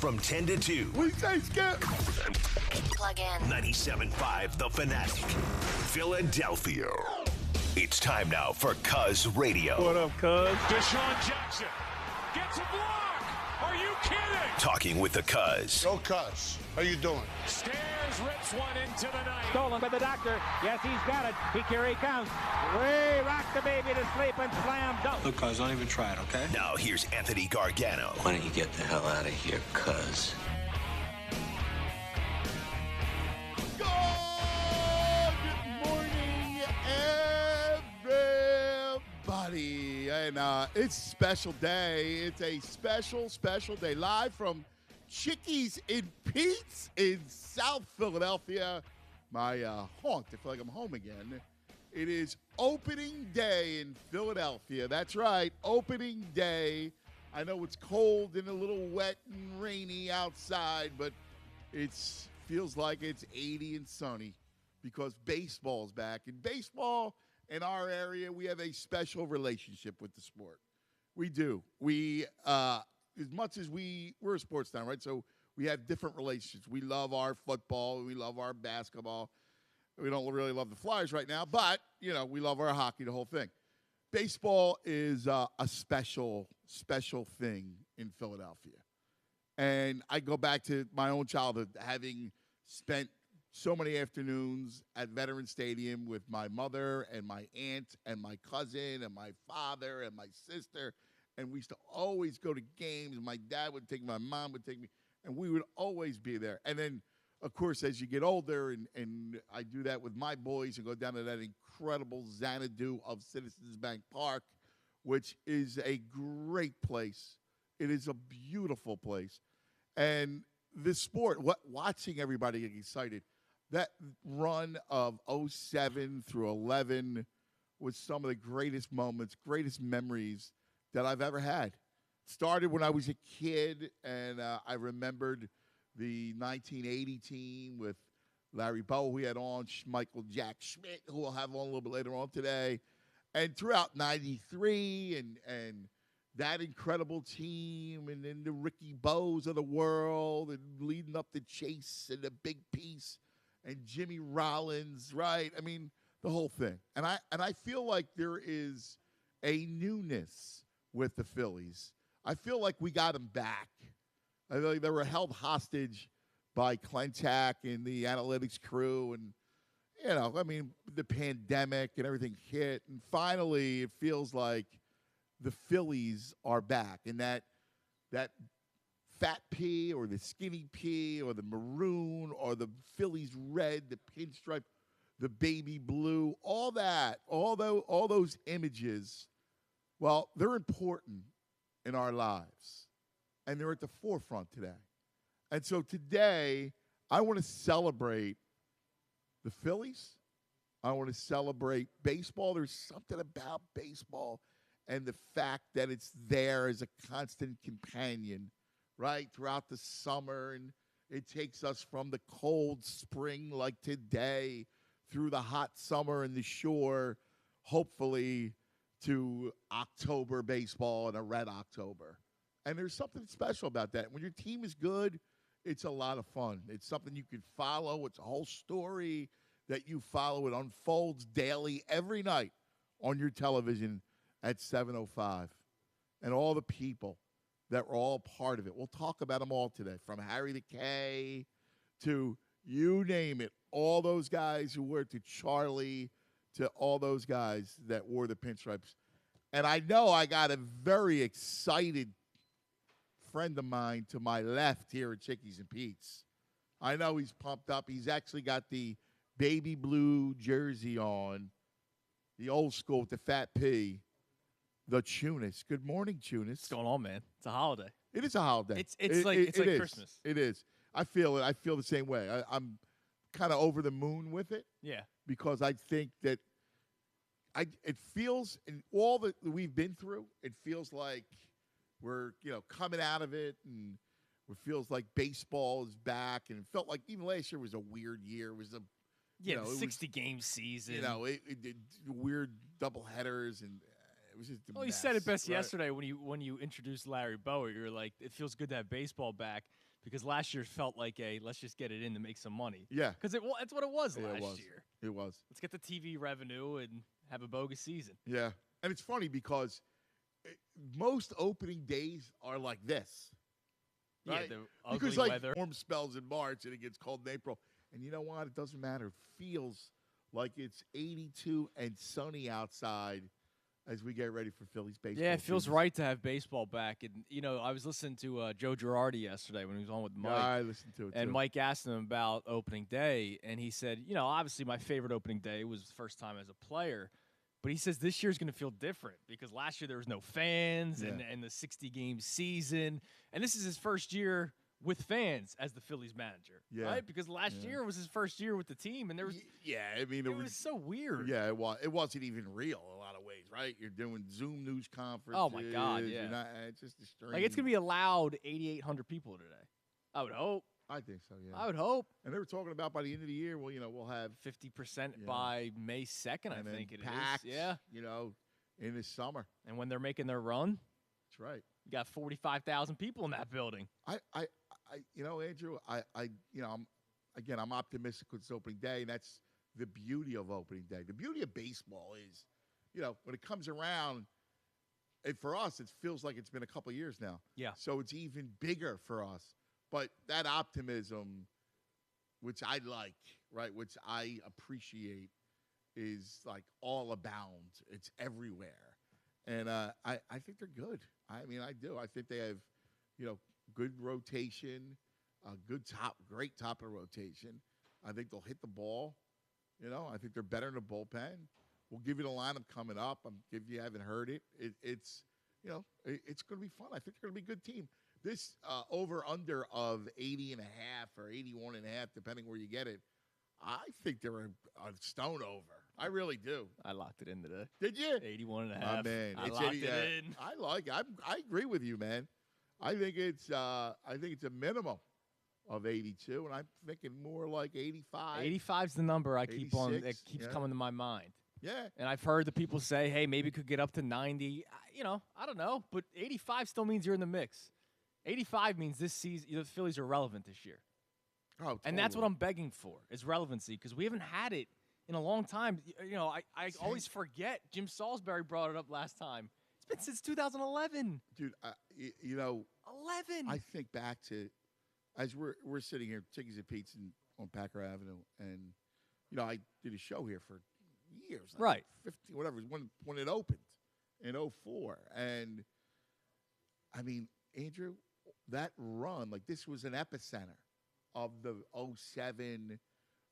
from 10 to 2. What do you say, Skip? Plug in. 97.5 The Fanatic, Philadelphia. It's time now for Cuz Radio. What up, Cuz? Deshaun Jackson gets a block. Are you kidding? Talking with the Cuz. Go Cuz. How you doing? Stairs rips one into the night. Stolen by the doctor. Yes, he's got it. Here he comes. Way rock the baby to sleep and slam dunk. Look, Cuz, don't even try it, okay? Now here's Anthony Gargano. Why don't you get the hell out of here, Cuz? Good morning, everybody. And it's a special day. It's a special, special day. Live from Chickies and Pete's in South Philadelphia. My haunt. I feel like I'm home again. It is opening day in Philadelphia. That's right, opening day. I know it's cold and a little wet and rainy outside, but it feels like it's 80 and sunny because baseball's back. And baseball in our area, we have a special relationship with the sport. We do. We, as much as we're a sports town, right? So we have different relationships. We love our football. We love our basketball. We don't really love the Flyers right now, but, we love our hockey, the whole thing. Baseball is a special, special thing in Philadelphia. And I go back to my own childhood, having spent so many afternoons at Veterans Stadium with my mother and my aunt and my cousin and my father and my sister. And we used to always go to games. My dad would take me, my mom would take me, and we would always be there. And then, of course, as you get older, and I do that with my boys and go down to that incredible Xanadu of Citizens Bank Park, which is a great place. It is a beautiful place. And this sport, watching everybody get excited, that run of 07 through 11 was some of the greatest moments, greatest memories that I've ever had. Started when I was a kid, and I remembered the 1980 team with Larry Bowe, we had on, Michael Jack Schmidt, who we'll have on a little bit later on today. And throughout 93 and that incredible team, and then the Ricky Bowes of the world, and leading up to Chase and the Big Piece and Jimmy Rollins, right? I mean, the whole thing. And I feel like there is a newness with the Phillies. I feel like we got them back. I feel like they were held hostage by Clentak and the analytics crew, and the pandemic and everything hit, and finally it feels like the Phillies are back, and that fat P or the skinny P or the maroon or the Phillies red, the pinstripe, the baby blue, all those images, well, they're important in our lives, and they're at the forefront today. And so today, I want to celebrate the Phillies. I want to celebrate baseball. There's something about baseball and the fact that it's there as a constant companion, right, throughout the summer. And it takes us from the cold spring like today through the hot summer and the shore, hopefully, to October baseball and a red October. And there's something special about that. When your team is good, it's a lot of fun. It's something you can follow. It's a whole story that you follow. It unfolds daily, every night on your television at 7:05. And all the people that were all part of it. We'll talk about them all today, from Harry the K to you name it. All those guys who were to Charlie, to all those guys that wore the pinstripes. And I know I got a very excited friend of mine to my left here at Chickies and Pete's. I know he's pumped up. He's actually got the baby blue jersey on, the old school with the fat P, the Tunis. Good morning, Tunis. What's going on, man? It's a holiday. It is a holiday. It's like Christmas. It is. I feel it. I feel the same way. I'm kind of over the moon with it. Yeah. Because I think that it feels, in all that we've been through, it feels like we're, coming out of it, and it feels like baseball is back. And it felt like even last year was a weird year. It was a 60-game season. Weird doubleheaders, and It was just a Well, you mess, said it best right? yesterday when you introduced Larry Bower. You were like, it feels good to have baseball back because last year felt like let's just get it in to make some money. Yeah. Because that's what it was Yeah, last year. It was. Let's get the TV revenue and have a bogus season. Yeah. And it's funny because most opening days are like this. Right? Yeah, the ugly because like weather. warm spells in March and it gets cold in April. And you know what? It doesn't matter. It feels like it's 82 and sunny outside as we get ready for Phillies baseball. Yeah, it feels season. right to have baseball back. And, I was listening to Joe Girardi yesterday when he was on with Mike. Yeah, I listened to it, and too. Mike asked him about opening day, and he said, obviously my favorite opening day was the first time as a player. But he says this year's going to feel different because last year there was no fans and the 60-game season. And this is his first year with fans as the Phillies manager, right? Because last year was his first year with the team, and there was it was so weird. Yeah, it wasn't even real in a lot of ways, right? You're doing Zoom news conferences. Oh my God, yeah. It's just a strange. Like it's gonna be allowed 8,800 people today. I would hope. I think so. Yeah, I would hope. And they were talking about by the end of the year, well, we'll have 50% by May 2nd. I think it packed, is. Yeah, in the summer. And when they're making their run, that's right. You got 45,000 people in that building. Andrew, I'm optimistic with this opening day, and that's the beauty of opening day. The beauty of baseball is, when it comes around, and for us, it feels like it's been a couple of years now. Yeah. So it's even bigger for us. But that optimism, which I like, right, which I appreciate, is like all abound. It's everywhere. And I think they're good. I mean, I do. I think they have, good rotation, great top of rotation. I think they'll hit the ball. I think they're better in the bullpen. We'll give you the lineup coming up. If you haven't heard it, it's going to be fun. I think they're going to be a good team. This over-under of 80.5 or 81.5, depending where you get it, I think they're a stone over. I really do. I locked it in today. Did you? 81.5. Man, I locked it in. I like it. I agree with you, man. I think it's a minimum of 82, and I'm thinking more like 85. 85's the number I keep on. It 86, keeps coming to my mind. Yeah. And I've heard the people say, hey, maybe it could get up to 90. I don't know. But 85 still means you're in the mix. 85 means this season, the Phillies are relevant this year. Oh, totally. And that's what I'm begging for, is relevancy, because we haven't had it in a long time. I always forget. Jim Salisbury brought it up last time. It's been since 2011. Dude, 11. I think back to, as we're sitting here, Chickies and Pete's on Packer Avenue, and, I did a show here for years. Right. 15, whatever, when it opened in 04. And, I mean, Andrew, that run, like this was an epicenter of the 07,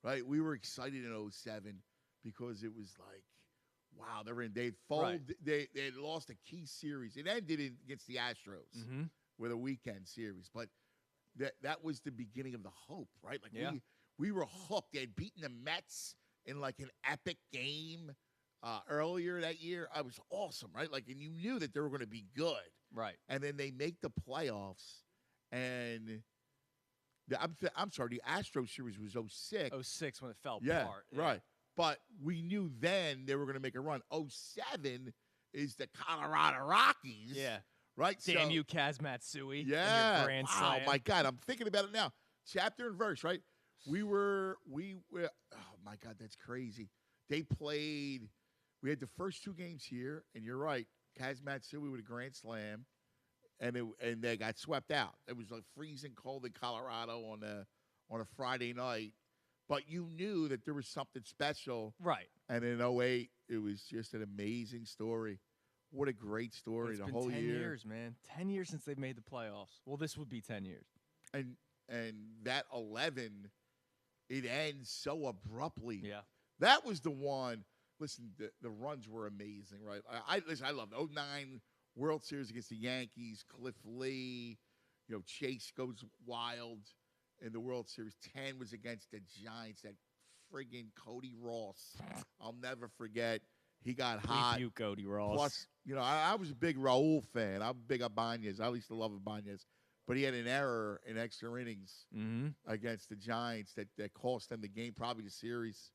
right? We were excited in 07 because it was like, wow, they'd fold. Right. They had lost a key series. It ended against the Astros with a weekend series, but that was the beginning of the hope, right? Like we were hooked. They had beaten the Mets in like an epic game earlier that year. I was awesome, right? Like, and you knew that they were going to be good. Right. And then they make the playoffs, and I'm sorry, the Astros series was 06. 06 when it fell Yeah, apart. right. But we knew then they were going to make a run. 07 is the Colorado Rockies. Yeah. Right? Damn so, you, Kaz Matsui. Yeah. And your grand wow, slam. my God. I'm thinking about it now. Chapter and verse, right? We were, oh, my God, that's crazy. They played, we had the first two games here, and you're right. Kaz Matsui with a grand slam, and they got swept out. It was like freezing cold in Colorado on a Friday night, but you knew that there was something special. Right. And in 08, it was just an amazing story. What a great story. It's the been whole 10 year. years, man. 10 years since they've made the playoffs. Well, this would be 10 years. And that 11, it ends so abruptly. Yeah. That was the one. Listen, the runs were amazing, right? I love the 09 World Series against the Yankees. Cliff Lee, Chase goes wild in the World Series. 10 was against the Giants. That friggin' Cody Ross. I'll never forget. He got hot. You, Cody Ross. Plus, I was a big Raul fan. I'm big Ibanez. I used to love Ibanez. But he had an error in extra innings against the Giants that cost them the game, probably the series.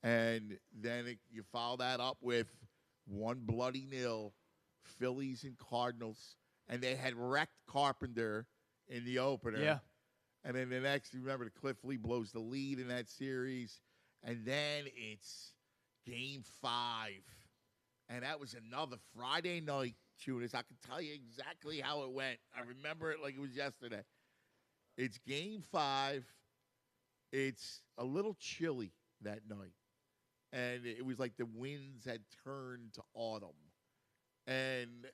And then you follow that up with 1 bloody nil Phillies and Cardinals, and they had wrecked Carpenter in the opener. Yeah. And then the next, you remember, the Cliff Lee blows the lead in that series. And then it's Game 5. And that was another Friday night, Tunis. I can tell you exactly how it went. I remember it like it was yesterday. It's Game 5. It's a little chilly that night. And it was like the winds had turned to autumn. And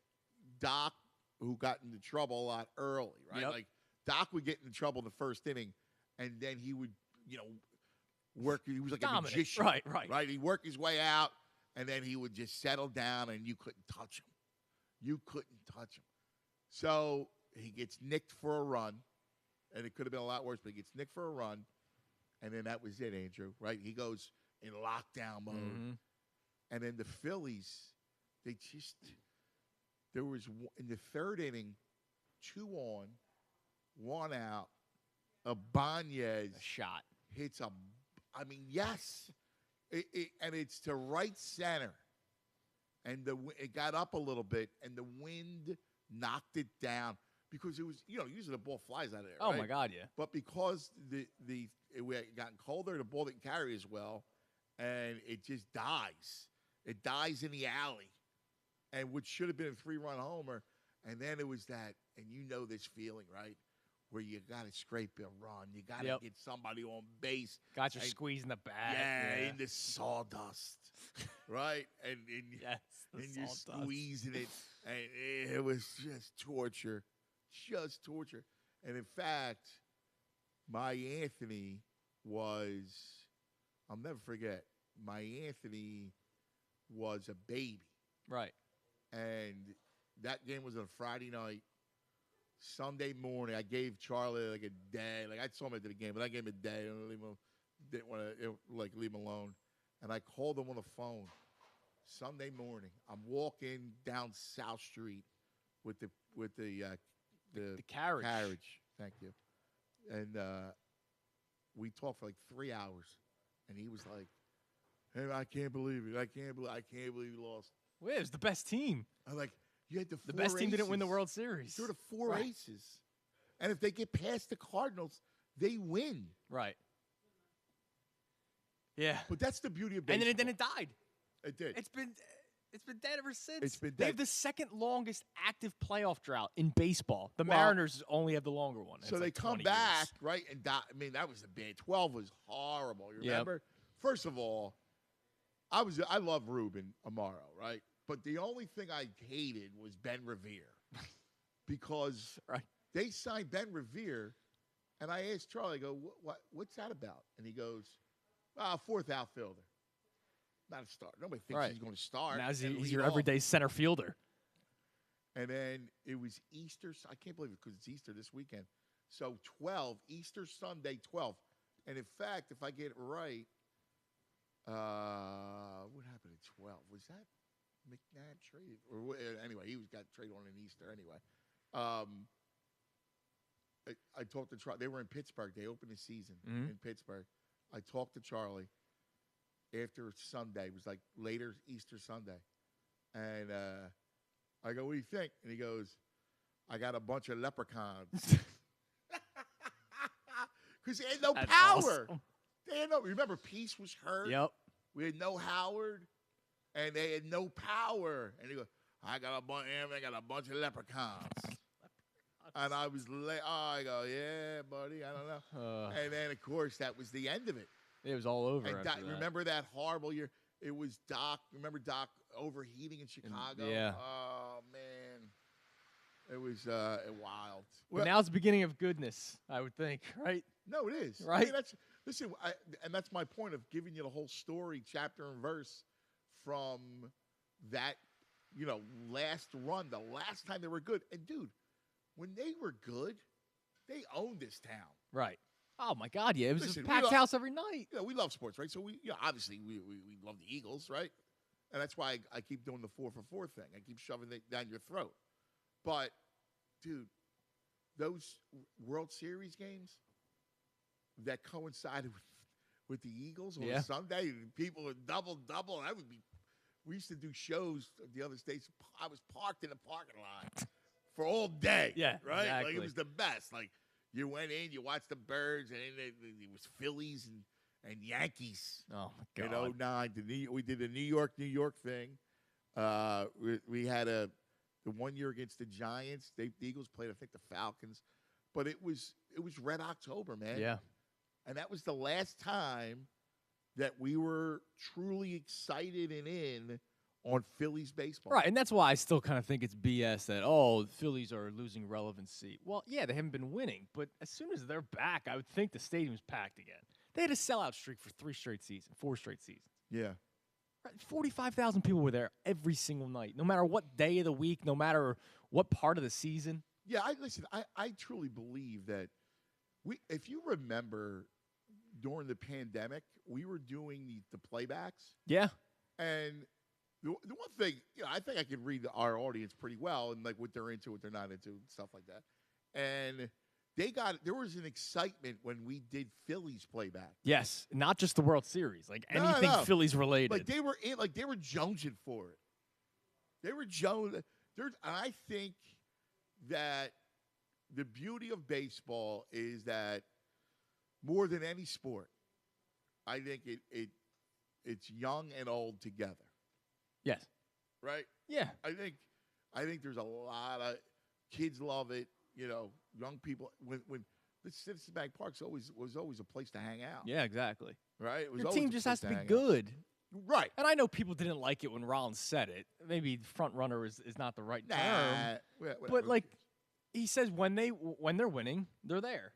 Doc, who got into trouble a lot early, right? Yep. Like, Doc would get into trouble in the first inning, and then he would, work. He was like Dominant. a magician. Right. He'd work his way out, and then he would just settle down, and you couldn't touch him. You couldn't touch him. So he gets nicked for a run, and it could have been a lot worse, but he gets nicked for a run, and then that was it, Andrew, right? He goes in lockdown mode. Mm-hmm. And then the Phillies, there was, in the third inning, 2 on, 1 out, Ibanez shot hits yes. And it's to right center. And it got up a little bit, and the wind knocked it down because it was, usually the ball flies out of there. Oh, right? my God, yeah. But because it had gotten colder, the ball didn't carry as well, and it just dies. It dies in the alley. And which should have been a 3-run homer. And then it was that, and this feeling, right? Where you got to scrape a run. You got to get somebody on base. Got you squeezing the bat. Yeah, in the sawdust. Right? And yes, you're squeezing it. And it was just torture. Just torture. And in fact, my Anthony was, I'll never forget, my Anthony was a baby. Right. And that game was on a Friday night. Sunday morning, I gave Charlie like a day. Like, I saw him at the game, but I gave him a day. I didn't want to leave him alone. And I called him on the phone. Sunday morning, I'm walking down South Street with the carriage. Thank you. And we talked for like 3 hours. And he was like, "Hey, I can't believe it. I can't believe you lost." Well, it was the best team. I'm like, you had the best team didn't win the World Series. There were the 4 aces. And if they get past the Cardinals, they win. Right. Yeah. But that's the beauty of baseball. And then it died. It did. It's been dead ever since. It's been dead. They have the second longest active playoff drought in baseball. The Mariners only have the longer one. So they come back, right? And that was the bad. 12 was horrible. You remember? Yep. First of all, I love Ruben Amaro, right? But the only thing I hated was Ben Revere because they signed Ben Revere, and I asked Charlie, I go, what's that about? And he goes, 4th outfielder. Not a start. Nobody thinks he's going to start. Now he's your everyday center fielder. And then it was Easter. I can't believe it because it's Easter this weekend. So 12, Easter Sunday, 12. And in fact, if I get it right, what happened at 12? Was that McNabb traded? Or anyway, he got traded on an Easter anyway. I talked to Charlie. They were in Pittsburgh. They opened the season in Pittsburgh. I talked to Charlie after Sunday. It was like later Easter Sunday. And I go, "What do you think?" And he goes, "I got a bunch of leprechauns." Because they had no power. Awesome. They had no. Remember, Peace was hurt. Yep. We had no Howard, and they had no power. And he goes, I got a bunch of leprechauns. And I was I go, "Yeah, buddy, I don't know." And then, of course, that was the end of it. It was all over. And remember that horrible year? It was Doc. Remember Doc overheating in Chicago? Yeah. Oh, man. It was wild. Well, now it's the beginning of goodness, I would think, right? No, it is. Right? I mean, and that's my point of giving you the whole story, chapter and verse, from that, last run, the last time they were good. And, dude, when they were good, they owned this town. Right. Oh, my God, yeah. It was a packed house every night. We love sports, right? So, obviously, we love the Eagles, right? And that's why I keep doing the 4-for-4 thing. I keep shoving it down your throat. But, dude, those World Series games that coincided with the Eagles on Sunday, people would double, that would be we used to do shows at the other states. I was parked in the parking lot for all day. Yeah, right. exactly. Like it was the best. Like you went in, you watched the birds, and then it was Phillies and Yankees. Oh my God! In 2009, we did the New York thing. We had the 1 year against the Giants. The Eagles played, I think, the Falcons, but it was Red October, man. Yeah, and that was the last time that we were truly excited and in on Phillies baseball. right. And that's why I still kind of think it's BS that the Phillies are losing relevancy. Well, yeah, they haven't been winning, but as soon as they're back, I would think the stadium's packed again. They had a sellout streak for 4 straight seasons. Yeah. 45,000 people were there every single night, no matter what day of the week, no matter what part of the season. Yeah, I truly believe that if you remember during the pandemic, we were doing the playbacks. Yeah. And the one thing, I think I can read our audience pretty well and like what they're into, what they're not into, and stuff like that. And there was an excitement when we did Phillies playback. Yes, not just the World Series, like anything Phillies related. Like they were jonesing for it. They were jonesing. I think that the beauty of baseball is that more than any sport, I think it's young and old together. Yes. Right? Yeah. I think there's a lot of kids love it. Young people when the Citizens Bank Park was always a place to hang out. Yeah, exactly. Right? It was Your always team a just place has to be hang out. good. Right. And I know people didn't like it when Rollins said it. Maybe front runner is not the right term. But like he says when they're winning, they're there.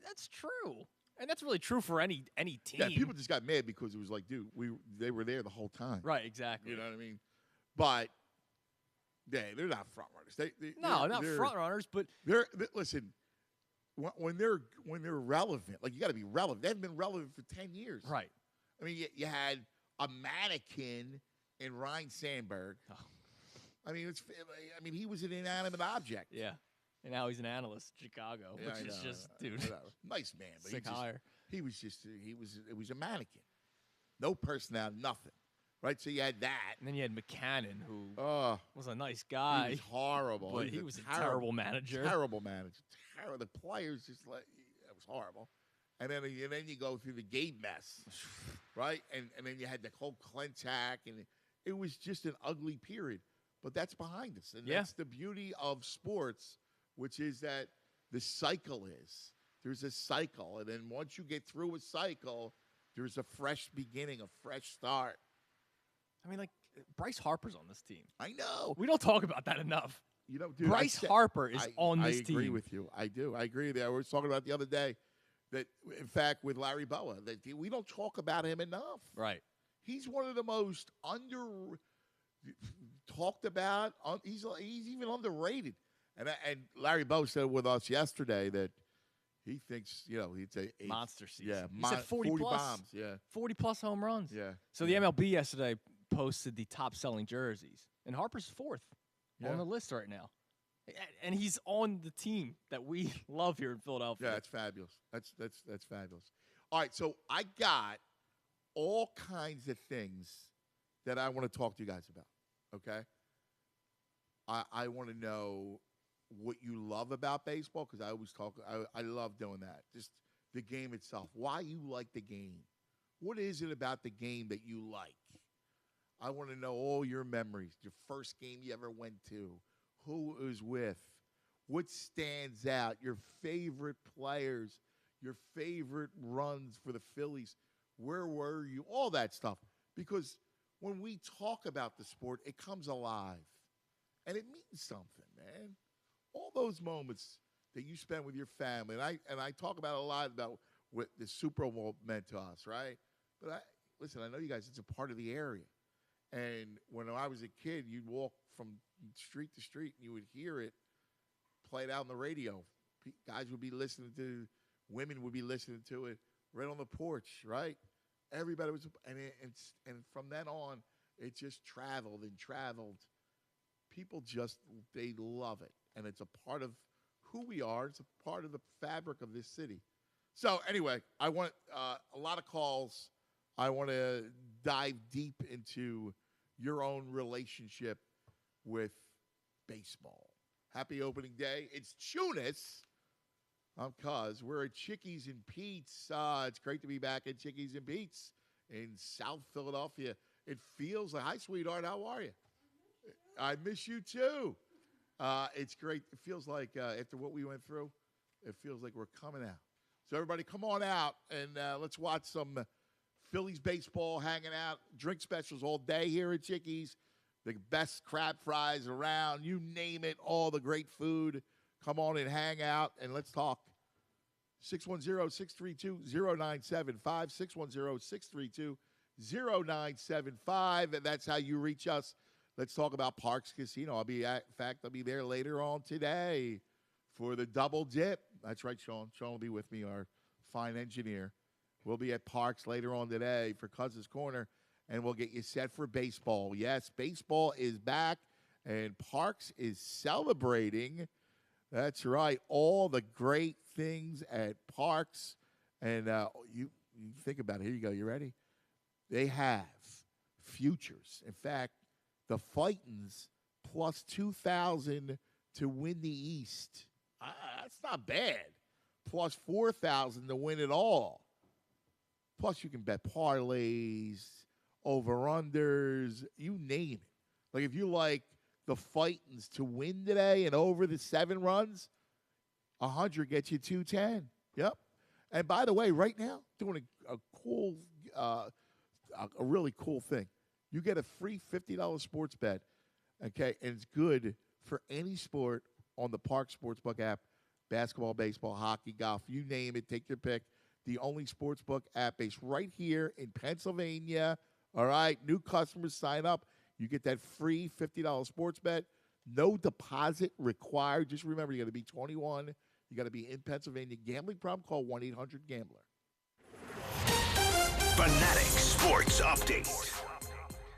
That's true. And that's really true for any team. Yeah, people just got mad because it was like, dude, they were there the whole time. Right, exactly. You know what I mean? But they're not front runners. Not front runners, but listen. When they're relevant, like you got to be relevant. They haven't been relevant for 10 years. Right. I mean, you had a mannequin in Ryan Sandberg. Oh. I mean, he was an inanimate object. Yeah. And now he's an analyst in Chicago, which is just, dude. Nice man, but sick hire. It was a mannequin. No personality, nothing. Right? So you had that. And then you had McCannon, who was a nice guy. He was horrible. But he was a terrible manager. Terrible manager. The players just it was horrible. And then you go through the game mess. Right? And then you had the whole Clentac, and it was just an ugly period. But that's behind us. And that's the beauty of sports, which is that the cycle is. There's a cycle. And then once you get through a cycle, there's a fresh beginning, a fresh start. I mean, like, Bryce Harper's on this team. I know. We don't talk about that enough. Dude, Bryce Harper is on this team. I agree with you. I do. I agree with you. I was talking about the other day that, in fact, with Larry Boa, that we don't talk about him enough. Right. He's one of the most talked about. He's even underrated. And Larry Boa said with us yesterday that he thinks, it's a monster season. Yeah, he said 40 plus bombs. Yeah, 40 plus home runs. Yeah. So the MLB yesterday posted the top selling jerseys, and Harper's 4th on the list right now, and he's on the team that we love here in Philadelphia. Yeah, that's fabulous. That's fabulous. All right, so I got all kinds of things that I want to talk to you guys about. Okay, I want to know what you love about baseball, because I always talk. I love doing that. Just the game itself. Why you like the game? What is it about the game that you like? I want to know all your memories. Your first game you ever went to, who it was with, what stands out, your favorite players, your favorite runs for the Phillies. Where were you? All that stuff. Because when we talk about the sport, it comes alive. And it means something, man. All those moments that you spend with your family, and I talk about a lot about what the Super Bowl meant to us, right? But listen, I know you guys, it's a part of the area. And when I was a kid, you'd walk from street to street, and you would hear it played out on the radio. Guys would be listening to, women would be listening to it right on the porch, right? Everybody was, and from then on, it just traveled and traveled. People they love it. And it's a part of who we are. It's a part of the fabric of this city. So anyway, I want a lot of calls. I want to dive deep into your own relationship with baseball. Happy opening day. It's Tunis. I'm Cuz. We're at Chickies and Pete's. It's great to be back at Chickies and Pete's in South Philadelphia. It feels like, hi, sweetheart, how are you? I miss you too. It's great. It feels like after what we went through, it feels like we're coming out. So everybody come on out and let's watch some Phillies baseball, hanging out, drink specials all day here at Chickies. The best crab fries around, you name it, all the great food. Come on and hang out, and let's talk. 610-632-0975, 610-632-0975, and that's how you reach us. Let's talk about Parks Casino. I'll be there later on today for the double dip. That's right, Sean. Sean will be with me, our fine engineer. We'll be at Parks later on today for Cuz's Corner, and we'll get you set for baseball. Yes, baseball is back, and Parks is celebrating. That's right, all the great things at Parks. And you think about it. Here you go. You ready? They have futures. In fact, the Fightins plus 2,000 to win the East. That's not bad. Plus 4,000 to win it all. Plus, you can bet parlays, over-unders, you name it. Like, if you like the Fightins to win today and over the 7 runs, 100 gets you 210. Yep. And by the way, right now, doing a cool, a really cool thing. You get a free $50 sports bet, okay, and it's good for any sport on the Park Sportsbook app, basketball, baseball, hockey, golf, you name it, take your pick. The only sportsbook app based right here in Pennsylvania. All right, new customers sign up. You get that free $50 sports bet. No deposit required. Just remember, you got to be 21. You got to be in Pennsylvania. Gambling problem? Call 1-800-GAMBLER. Fanatic Sports Update.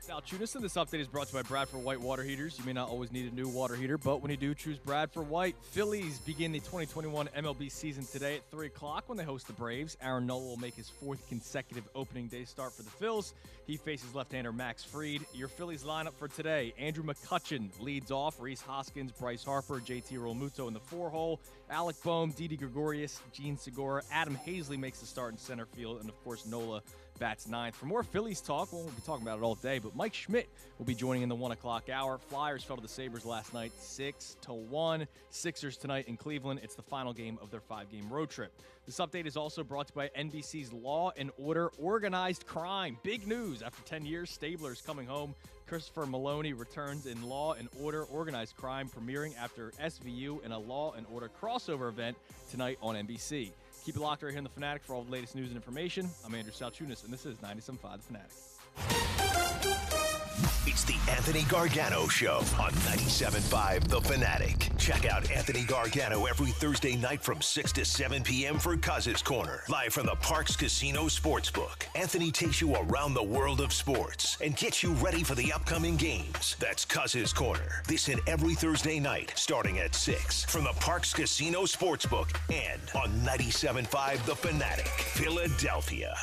Sal Chunison. This update is brought to you by Bradford White Water Heaters. You may not always need a new water heater, but when you do, choose Bradford White. Phillies begin the 2021 MLB season today at 3 o'clock when they host the Braves. Aaron Nola will make his 4th consecutive opening day start for the Phils. He faces left-hander Max Fried. Your Phillies lineup for today: Andrew McCutchen leads off, Rhys Hoskins, Bryce Harper, JT Realmuto in the 4-hole, Alec Boehm, Didi Gregorius, Gene Segura, Adam Hazley makes the start in center field, and of course Nola bats 9th. For more Phillies talk, we'll be talking about it all day, but Mike Schmidt will be joining in the 1 o'clock hour. Flyers fell to the Sabres last night 6-1. Sixers tonight in Cleveland. It's the final game of their 5-game road trip. This update is also brought to you by NBC's Law & Order Organized Crime. Big news. After 10 years, Stabler's coming home. Christopher Maloney returns in Law & Order Organized Crime, premiering after SVU in a Law & Order crossover event tonight on NBC. Keep it locked right here in The Fanatic for all the latest news and information. I'm Andrew Salchunas, and this is 97.5 The Fanatic. It's the Anthony Gargano Show on 97.5 The Fanatic. Check out Anthony Gargano every Thursday night from 6 to 7 p.m. for Cuz's Corner. Live from the Parks Casino Sportsbook. Anthony takes you around the world of sports and gets you ready for the upcoming games. That's Cuz's Corner. This and every Thursday night starting at 6 from the Parks Casino Sportsbook and on 97.5 The Fanatic, Philadelphia.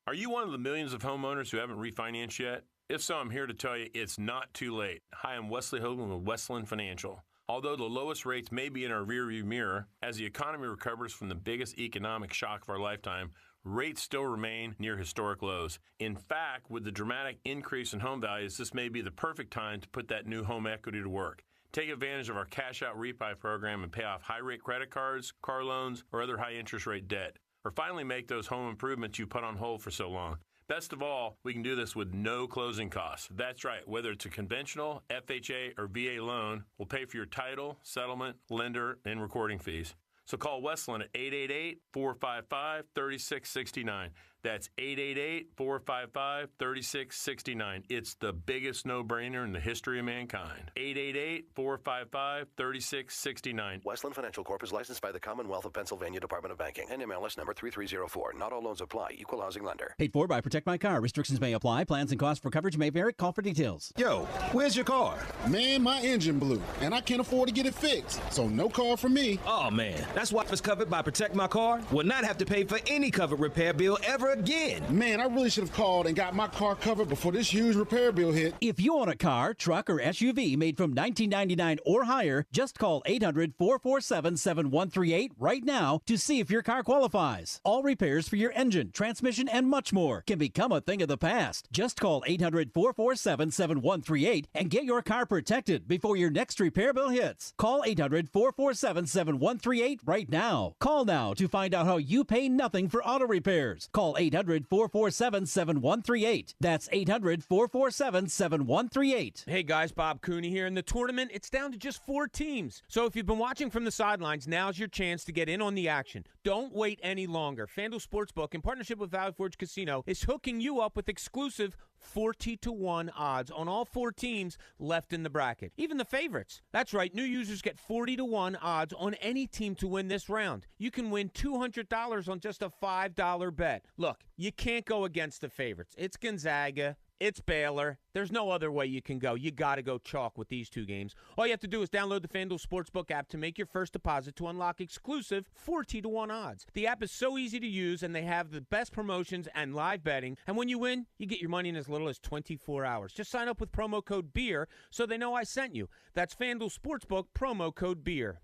Are you one of the millions of homeowners who haven't refinanced yet? If so, I'm here to tell you it's not too late. Hi, I'm Wesley Hogan with Westland Financial. Although the lowest rates may be in our rearview mirror, as the economy recovers from the biggest economic shock of our lifetime, rates still remain near historic lows. In fact, with the dramatic increase in home values, this may be the perfect time to put that new home equity to work. Take advantage of our cash-out refi program and pay off high-rate credit cards, car loans, or other high-interest rate debt. Or finally make those home improvements you put on hold for so long. Best of all, we can do this with no closing costs. That's right, whether it's a conventional, FHA, or VA loan, we'll pay for your title, settlement, lender, and recording fees. So call Westland at 888-455-3669. That's 888-455-3669. It's the biggest no-brainer in the history of mankind. 888-455-3669. Westland Financial Corp. is licensed by the Commonwealth of Pennsylvania Department of Banking. NMLS number 3304. Not all loans apply. Equal housing lender. Paid for by Protect My Car. Restrictions may apply. Plans and costs for coverage may vary. Call for details. Yo, where's your car? Man, my engine blew, and I can't afford to get it fixed. So no car for me. Oh, man. That's why it's covered by Protect My Car. Will not have to pay for any covered repair bill ever over again. Man, I really should have called and got my car covered before this huge repair bill hit. If you own a car, truck, or SUV made from 1999 or higher, just call 800-447-7138 right now to see if your car qualifies. All repairs for your engine, transmission, and much more can become a thing of the past. Just call 800-447-7138 and get your car protected before your next repair bill hits. Call 800-447-7138 right now. Call now to find out how you pay nothing for auto repairs. Call 800-447-7138. That's 800-447-7138. Hey guys, Bob Cooney here. In the tournament, it's down to just 4 teams. So if you've been watching from the sidelines, now's your chance to get in on the action. Don't wait any longer. FanDuel Sportsbook, in partnership with Valley Forge Casino, is hooking you up with exclusive 40-1 odds on all 4 teams left in the bracket. Even the favorites. That's right, new users get 40-1 odds on any team to win this round. You can win $200 on just a $5 bet. Look, you can't go against the favorites. It's Gonzaga. It's Baylor. There's no other way you can go. You got to go chalk with these 2 games. All you have to do is download the FanDuel Sportsbook app to make your first deposit to unlock exclusive 40-1 odds. The app is so easy to use, and they have the best promotions and live betting. And when you win, you get your money in as little as 24 hours. Just sign up with promo code BEER so they know I sent you. That's FanDuel Sportsbook, promo code BEER.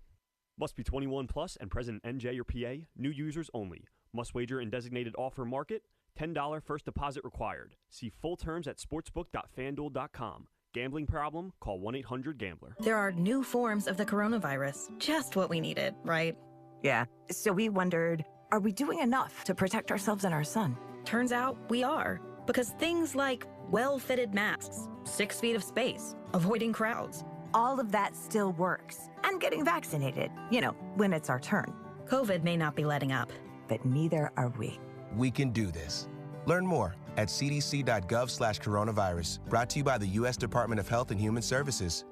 Must be 21 plus and present in NJ or PA. New users only. Must wager in designated offer market. $10 first deposit required. See full terms at sportsbook.fanduel.com. Gambling problem? Call 1-800-GAMBLER. There are new forms of the coronavirus. Just what we needed, right? Yeah. So we wondered, are we doing enough to protect ourselves and our son? Turns out we are. Because things like well-fitted masks, 6 feet of space, avoiding crowds. All of that still works. And getting vaccinated, when it's our turn. COVID may not be letting up. But neither are we. We can do this. Learn more at cdc.gov/coronavirus. Brought to you by the U.S. Department of Health and Human Services.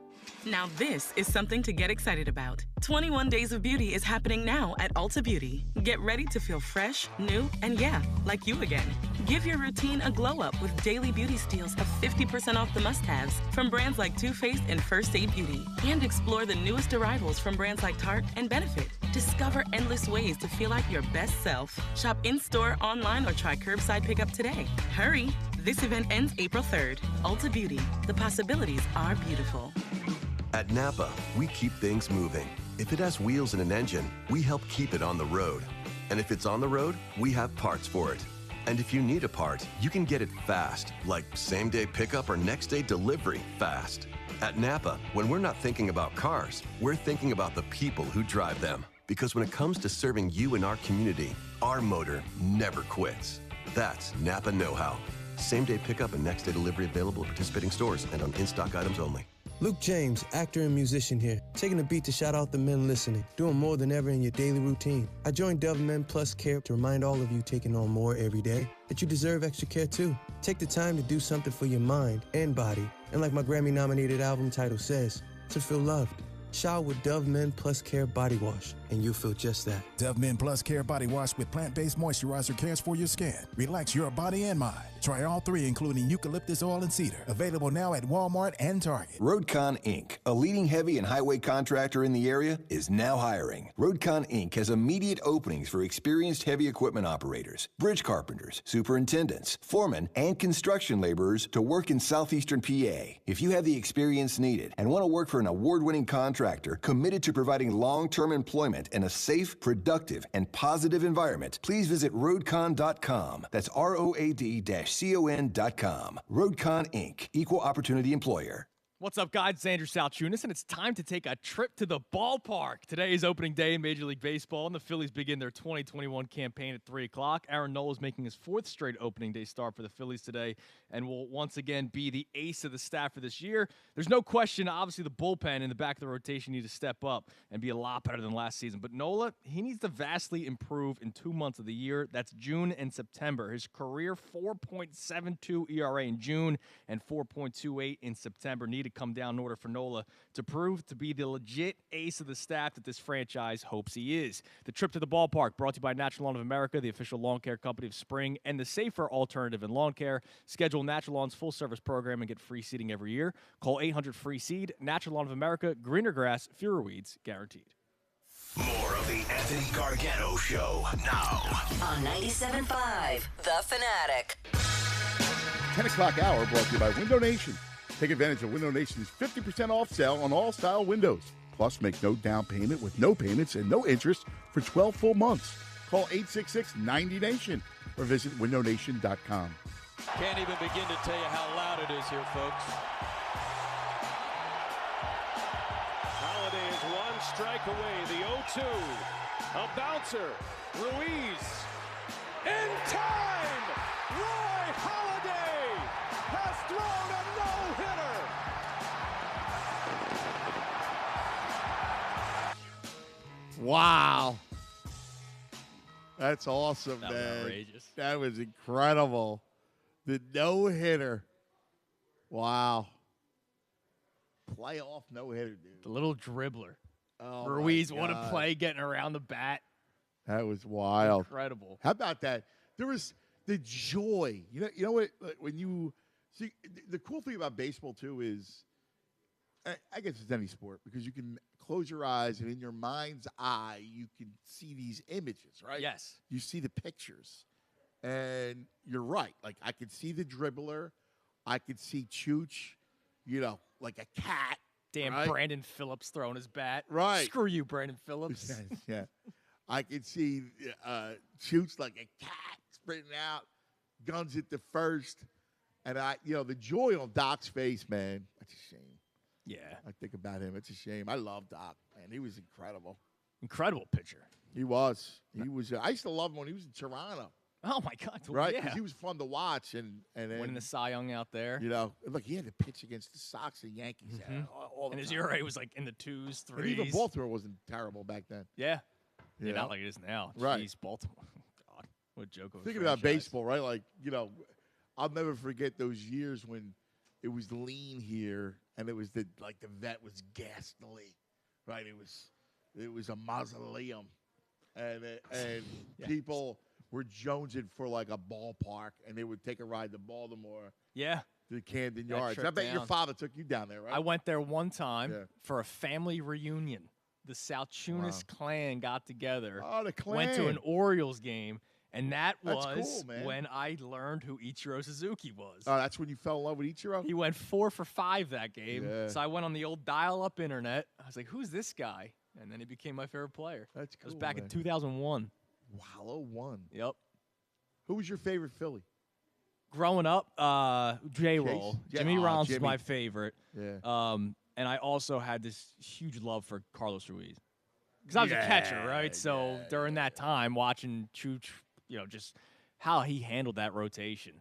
Now this is something to get excited about. 21 Days of Beauty is happening now at Ulta Beauty. Get ready to feel fresh, new, and like you again. Give your routine a glow up with daily beauty steals of 50% off the must-haves from brands like Too Faced and First Aid Beauty. And explore the newest arrivals from brands like Tarte and Benefit. Discover endless ways to feel like your best self. Shop in-store, online, or try curbside pickup today. Hurry! This event ends April 3rd. Ulta Beauty. The possibilities are beautiful. At Napa, we keep things moving. If it has wheels and an engine, we help keep it on the road. And if it's on the road, we have parts for it. And if you need a part, you can get it fast, like same-day pickup or next-day delivery fast. At Napa, when we're not thinking about cars, we're thinking about the people who drive them. Because when it comes to serving you and our community, our motor never quits. That's Napa know-how. Same-day pickup and next-day delivery available at participating stores and on in-stock items only. Luke James, actor and musician here, taking a beat to shout out the men listening, doing more than ever in your daily routine. I joined Dove Men Plus Care to remind all of you taking on more every day that you deserve extra care too. Take the time to do something for your mind and body, and like my Grammy-nominated album title says, to feel loved. Shower with Dove Men Plus Care Body Wash, and you'll feel just that. Dove Men Plus Care Body Wash with plant-based moisturizer cares for your skin. Relax your body and mind. Try all 3, including eucalyptus oil and cedar. Available now at Walmart and Target. Roadcon Inc., a leading heavy and highway contractor in the area, is now hiring. Roadcon Inc. has immediate openings for experienced heavy equipment operators, bridge carpenters, superintendents, foremen, and construction laborers to work in southeastern PA. If you have the experience needed and want to work for an award-winning contractor committed to providing long-term employment in a safe, productive, and positive environment, please visit roadcon.com. That's ROAD-CON.com. Roadcon Inc., Equal Opportunity Employer. What's up, guys? It's Andrew Salchunas, and it's time to take a trip to the ballpark. Today is opening day in Major League Baseball, and the Phillies begin their 2021 campaign at 3 o'clock. Aaron Nola is making his 4th straight opening day start for the Phillies today and will once again be the ace of the staff for this year. There's no question, obviously, the bullpen in the back of the rotation need to step up and be a lot better than last season. But Nola, he needs to vastly improve in 2 months of the year. That's June and September. His career 4.72 ERA in June and 4.28 in September need to come down in order for Nola to prove to be the legit ace of the staff that this franchise hopes he is. The trip to the ballpark brought to you by Natural Lawn of America, the official lawn care company of spring and the safer alternative in lawn care. Schedule Natural Lawn's full-service program and get free seeding every year. Call 800-FREE-SEED. Natural Lawn of America, greener grass, fewer weeds, guaranteed. More of the Anthony Gargano Show now. On 97.5, The Fanatic. 10 o'clock hour brought to you by Window Nation. Take advantage of Window Nation's 50% off sale on all style windows. Plus, make no down payment with no payments and no interest for 12 full months. Call 866-90NATION or visit windownation.com. Can't even begin to tell you how loud it is here, folks. Halladay is one strike away. The 0-2. A bouncer. Ruiz. In time! Roy Halladay has thrown a no-hitter. Wow. That's awesome, That was man. outrageous. That was incredible. The no-hitter. Wow. Playoff no-hitter, dude. The little dribbler. Oh, Ruiz, my what a God. play getting around the bat. That was wild. Incredible. How about that? There was the joy. You know what? When you see, the cool thing about baseball too is, I guess it's any sport because you can close your eyes and in your mind's eye you can see these images, right? Yes. You see the pictures, and you're right. Like I could see the dribbler, I could see Chooch, like a cat. Damn, right? Brandon Phillips throwing his bat. Right. Screw you, Brandon Phillips. Yeah. I could see Chooch like a cat sprinting out, guns at the first. And the joy on Doc's face, man, that's a shame. Yeah. I think about him. It's a shame. I love Doc, man. He was incredible. Incredible pitcher. He was. He was. I used to love him when he was in Toronto. Oh, my God. Right? Yeah. Because he was fun to watch. And then, winning the Cy Young out there. Look, he had to pitch against the Sox and Yankees all the And his time. ERA was like in the 2s, 3s. And even Baltimore wasn't terrible back then. Yeah. You Yeah, know? not like it is now. Right. Jeez, Baltimore. God, what a joke of a Thinking about franchise. baseball, right? Like, I'll never forget those years when it was lean here, and it was the vet was ghastly, right? It was a mausoleum, and people were jonesing for like a ballpark, and they would take a ride to Baltimore. Yeah. To Camden That Yards. trip I bet your down. father took you down there, right? I went there one time Yeah. for a family reunion. The South Tunis clan got together. Oh, the clan. Went to an Orioles game, and that That's was cool, man. when I learned who Ichiro Suzuki was. Oh, that's when you fell in love with Ichiro? He went 4 for 5 that game. Yeah. So I went on the old dial-up internet. I was like, who's this guy? And then he became my favorite player. That's cool. It was back man. in 2001. Wow, 01. Yep. Who was your favorite Philly? Growing up, J-Roll. Chase? Jimmy Oh, Rollins was Jimmy. my favorite. Yeah. And I also had this huge love for Carlos Ruiz. Because I was a catcher, right? So during that time, watching Chooch, just how he handled that rotation.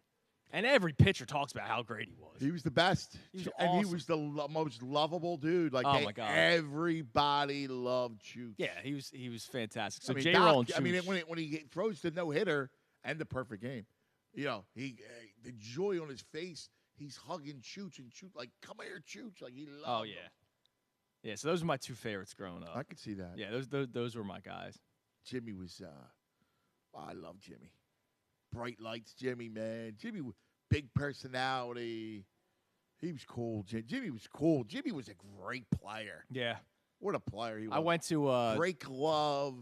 And every pitcher talks about how great he was. He was the best. He was and he awesome. was the most lovable dude. Like, Oh, my God. everybody loved Chooch. Yeah, he was fantastic. So I mean, J-Roll and Doc, Chooch. when he throws the no-hitter and the perfect game, the joy on his face, he's hugging Chooch and Chooch, like, come here, Chooch. Like, he loved Oh, him. yeah. Yeah, so those are my two favorites growing up. I could see that. Yeah, those were my guys. Jimmy was, I love Jimmy. Bright lights, Jimmy, man. Jimmy, big personality. He was cool. Jimmy was cool. Jimmy was a great player. Yeah. What a player he was. I went to great glove,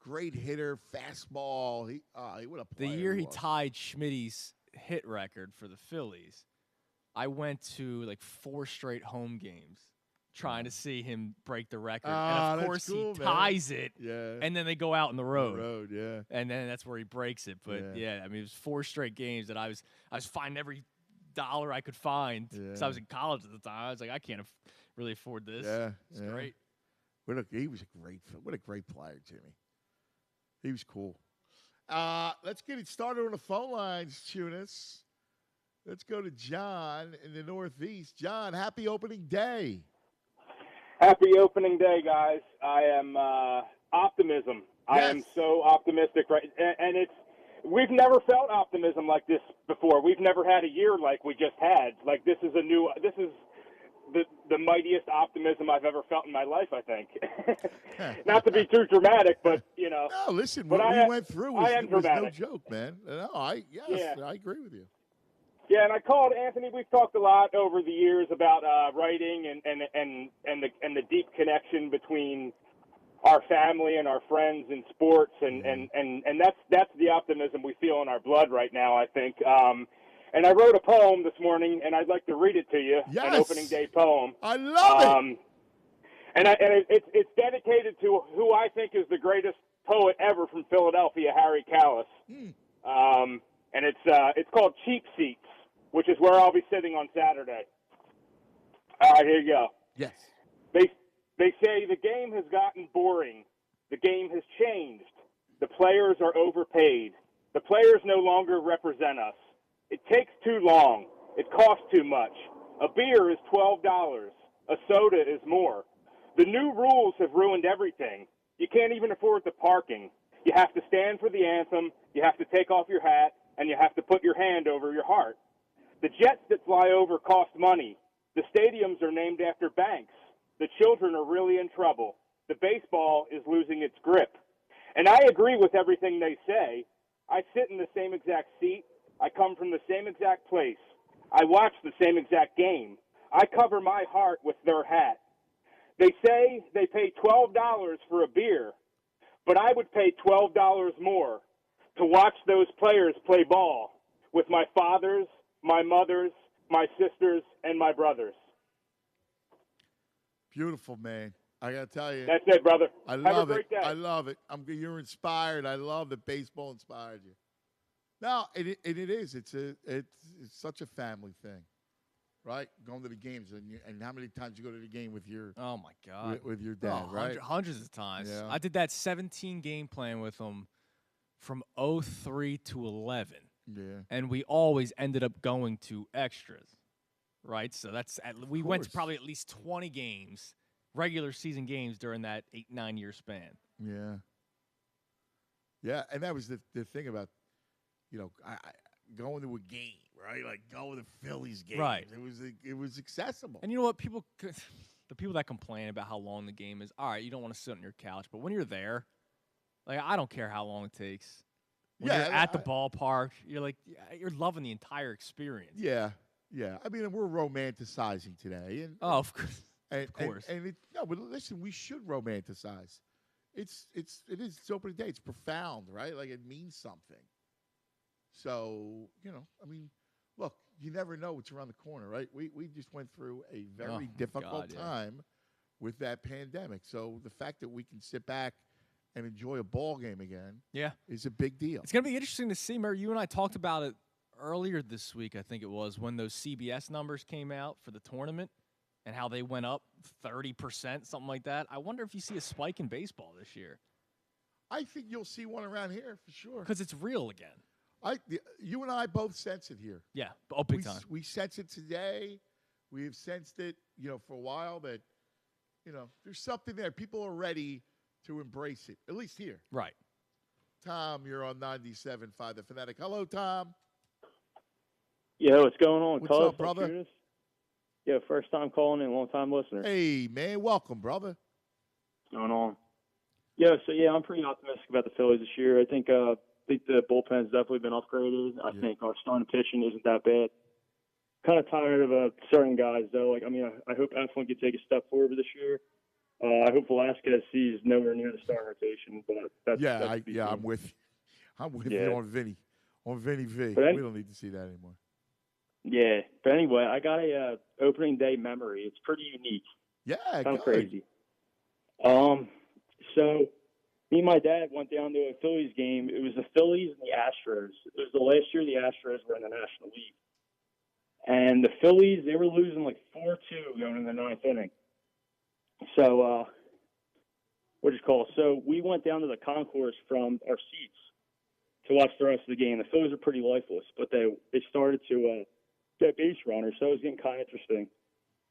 great hitter, fastball. What a the player year he was. tied Schmidt's hit record for the Phillies. I went to like 4 straight home games trying to see him break the record. And of that's course cool, he man. ties it. Yeah. And then they go out on the road. Yeah. And then that's where he breaks it. But yeah, I mean it was 4 straight games that I was finding every dollar I could find because I was in college at the time. I was like, I can't really afford this. Yeah. It's great. He was what a great player, Jimmy. He was cool. Let's get it started on the phone lines, Tunis. Let's go to John in the Northeast. John, happy opening day. Happy opening day, guys. I am optimism. I am so optimistic, right? And we've never felt optimism like this before. We've never had a year like we just had. Like this is the mightiest optimism I've ever felt in my life, I think. Not to be too dramatic, but No, listen, but what we went through was no dramatic. joke, man. No, I agree with you. Yeah, and I called Anthony. We've talked a lot over the years about writing and the deep connection between our family and our friends in sports, and that's the optimism we feel in our blood right now, I think. And I wrote a poem this morning, and I'd like to read it to you. Yes. An opening day poem. I love it. And it's dedicated to who I think is the greatest poet ever from Philadelphia, Harry Callis. And it's called Cheap Seats, which is where I'll be sitting on Saturday. All right, here you go. Yes. They say the game has gotten boring. The game has changed. The players are overpaid. The players no longer represent us. It takes too long. It costs too much. A beer is $12. A soda is more. The new rules have ruined everything. You can't even afford the parking. You have to stand for the anthem. You have to take off your hat, and you have to put your hand over your heart. The jets that fly over cost money. The stadiums are named after banks. The children are really in trouble. The baseball is losing its grip. And I agree with everything they say. I sit in the same exact seat. I come from the same exact place. I watch the same exact game. I cover my heart with their hat. They say they pay $12 for a beer, but I would pay $12 more to watch those players play ball with my fathers, my mothers, my sisters, and my brothers. Beautiful, man. I got to tell you. That's it, brother. I love Have a great it. day. I love it. You're inspired. I love that baseball inspired you. No, it is. It's such a family thing, right? Going to the games, and how many times you go to the game with your Oh my God, with your dad, right? Hundreds of times. Yeah. I did that 17 game plan with him from 03 to 11. Yeah, and we always ended up going to extras, right? So we went to probably at least 20 games, regular season games during that 8-9 year span. Yeah, and that was the thing about, I going to a game, right? Like going to Phillies games, right? It was accessible. And you know what, the people that complain about how long the game is, all right, you don't want to sit on your couch, but when you're there, like I don't care how long it takes. When you're at the ballpark, you're loving the entire experience. Yeah. I mean, we're romanticizing today, and of course. But listen, we should romanticize. It is opening day. It's profound, right? Like it means something. So I mean, look, you never know what's around the corner, right? We just went through a very difficult time with that pandemic. So the fact that we can sit back and enjoy a ball game again, is a big deal. It's going to be interesting to see. Remember, you and I talked about it earlier this week, I think it was, when those CBS numbers came out for the tournament and how they went up 30%, something like that. I wonder if you see a spike in baseball this year. I think you'll see one around here for sure. Because it's real again. You and I both sense it here. Yeah, big time. We sense it today. We have sensed it, for a while that, there's something there. People are ready to embrace it, at least here. Right. Tom, you're on 97.5 The Fanatic. Hello, Tom. Yeah, what's going on, What's up, brother? Yeah, first time calling in, long time listener. Hey, man, welcome, brother. What's going on? Yeah, I'm pretty optimistic about the Phillies this year. I think the bullpen's definitely been upgraded. I think our starting pitching isn't that bad. Kind of tired of certain guys, though. I hope Eflin can take a step forward this year. I hope Velasquez sees nowhere near the starting rotation, but I'm with you on Vinny. On Vinny V. We don't need to see that anymore. Yeah, but anyway, I got a opening day memory. It's pretty unique. Yeah, kind of crazy. So me and my dad went down to a Phillies game. It was the Phillies and the Astros. It was the last year the Astros were in the National League, and the Phillies, they were losing like 4-2 going in the ninth inning. So, So we went down to the concourse from our seats to watch the rest of the game. The Phillies were pretty lifeless, but they started to get base runners, so it was getting kind of interesting.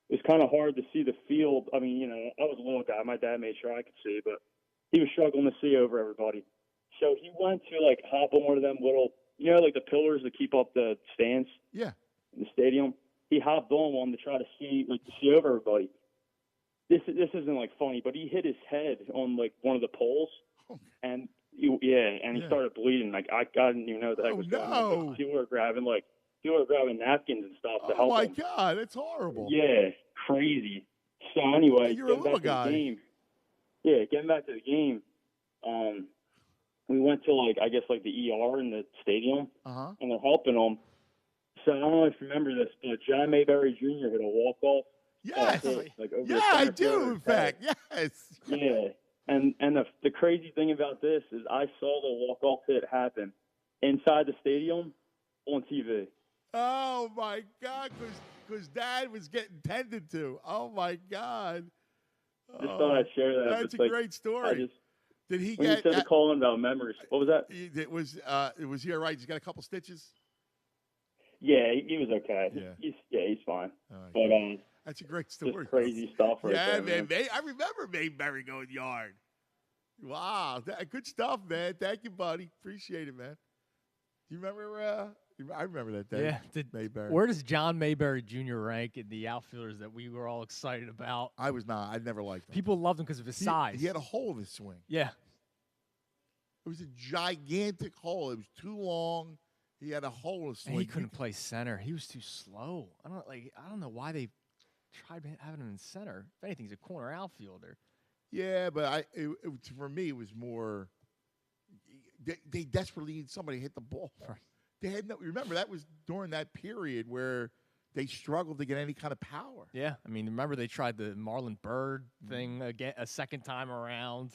It was kind of hard to see the field. I mean, I was a little guy. My dad made sure I could see, but he was struggling to see over everybody. So he went to, hop on one of them little, the pillars that keep up the stands in the stadium. He hopped on one to try to see over everybody. This isn't funny, but he hit his head on one of the poles, and he started bleeding. I didn't even know what the heck was going on. People were grabbing napkins and stuff to help him. Oh my God, it's horrible. Yeah, crazy. So anyway, you're a little guy. Game. Yeah, getting back to the game, we went to, like, I guess, like, the ER in the stadium, and they're helping them. So I don't know if you remember this, but John Mayberry Jr. hit a walk-off. Yes. Like, over Yeah, the I center do, fielder's in fact. head. Yes. Yeah. And the crazy thing about this is I saw the walk-off hit happen inside the stadium on TV. Oh, my God, because Dad was getting tended to. Oh, my God. Just thought I'd share that. That's a It's like, great story. Did he when get you said the call in about memories, what was that? It was he all right? He's got a couple stitches? Yeah, he was okay. Yeah. He's fine. Right. But that's a great story. Just crazy stuff right yeah, there, man. I remember Mayberry going yard. Wow, good stuff, man. Thank you, buddy. Appreciate it, man. Do you remember? I remember that day. Yeah. Mayberry. Where does John Mayberry Jr. rank in the outfielders that we were all excited about? I was not. I never liked him. People loved him because of his size. He had a hole in his swing. Yeah. It was a gigantic hole. It was too long. He had a hole in his swing. And he couldn't play center. He was too slow. I don't know why they tried having him in center. If anything, he's a corner outfielder. Yeah, but for me, it was more. They desperately need somebody to hit the ball. Right. They had no. Remember, that was during that period where they struggled to get any kind of power. Yeah, I mean, remember they tried the Marlon Byrd thing again a second time around.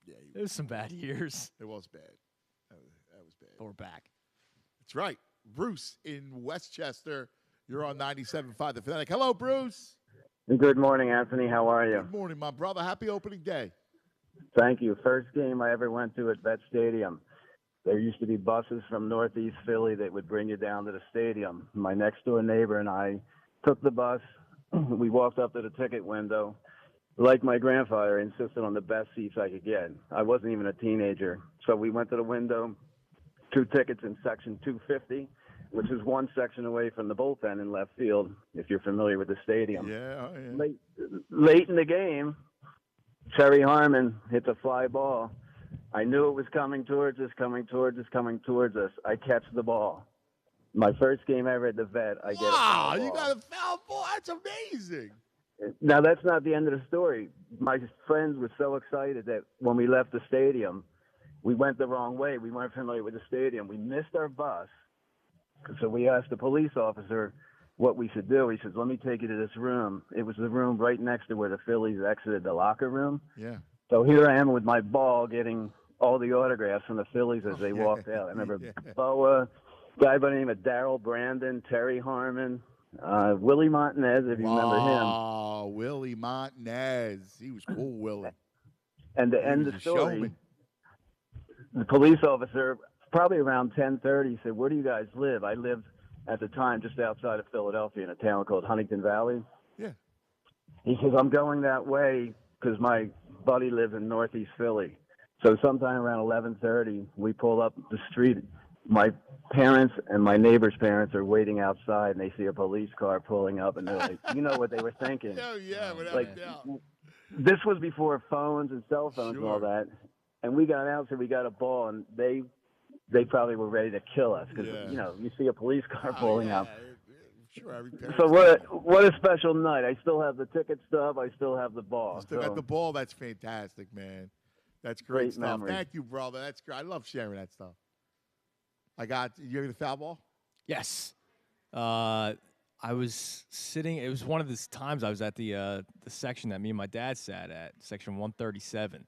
Yeah, it was some bad years. It was bad. That was bad. But we're back. That's right. Bruce in Westchester. You're on 97.5 The Fanatic. Hello, Bruce. Good morning, Anthony. How are you? Good morning, my brother. Happy opening day. Thank you. First game I ever went to at Vet Stadium. There used to be buses from Northeast Philly that would bring you down to the stadium. My next door neighbor and I took the bus. We walked up to the ticket window. Like my grandfather, I insisted on the best seats I could get. I wasn't even a teenager. So we went to the window, 2 tickets in section 250, which is one section away from the bullpen in left field, if you're familiar with the stadium. Yeah, oh, yeah. Late in the game, Terry Harmon hits a fly ball. I knew it was coming towards us. I catch the ball. My first game ever at the Vet, I get a foul ball. You got a foul ball? That's amazing. Now, that's not the end of the story. My friends were so excited that when we left the stadium, we went the wrong way. We weren't familiar with the stadium. We missed our bus. So we asked the police officer what we should do. He says, let me take you to this room. It was the room right next to where the Phillies exited the locker room. Yeah. So here I am with my ball getting all the autographs from the Phillies as they walked out. I remember Boa, guy by the name of Darrell Brandon, Terry Harmon, Willie Montanez, if you remember him. Oh, Willie Montanez. He was cool, Willie. And to end the story, the police officer, probably around 10:30, said, where do you guys live? I lived at the time just outside of Philadelphia in a town called Huntington Valley. Yeah. He says, I'm going that way because my buddy lives in Northeast Philly. So sometime around 11:30, we pull up the street. My parents and my neighbor's parents are waiting outside, and they see a police car pulling up, and they're like, you know what they were thinking. Oh, yeah, without like, a doubt. This was before phones and cell phones and all that. And we got out, so we got a ball, and they probably were ready to kill us because, you see a police car pulling up. Sure, so what a special night. I still have the ticket stub. I still have the ball. Still got the ball. That's fantastic, man. That's great stuff. Memory. Thank you, brother. That's great. I love sharing that stuff. You have the foul ball? Yes. I was sitting. It was one of those times I was at the section that me and my dad sat at, section 137,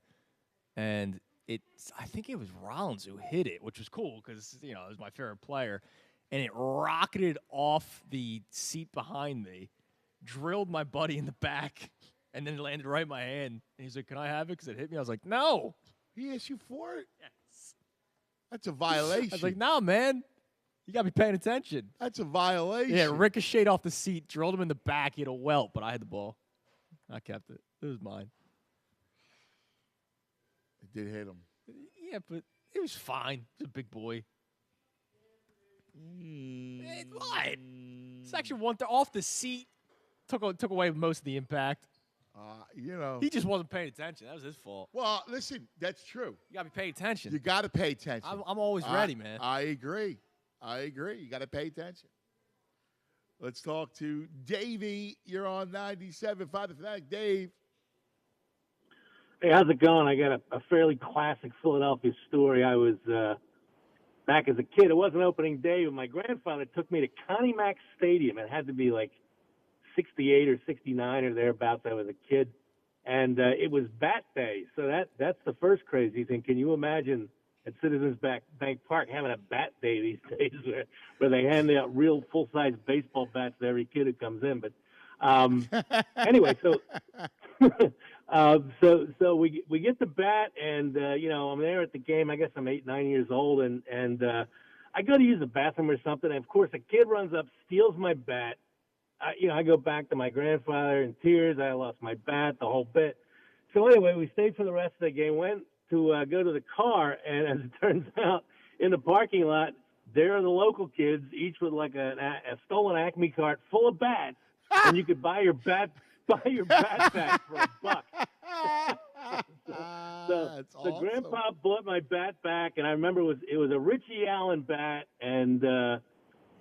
and I think it was Rollins who hit it, which was cool because it was my favorite player, and it rocketed off the seat behind me, drilled my buddy in the back, and then it landed right in my hand. And he's like, "Can I have it?" Because it hit me. I was like, "No." He asked you for it? Yes. That's a violation. I was like, "No, man. You got to be paying attention." That's a violation. Yeah, ricocheted off the seat, drilled him in the back. He had a welt, but I had the ball. I kept it. It was mine. It did hit him. Yeah, but it was fine. He's a big boy. What? Section 1, off the seat, took away most of the impact. He just wasn't paying attention. That was his fault. Well, listen, that's true. You got to be paying attention. You got to pay attention. I'm always ready, man. I agree. You got to pay attention. Let's talk to Davey. You're on 97.5 The Fanatic. Dave. Hey, how's it going? I got a fairly classic Philadelphia story. I was back as a kid. It wasn't opening day, but my grandfather took me to Connie Mack Stadium. It had to be like 68 or 69 or thereabouts. I was a kid. And it was Bat Day. So that's the first crazy thing. Can you imagine at Citizens Bank Park having a Bat Day these days where they hand out real full-size baseball bats to every kid who comes in? But anyway, so so we get the bat, and I'm there at the game. I guess I'm 8, 9 years old, and I go to use the bathroom or something. And of course, a kid runs up, steals my bat. I go back to my grandfather in tears. I lost my bat, the whole bit. So anyway, we stayed for the rest of the game. Went to go to the car, and as it turns out, in the parking lot, there are the local kids, each with like a stolen Acme cart full of bats, and you could buy your bat back for $1. So awesome. Grandpa bought my bat back, and I remember it was a Richie Allen bat, and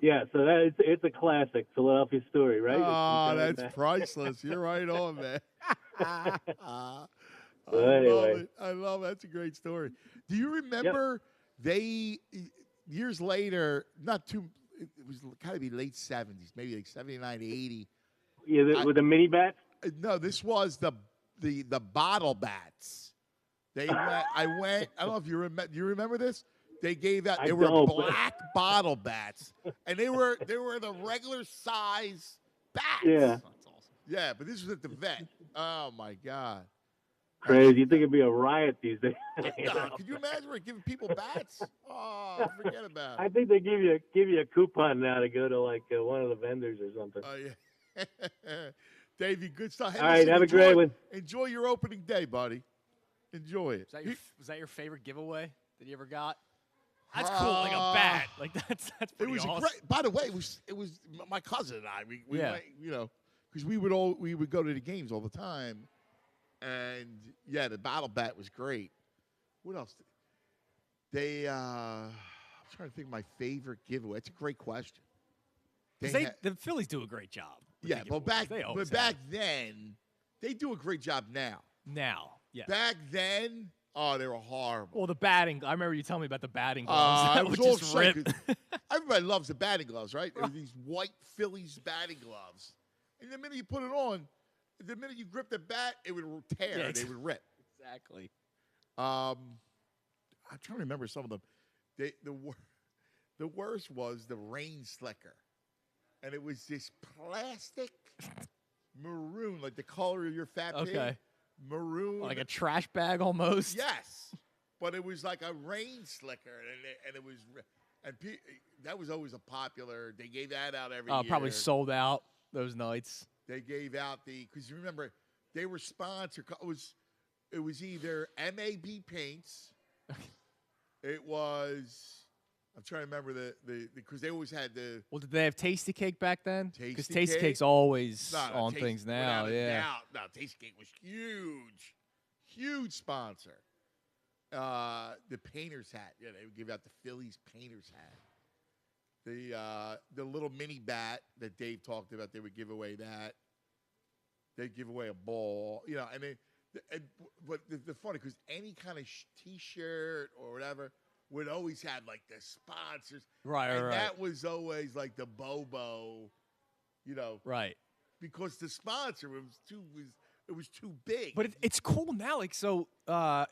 yeah, so it's a classic Philadelphia story, right? Oh, that's priceless. You're right on, man. Anyway. I love it. That's a great story. Do you remember they years later? It was kind of be late 70s, maybe like 79, 80. Yeah, with the mini bats. No, this was the bottle bats. I don't know if you remember. Do you remember this? They gave out. They were black bottle bats, and they were the regular size bats. Yeah. That's awesome. Yeah, but this was at the vet. Oh my God. Crazy. You think it'd be a riot these days? Could you imagine we're giving people bats? Oh, forget about it. I think they give you a coupon now to go to like one of the vendors or something. Oh yeah. Davey, good stuff. Hey, all right, have a great one. Enjoy your opening day, buddy. Enjoy it. Was that your favorite giveaway that you ever got? That's cool, like a bat. Like that's pretty awesome. Great. By the way, it was my cousin and I. We went, because we would go to the games all the time, and the bottle bat was great. What else? I'm trying to think of my favorite giveaway. It's a great question. The Phillies do a great job. Yeah, but back then, they do a great job now. Yeah. Back then, they were horrible. Well, the batting. I remember you telling me about the batting gloves. That would just rip. Everybody loves the batting gloves, right? There were these white Phillies batting gloves. And the minute you put it on, the minute you grip the bat, it would tear. Yeah, they would rip. Exactly. I'm trying to remember some of them. The worst was the rain slicker. And it was this plastic maroon, like the color of your fat pig. Maroon. Like a trash bag almost? Yes. But it was like a rain slicker. And it was that was always a popular. They gave that out every year. Probably sold out those nights. They gave out because you remember, they were sponsored. It was either MAB Paints. It was... I'm trying to remember because they always had the. Well, did they have Tasty Cake back then? Because Tasty Cake? Cake's always on things now. Yeah. No, Tasty Cake was huge sponsor. The painter's hat. Yeah, they would give out the Phillies painter's hat. The little mini bat that Dave talked about, they would give away that. They'd give away a ball, but the funny because any kind of T-shirt or whatever. Would always have like the sponsors, right? And that was always like the Bobo, right? Because the sponsor was too big. But it's cool now. Like I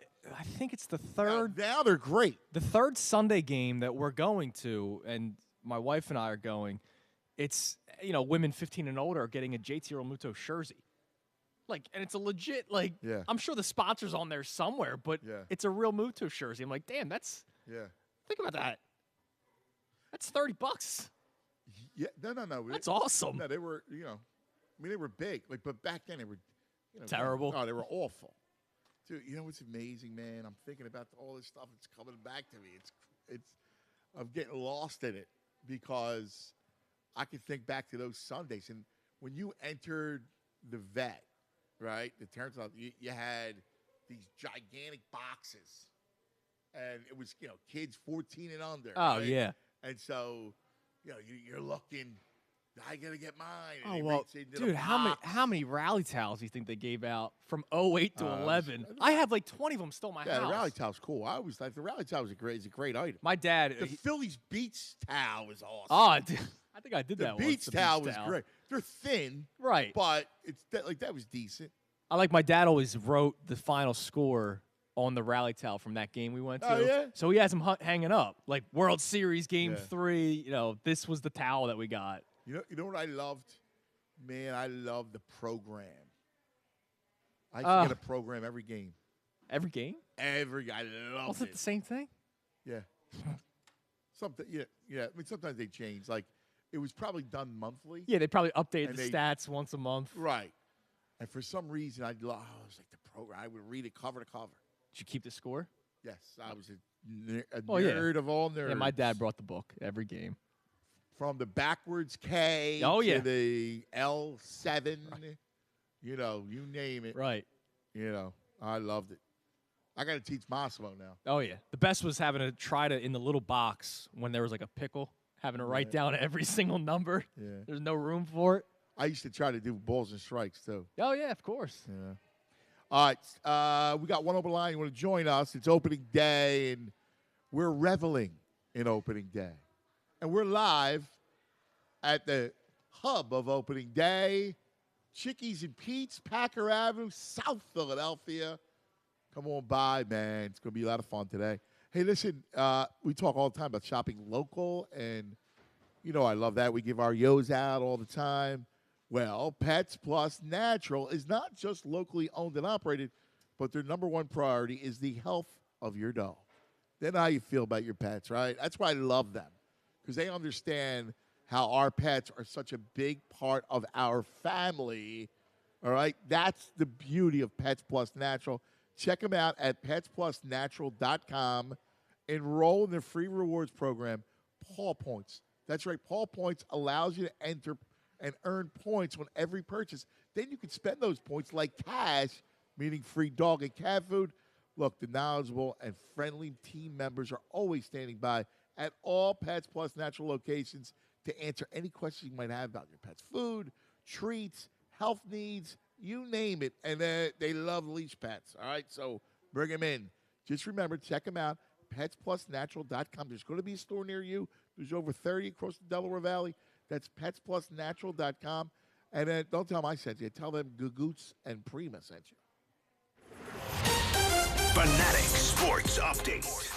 think it's the third. Now they're great. The third Sunday game that we're going to, and my wife and I are going. It's women 15 and older are getting a JT Realmuto jersey. And it's a legit I'm sure the sponsor's on there somewhere, but it's a real Muto jersey. I'm like, damn, that's. Yeah. Think about that. That's $30. Yeah. No. That's awesome. No, they were, they were big. But back then they were, terrible. Oh, they were awful. Dude, what's amazing, man? I'm thinking about all this stuff that's coming back to me. I'm getting lost in it because I can think back to those Sundays. And when you entered the vet, right, it turns out you had these gigantic boxes. And it was, kids 14 and under. Oh, right? yeah. And so, you're looking, I got to get mine. Oh, well, dude, how many rally towels do you think they gave out from 08 to 11? I have like 20 of them still in my house. Yeah, the rally towel's cool. I always thought the rally towel is a great item. My dad. The Phillies beach towel is awesome. Oh, I think I did that The once. beach towel was great. They're thin. Right. But that was decent. I like my dad always wrote the final score on the rally towel from that game we went to. Oh, yeah? So he has them hanging up. Like World Series Game 3, this was the towel that we got. You know what I loved? Man, I loved the program. I used to get a program every game. Every game? I loved Was it the same thing? Yeah. Something. Yeah. I mean, sometimes they change. Like, it was probably done monthly. Yeah, they probably updated the stats once a month. Right. And for some reason, I was like the program. I would read it cover to cover. Did you keep the score? Yes, I was a nerd of all nerds. Yeah, my dad brought the book every game. From the backwards K to the L7, right. You name it. Right. I loved it. I got to teach Massimo now. Oh, yeah. The best was having to try to, in the little box, when there was like a pickle, having to write down every single number. Yeah. There's no room for it. I used to try to do balls and strikes, too. Oh, yeah, of course. Yeah. All right. We got one open line. You want to join us? It's opening day, and we're reveling in opening day. And we're live at the hub of opening day, Chickies and Pete's, Packer Avenue, South Philadelphia. Come on by, man. It's going to be a lot of fun today. Hey, listen, we talk all the time about shopping local, and, I love that. We give our yos out all the time. Well, Pets Plus Natural is not just locally owned and operated, but their number one priority is the health of your dog. They know how you feel about your pets, right? That's why I love them, because they understand how our pets are such a big part of our family, all right? That's the beauty of Pets Plus Natural. Check them out at petsplusnatural.com. Enroll in their free rewards program, Paw Points. That's right, Paw Points allows you to enter and earn points on every purchase. Then you can spend those points like cash, meaning free dog and cat food. Look, the knowledgeable and friendly team members are always standing by at all Pets Plus Natural locations to answer any questions you might have about your pet's food, treats, health needs, you name it. And they love leash pets, all right? So bring them in. Just remember, check them out, petsplusnatural.com. There's going to be a store near you. There's over 30 across the Delaware Valley. That's petsplusnatural.com. And then don't tell them I sent you. Tell them Gugoots and Prima sent you. Fanatic Sports Update.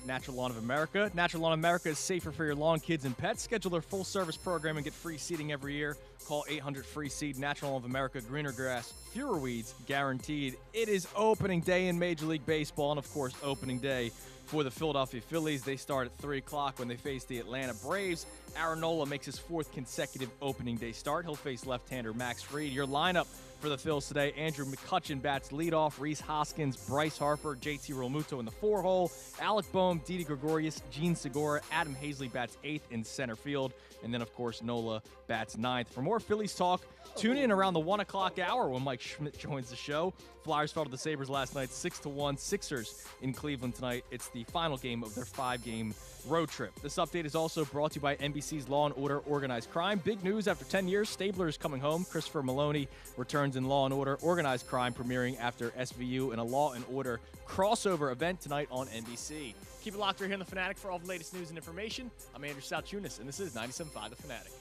Natural Lawn of America. Natural Lawn of America is safer for your lawn, kids, and pets. Schedule their full-service program and get free seeding every year. Call 800-FREE-SEED. Natural Lawn of America. Greener grass, fewer weeds, guaranteed. It is opening day in Major League Baseball, and, of course, opening day for the Philadelphia Phillies. They start at 3 o'clock when they face the Atlanta Braves. Aaron Nola makes his 4th consecutive opening day start. He'll face left-hander Max Fried. Your lineup for the Phils today: Andrew McCutchen bats leadoff, Rhys Hoskins, Bryce Harper, JT Realmuto in the 4-hole, Alec Boehm, Didi Gregorius, Gene Segura, Adam Hazley bats 8th in center field, and then, of course, Nola bats 9th. For more Phillies talk, tune in around the 1 o'clock hour when Mike Schmidt joins the show. Flyers fell to the Sabres last night, 6-1. Sixers in Cleveland tonight. It's the final game of their 5-game road trip. This update is also brought to you by NBC's Law & Order Organized Crime. Big news after 10 years, Stabler is coming home. Christopher Maloney returns in Law & Order Organized Crime, premiering after SVU in a Law & Order crossover event tonight on NBC. Keep it locked right here on The Fanatic for all the latest news and information. I'm Andrew Salchunas, and this is 97.5 The Fanatic.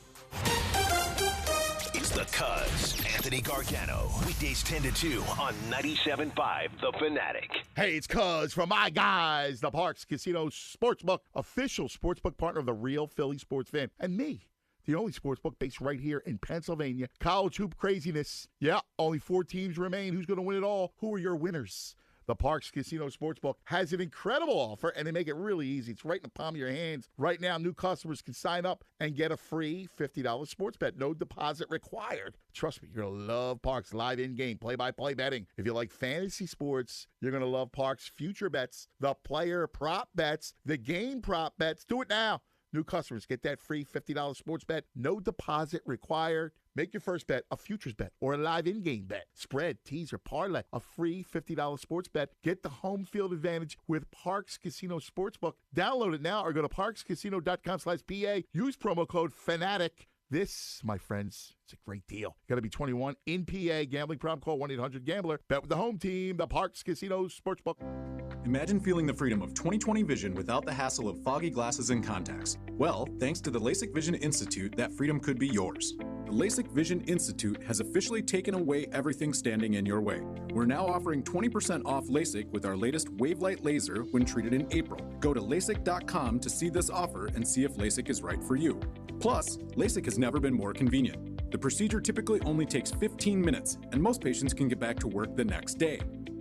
It's the Cuz, Anthony Gargano. Weekdays 10 to 2 on 97.5 The Fanatic. Hey, it's Cuz from my guys, the Parks Casino Sportsbook, official sportsbook partner of the real Philly sports fan, and me, the only sportsbook based right here in Pennsylvania. College hoop craziness. Yeah, only 4 teams remain. Who's going to win it all? Who are your winners? The Parks Casino Sportsbook has an incredible offer, and they make it really easy. It's right in the palm of your hands. Right now, new customers can sign up and get a free $50 sports bet. No deposit required. Trust me, you're going to love Parks live in-game, play-by-play betting. If you like fantasy sports, you're going to love Parks future bets, the player prop bets, the game prop bets. Do it now. New customers get that free $50 sports bet. No deposit required. Make your first bet a futures bet or a live in-game bet. Spread, teaser, parlay, a free $50 sports bet. Get the home field advantage with Parks Casino Sportsbook. Download it now or go to parkscasino.com/PA. Use promo code FANATIC. This, my friends, it's a great deal. Got to be 21 in PA. Gambling problem? Call 1-800-GAMBLER. Bet with the home team, the Parks Casino Sportsbook. Imagine feeling the freedom of 20/20 vision without the hassle of foggy glasses and contacts. Well, thanks to the LASIK Vision Institute, that freedom could be yours. The LASIK Vision Institute has officially taken away everything standing in your way. We're now offering 20% off LASIK with our latest Wavelight laser when treated in April. Go to LASIK.com to see this offer and see if LASIK is right for you. Plus, LASIK has never been more convenient. The procedure typically only takes 15 minutes, and most patients can get back to work the next day.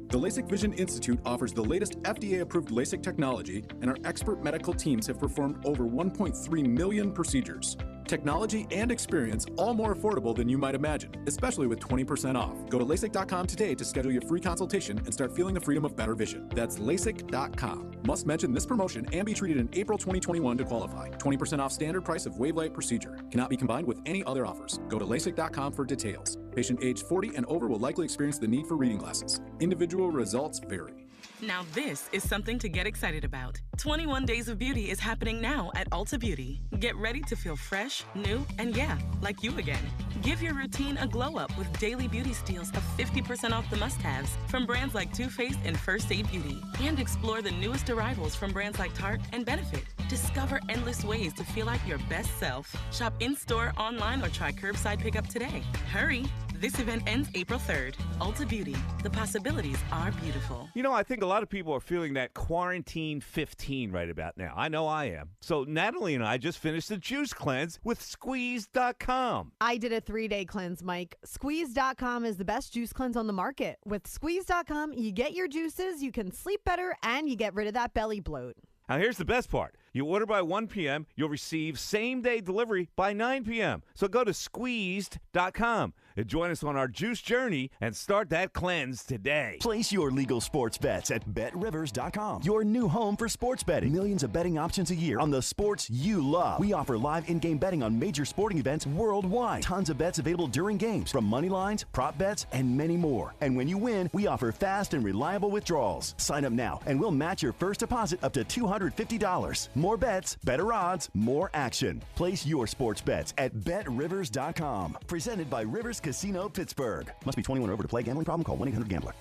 The LASIK Vision Institute offers the latest FDA-approved LASIK technology, and our expert medical teams have performed over 1.3 million procedures. Technology and experience, all more affordable than you might imagine, especially with 20% off. Go to LASIK.com today to schedule your free consultation and start feeling the freedom of better vision. That's LASIK.com. Must mention this promotion and be treated in April 2021 to qualify. 20% off standard price of Wavelight procedure. Cannot be combined with any other offers. Go to LASIK.com for details. Patient age 40 and over will likely experience the need for reading glasses. Individual results vary. Now this is something to get excited about. 21 Days of Beauty is happening now at Ulta Beauty. Get ready to feel fresh, new, and yeah, like you again. Give your routine a glow up with daily beauty steals of 50% off the must-haves from brands like Too Faced and First Aid Beauty. And explore the newest arrivals from brands like Tarte and Benefit. Discover endless ways to feel like your best self. Shop in-store, online, or try curbside pickup today. Hurry! This event ends April 3rd. Ulta Beauty. The possibilities are beautiful. You know, I think a lot of people are feeling that quarantine 15 right about now. I know I am. So Natalie and I just finished the juice cleanse with Squeeze.com. I did a 3-day cleanse, Mike. Squeeze.com is the best juice cleanse on the market. With Squeeze.com, you get your juices, you can sleep better, and you get rid of that belly bloat. Now, here's the best part. You order by 1 p.m., you'll receive same-day delivery by 9 p.m. So go to Squeezed.com and join us on our juice journey and start that cleanse today. Place your legal sports bets at BetRivers.com, your new home for sports betting. Millions of betting options a year on the sports you love. We offer live in-game betting on major sporting events worldwide. Tons of bets available during games, from money lines, prop bets, and many more. And when you win, we offer fast and reliable withdrawals. Sign up now, and we'll match your first deposit up to $250. More bets, better odds, more action. Place your sports bets at BetRivers.com. Presented by Rivers Casino Pittsburgh. Must be 21 or over to play. Gambling problem? Call 1-800-GAMBLER.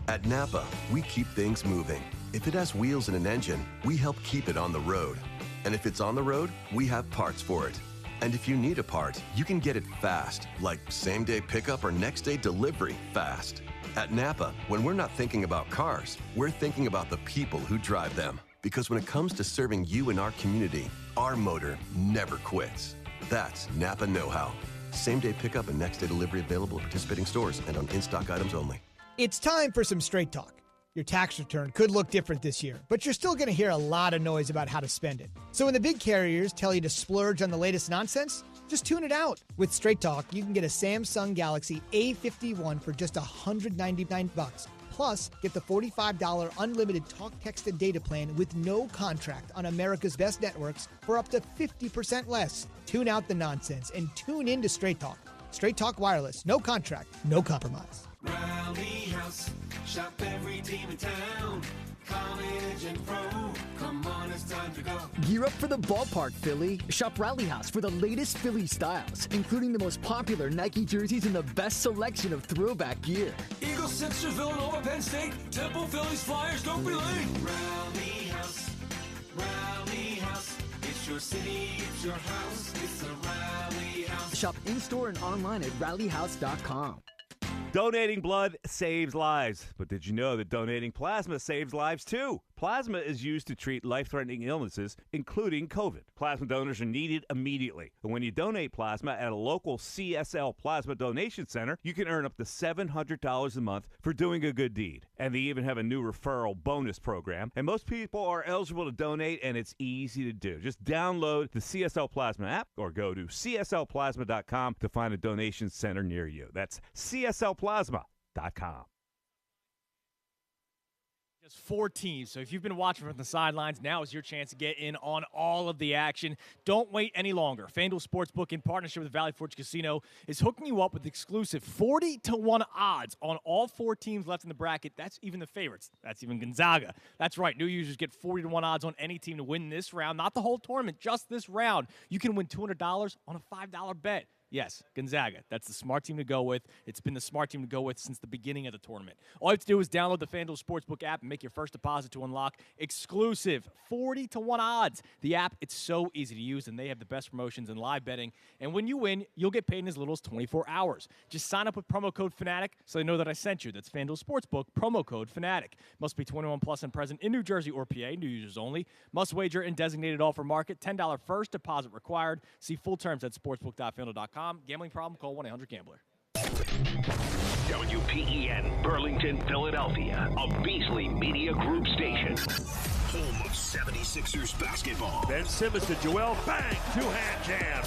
At Napa, we keep things moving. If it has wheels and an engine, we help keep it on the road. And if it's on the road, we have parts for it. And if you need a part, you can get it fast, like same-day pickup or next-day delivery fast. At Napa, when we're not thinking about cars, we're thinking about the people who drive them. Because when it comes to serving you and our community, our motor never quits. That's Napa know-how. Same-day pickup and next-day delivery available at participating stores and on in-stock items only. It's time for some straight talk. Your tax return could look different this year, but you're still going to hear a lot of noise about how to spend it. So when the big carriers tell you to splurge on the latest nonsense, just tune it out. With Straight Talk, you can get a Samsung Galaxy A51 for just $199. Plus, get the $45 unlimited talk, text, and data plan with no contract on America's best networks for up to 50% less. Tune out the nonsense and tune in to Straight Talk. Straight Talk Wireless. No contract, no compromise. Rally House. Shop every team in town. College and pro. Come on, it's time to go. Gear up for the ballpark, Philly. Shop Rally House for the latest Philly styles, including the most popular Nike jerseys and the best selection of throwback gear. Eagles, Sixers, Villanova, Penn State, Temple, Phillies, Flyers, don't be late. Rally House. Rally House. It's your city, it's your house. It's a Rally House. Shop in-store and online at rallyhouse.com. Donating blood saves lives. But did you know that donating plasma saves lives too? Plasma is used to treat life-threatening illnesses, including COVID. Plasma donors are needed immediately. And when you donate plasma at a local CSL Plasma Donation Center, you can earn up to $700 a month for doing a good deed. And they even have a new referral bonus program. And most people are eligible to donate, and it's easy to do. Just download the CSL Plasma app or go to cslplasma.com to find a donation center near you. That's cslplasma.com. Just 4 teams. So if you've been watching from the sidelines, now is your chance to get in on all of the action. Don't wait any longer. FanDuel Sportsbook, in partnership with Valley Forge Casino, is hooking you up with exclusive 40-1 odds on all 4 teams left in the bracket. That's even the favorites. That's even Gonzaga. That's right. New users get 40-1 odds on any team to win this round. Not the whole tournament, just this round. You can win $200 on a $5 bet. Yes, Gonzaga. That's the smart team to go with. It's been the smart team to go with since the beginning of the tournament. All you have to do is download the FanDuel Sportsbook app and make your first deposit to unlock exclusive 40-1 odds. The app, it's so easy to use, and they have the best promotions in live betting. And when you win, you'll get paid in as little as 24 hours. Just sign up with promo code FANATIC so they know that I sent you. That's FanDuel Sportsbook, promo code FANATIC. Must be 21 plus and present in New Jersey or PA, new users only. Must wager in designated offer market. $10 first deposit required. See full terms at sportsbook.fanduel.com. Gambling problem? Call 1-800-GAMBLER. WPEN, Burlington, Philadelphia, a Beasley Media Group station. Home of 76ers basketball. Ben Simmons to Joel, bang, 2-hand jam.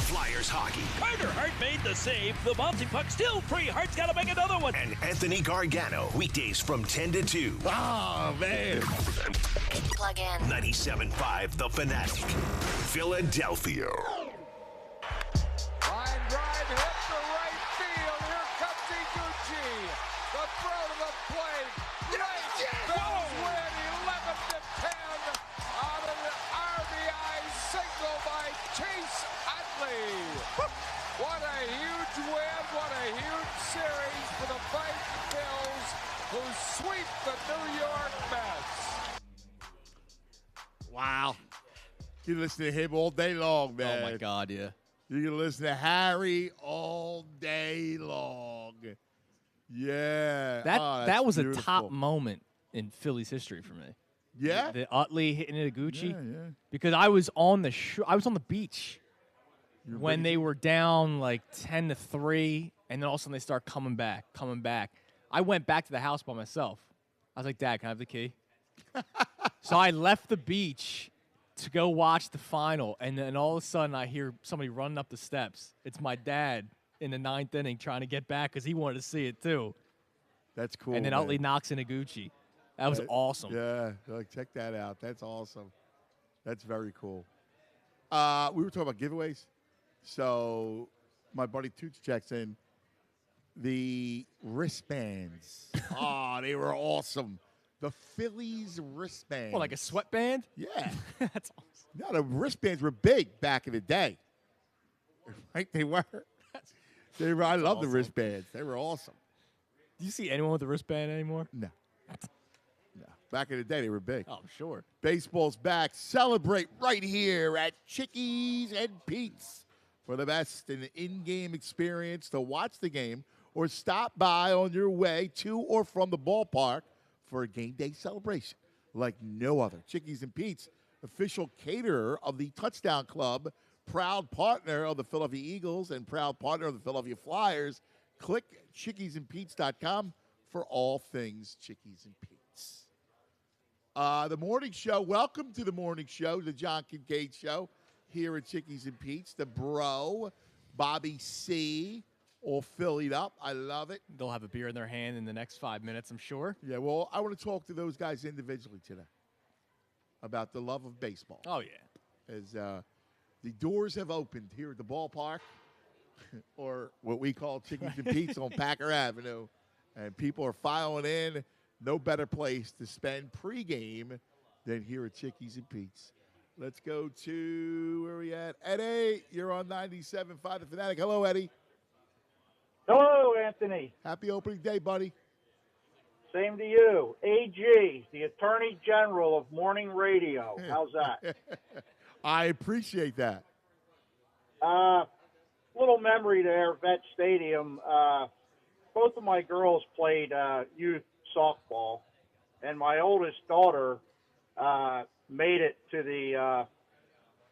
Flyers hockey. Carter Hart made the save. The bouncy puck still free. Hart's got to make another one. And Anthony Gargano, weekdays from 10 to 2. Oh, man. Plug in. 97.5 The Fanatic, Philadelphia. Line drive hit to right field. Here comes Iguchi. The throw to the plate. Phillies win 11-10 out of the RBI single by Chase Utley. What a huge win. What a huge series for the fighting Phils who sweep the New York Mets. Wow. You can listen to him all day long, man. Oh, my God, yeah. You can listen to Harry all day long. Yeah. That was beautiful. a top moment in Phillies history for me. Yeah? The Utley hitting Iguchi. Yeah. Because I was on the beach when they were down like 10-3, and then all of a sudden they start coming back. I went back to the house by myself. I was like, Dad, can I have the key? So I left the beach to go watch the final, and then all of a sudden I hear somebody running up the steps. It's my dad in the 9th inning trying to get back because he wanted to see it too. That's cool. And then man. Utley knocks in Iguchi. That was awesome. Yeah, like, check that out. That's awesome. That's very cool. We were talking about giveaways. So my buddy Toots checks in. The wristbands. They were awesome. The Phillies wristbands. Well, like a sweatband? Yeah. That's awesome. No, the wristbands were big back in the day. Right? They were. I love awesome. the wristbands. They were awesome. Do you see anyone with a wristband anymore? No. Back in the day, they were big. Oh, I'm sure. Baseball's back. Celebrate right here at Chickies and Pete's for the best in-game experience to watch the game or stop by on your way to or from the ballpark for a game day celebration like no other. Chickies and Pete's, official caterer of the Touchdown Club, proud partner of the Philadelphia Eagles, and proud partner of the Philadelphia Flyers. Click chickiesandpete's.com for all things Chickies and Pete's. The morning show, welcome to the morning show, the John Kincaid Show here at Chickies and Pete's. The bro, Bobby C., all Phillied up. I love it. They'll have a beer in their hand in the next 5 minutes, I'm sure. Yeah, well, I want to talk to those guys individually today about the love of baseball. Oh, yeah. As the doors have opened here at the ballpark, or what we call Chickies and Pete's on Packer Avenue, and people are filing in. No better place to spend pregame than here at Chickies and Pete's. Let's go to, where are we at? Eddie, you're on 97.5 The Fanatic. Hello, Eddie. Hello, Anthony. Happy opening day, buddy. Same to you. AG, the Attorney General of morning radio. How's that? I appreciate that. Little memory there, Vet Stadium. Both of my girls played youth softball, and my oldest daughter made it to the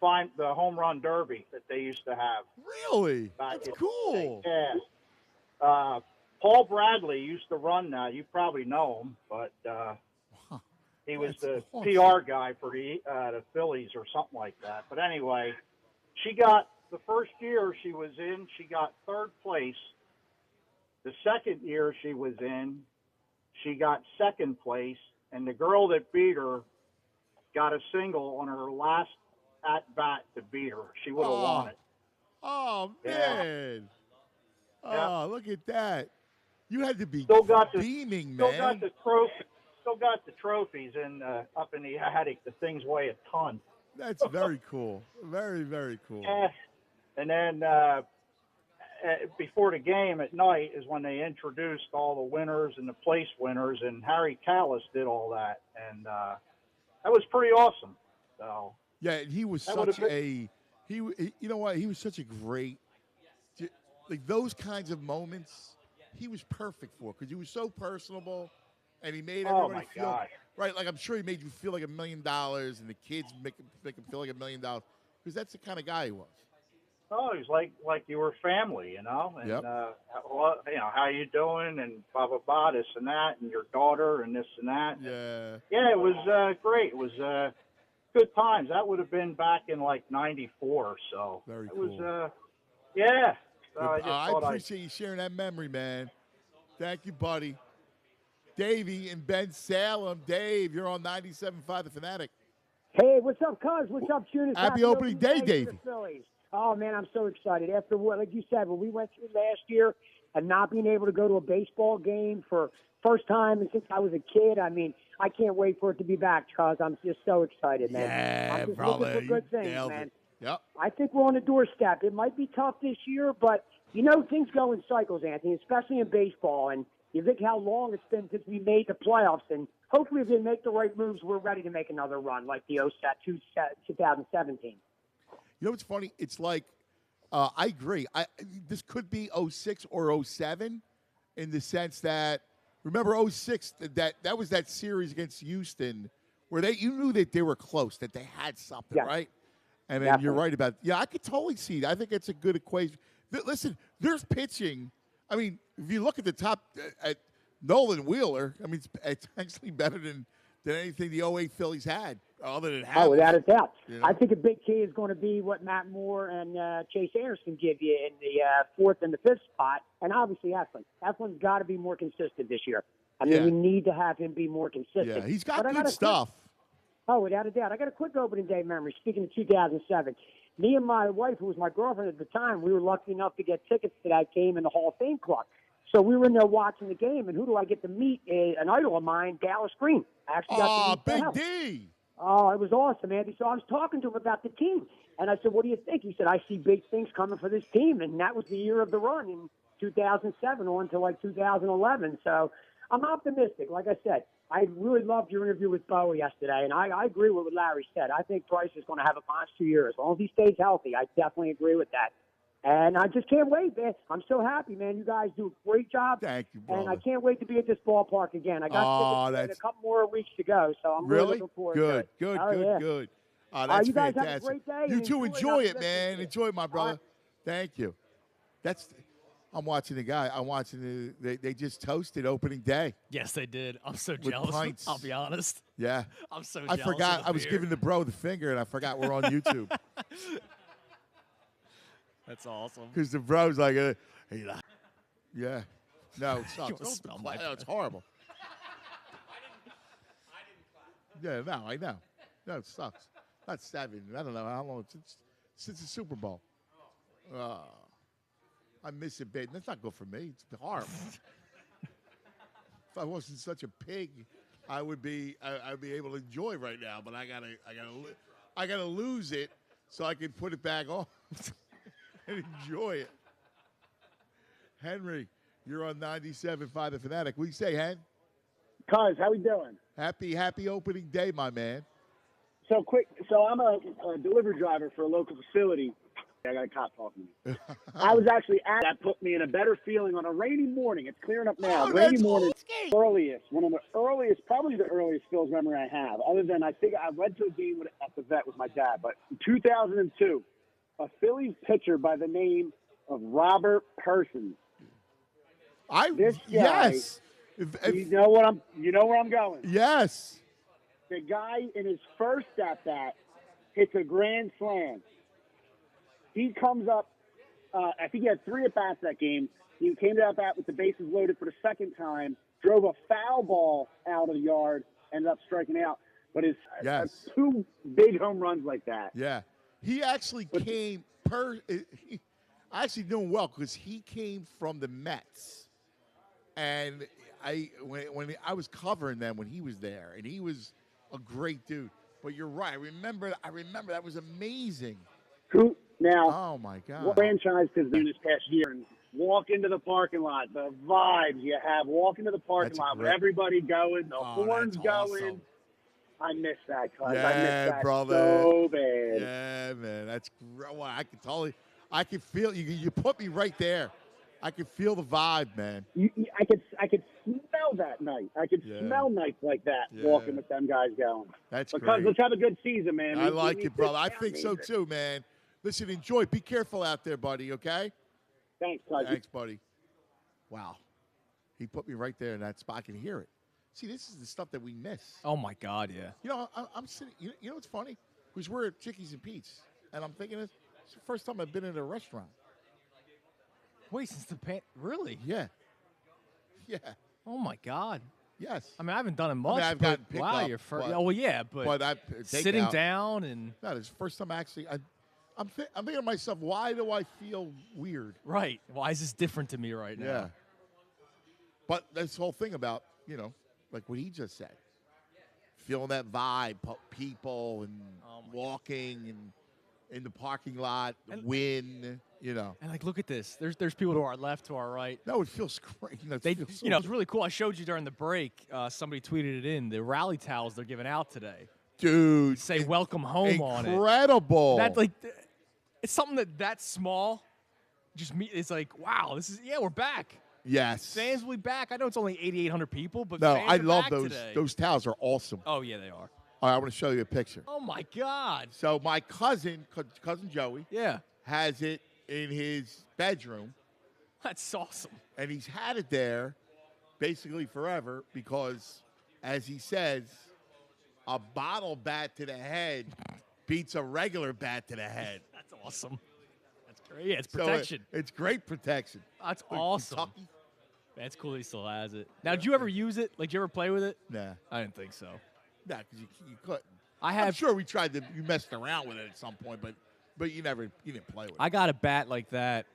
home run derby that they used to have. Really? That's cool. Yeah. Paul Bradley used to run that. You probably know him, but he was the PR guy for the Phillies or something like that. But anyway, she got the first year she was in, she got third place. The second year she was in, she got second place, and the girl that beat her got a single on her last at-bat to beat her. She would have won it. Oh, Yeah. man. Yeah. Oh, look at that. You had to be beaming, Still man. got the trophy. Still got the trophies up in the attic. The things weigh a ton. That's very cool. Very, very cool. Yeah. And then before the game at night is when they introduced all the winners and the place winners, and Harry Callis did all that, and that was pretty awesome. So yeah, and he was such a you know what? He was such a great, like those kinds of moments. He was perfect for because he was so personable, and he made everybody feel right. Like I'm sure he made you feel like $1 million, and the kids make him feel like $1 million because that's the kind of guy he was. Oh, he's like you were family, you know, and Yep. How you doing, and blah blah blah, this and that, and your daughter, and this and that. Yeah. Yeah, it was great. It was good times. That would have been back in like '94, so Very cool. It was yeah. So I appreciate you sharing that memory, man. Thank you, buddy. Davey in Ben Salem. Dave, you're on 97.5 The Fanatic. Hey, what's up, cuz? What's up, Tunis? Happy opening day, Davey. For the Phillies. Oh, man, I'm so excited. After what, like you said, when we went through last year and not being able to go to a baseball game for first time and since I was a kid, I mean, I can't wait for it to be back, cuz. I'm just so excited, man. Yeah, I'm just brother. looking for good things, Nailed man. it. Yep. I think we're on the doorstep. It might be tough this year, but, you know, things go in cycles, Anthony, especially in baseball. And you think how long it's been since we made the playoffs. And hopefully if they make the right moves, we're ready to make another run like the 2017. You know what's funny? It's like, I agree. This could be 06 or 07 in the sense that, remember 06, that was that series against Houston where you knew that they were close, that they had something, right? And then you're right about, I could totally see it. I think it's a good equation. Listen, there's pitching. I mean, if you look at the top, at Nolan Wheeler, I mean, it's actually better than anything the 08 Phillies had, other than Oh, without a doubt. You know? I think a big key is going to be what Matt Moore and Chase Anderson give you in the fourth and the fifth spot, and obviously Eflin. Eflin's got to be more consistent this year. I mean, we need to have him be more consistent. Yeah, he's got good stuff. Without a doubt. I got a quick opening day memory. Speaking of 2007, me and my wife, who was my girlfriend at the time, we were lucky enough to get tickets to that game in the Hall of Fame Club. So we were in there watching the game, and who do I get to meet? An idol of mine, Dallas Green. I actually got to meet Big Dallas. D. Oh, it was awesome, Andy. So I was talking to him about the team, and I said, what do you think? He said, I see big things coming for this team, and that was the year of the run in 2007 on to like 2011. So I'm optimistic. Like I said, I really loved your interview with Bo yesterday, and I agree with what Larry said. I think Bryce is going to have a monster year as long as he stays healthy. I definitely agree with that. And I just can't wait, man. I'm so happy, man. You guys do a great job. Thank you, brother. And I can't wait to be at this ballpark again. I got tickets a couple more weeks to go, so I'm really looking forward to it. Good. Oh, That's that's you guys fantastic. have a great day. You too. Enjoy it, man. It. Enjoy it, my brother. Thank you. I'm watching the guy. I'm watching they just toasted opening day. Yes, they did. I'm so With jealous. pints. I'll be honest. Yeah. I'm so I jealous. forgot. of the I was beer. giving the bro the finger, and I forgot we're on YouTube. That's awesome. Because the bro's like, yeah. No, it sucks. You wanna Don't smell my no, it's horrible. Yeah, no, I know. No, it sucks. Not 7. I don't know how long since the Super Bowl. I miss it, babe. That's not good for me. It's horrible. If I wasn't such a pig, I'd be able to enjoy right now. But I gotta lose it so I can put it back on and enjoy it. Henry, you're on 97.5 The Fanatic. What do you say, Hen? Cuz, how we doing? Happy opening day, my man. So I'm a delivery driver for a local facility. I got a cop talking to me. I was actually that put me in a better feeling on a rainy morning. It's clearing up now. Rainy morning, one of the earliest, probably the earliest Phil's memory I have. Other than I think I went to a game at the vet with my dad. But in 2002, a Phillies pitcher by the name of Robert Persons. Yes. You know where I'm going. Yes. The guy in his first at-bat hits a grand slam. He comes up, I think he had 3 at-bats that game. He came to at-bat with the bases loaded for the second time, drove a foul ball out of the yard, ended up striking out. But it's two big home runs like that. Yeah. He actually came I actually knew him well because he came from the Mets. And when I was covering them when he was there, and he was a great dude. But you're right. I remember that was amazing. Who now? Oh my God! What franchise has been this past year? And walk into the parking lot, the vibes you have. Walk into the parking lot with everybody going, the horns going. Awesome. I miss that, cuz. Yeah, I miss that brother. so bad. Yeah, man, that's great. Well, I can feel you. You put me right there. I can feel the vibe, man. I could smell that night. I could smell nights like that walking with them guys going. That's because great. Let's have a good season, man. I like it, brother. I think so too, man. Listen, enjoy. Be careful out there, buddy. Okay. Thanks, cuz. Thanks, buddy. Wow, he put me right there in that spot. I can hear it. See, this is the stuff that we miss. Oh my God, yeah. You know, I'm sitting. You know what's funny? Because we're at Chickies and Pete's, and I'm thinking it's the first time I've been in a restaurant. Wait, since the really? Yeah. Yeah. Oh my God. Yes. I mean, I haven't done it much. I've gotten picked wow, up. You're first. Oh well, yeah, but I sitting down and no, it's the first time actually. I'm thinking to myself, why do I feel weird? Right. Why is this different to me right now? Yeah. But this whole thing about like what he just said, feeling that vibe, people and walking and in the parking lot, the wind, And like, look at this. There's people to our left, to our right. No, it feels great. It's really cool. I showed you during the break. Somebody tweeted it in. The rally towels they're giving out today. Dude. Say welcome home on it. Incredible. It's something that's small. It's like, wow, we're back. Yes. Fans will be back. I know it's only 8,800 people, but no, fans I are love back those. Today. Those towels are awesome. Oh, yeah, they are. All right, I want to show you a picture. Oh, my God. So my cousin Joey, yeah, has it in his bedroom. That's awesome. And he's had it there basically forever because, as he says, a bottle bat to the head beats a regular bat to the head. That's awesome. That's great. Yeah, it's protection. So it's great protection. That's awesome. Kentucky. That's cool he still has it. Now, did you ever use it? Like, did you ever play with it? Nah. I didn't think so. Nah, because you couldn't. I'm sure we tried to. You messed around with it at some point, but you didn't play with it. I got a bat like that.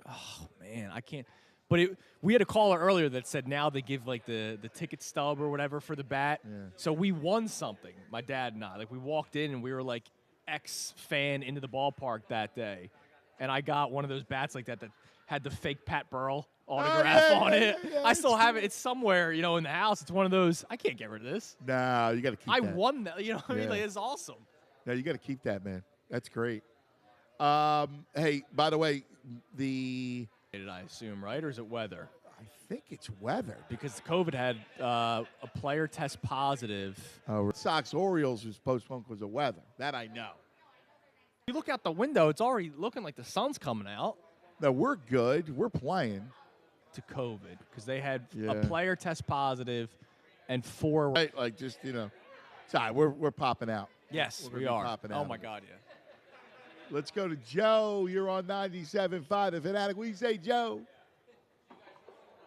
Oh man, I can't. But we had a caller earlier that said now they give like the ticket stub or whatever for the bat. Yeah. So we won something. My dad and I. Like we walked in and we were like fan into the ballpark that day, and I got one of those bats like that had the fake Pat Burrell autograph on it. Yeah, I still have it. It's somewhere, in the house. It's one of those. I can't get rid of this. No, you got to keep that. I won that. You know what I mean? Like, it's awesome. No, you got to keep that, man. That's great. Hey, by the way, I assume, right? Or is it weather? I think it's weather. Because COVID had a player test positive. Red Sox Orioles was postponed because of weather. That I know. You look out the window, it's already looking like the sun's coming out. No, we're good. We're playing. To COVID because they had a player test positive and 4. Right, like just sorry, we're popping out. Yes, we are. Popping out. Oh my God, yeah. Let's go to Joe. You're on 97.5 The Fanatic. What do you say, Joe?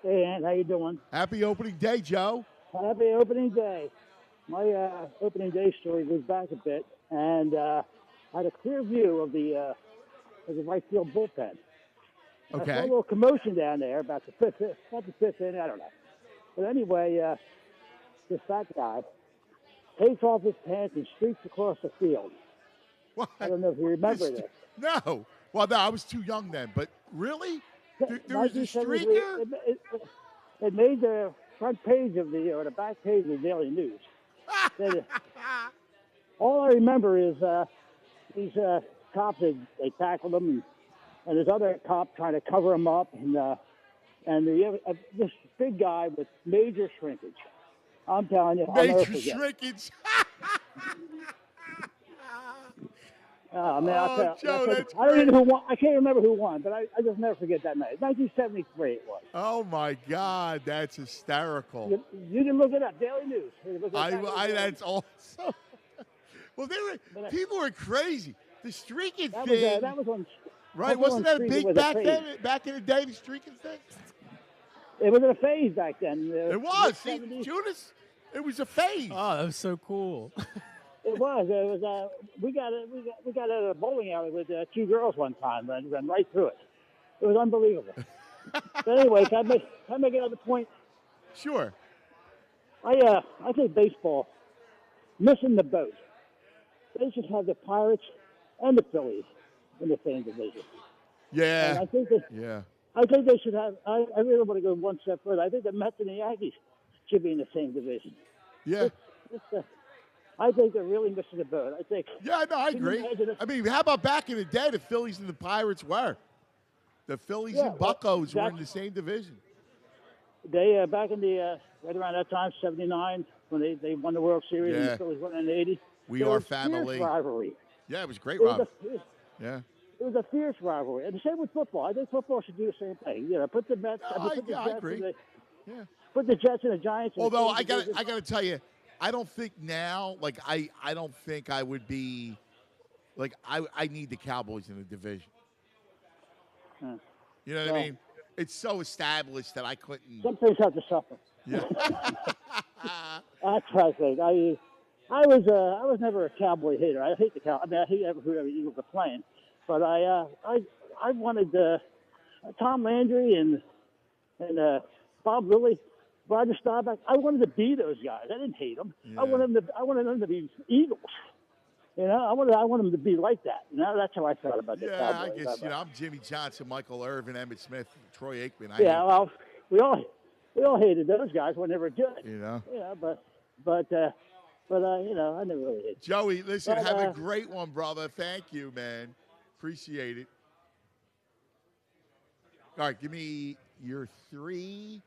Hey, Ant, how you doing? Happy opening day, Joe. Happy opening day. My opening day story goes back a bit, and I had a clear view of the right field bullpen. Okay. I saw a little commotion down there about the fifth inning, I don't know. But anyway, this fat guy takes off his pants and streaks across the field. What? I don't know if you remember this. No. Well, no, I was too young then. But really? There was a streaker? It made the front page of the back page of the Daily News. All I remember is these cops, they tackled him, and this other cop trying to cover him up, and this big guy with major shrinkage. I'm telling you, I'll never forget. Shrinkage. Oh man, I'll tell you. Joe, I don't even know who won. I can't remember who won, but I just never forget that night. 1973 it was. Oh my God, that's hysterical. You can look it up. Daily News. That's awesome. Well, people were crazy. The streaking thing. That was on. Right? Wasn't that a big back in the day? The streaking thing. It was a phase back then. It was. See, Judas, it was a phase. Oh, that was so cool. It was. It was. We got out of a bowling alley with 2 girls one time and ran right through it. It was unbelievable. But anyway, can I make another point? Sure. I think baseball missing the boat. They should have the Pirates and the Phillies in the same division. Yeah. And I think they should have. I really want to go one step further. I think the Mets and the Yankees should be in the same division. Yeah. I think they're really missing the boat. I think. Yeah, no, I agree. I mean, how about back in the day, the Phillies and the Pirates were? The Phillies and Buccos were in the same division. They back in the right around that time, '79, when they won the World Series, and the Phillies won in the '80s. We are family. Rivalry. Yeah, it was a great rivalry. Yeah. It was a fierce rivalry, and the same with football. I think football should do the same thing. You know, put the Mets, put the Jets, I agree. Put the Jets and the Giants. Although I got to tell you, I don't think now, like I don't think I would be, like I need the Cowboys in the division. You know what I mean? It's so established that I couldn't. Some things have to suffer. Yeah. That's what I think. I was never a Cowboy hater. I hate the Cow. I mean, I hate whoever Eagles are playing. But I wanted Tom Landry and Bob Lilly, Roger Staubach. I wanted to be those guys. I didn't hate them. Yeah. I wanted them to be Eagles. You know, I wanted them to be like that. You know, that's how I felt about the Cowboys. I guess I'm Jimmy Johnson, Michael Irvin, Emmett Smith, Troy Aikman. Well, we all hated those guys when they were good. You know. Yeah, but you know, I never really hated. Joey, listen, have a great one, brother. Thank you, man. Appreciate it. All right, give me your 3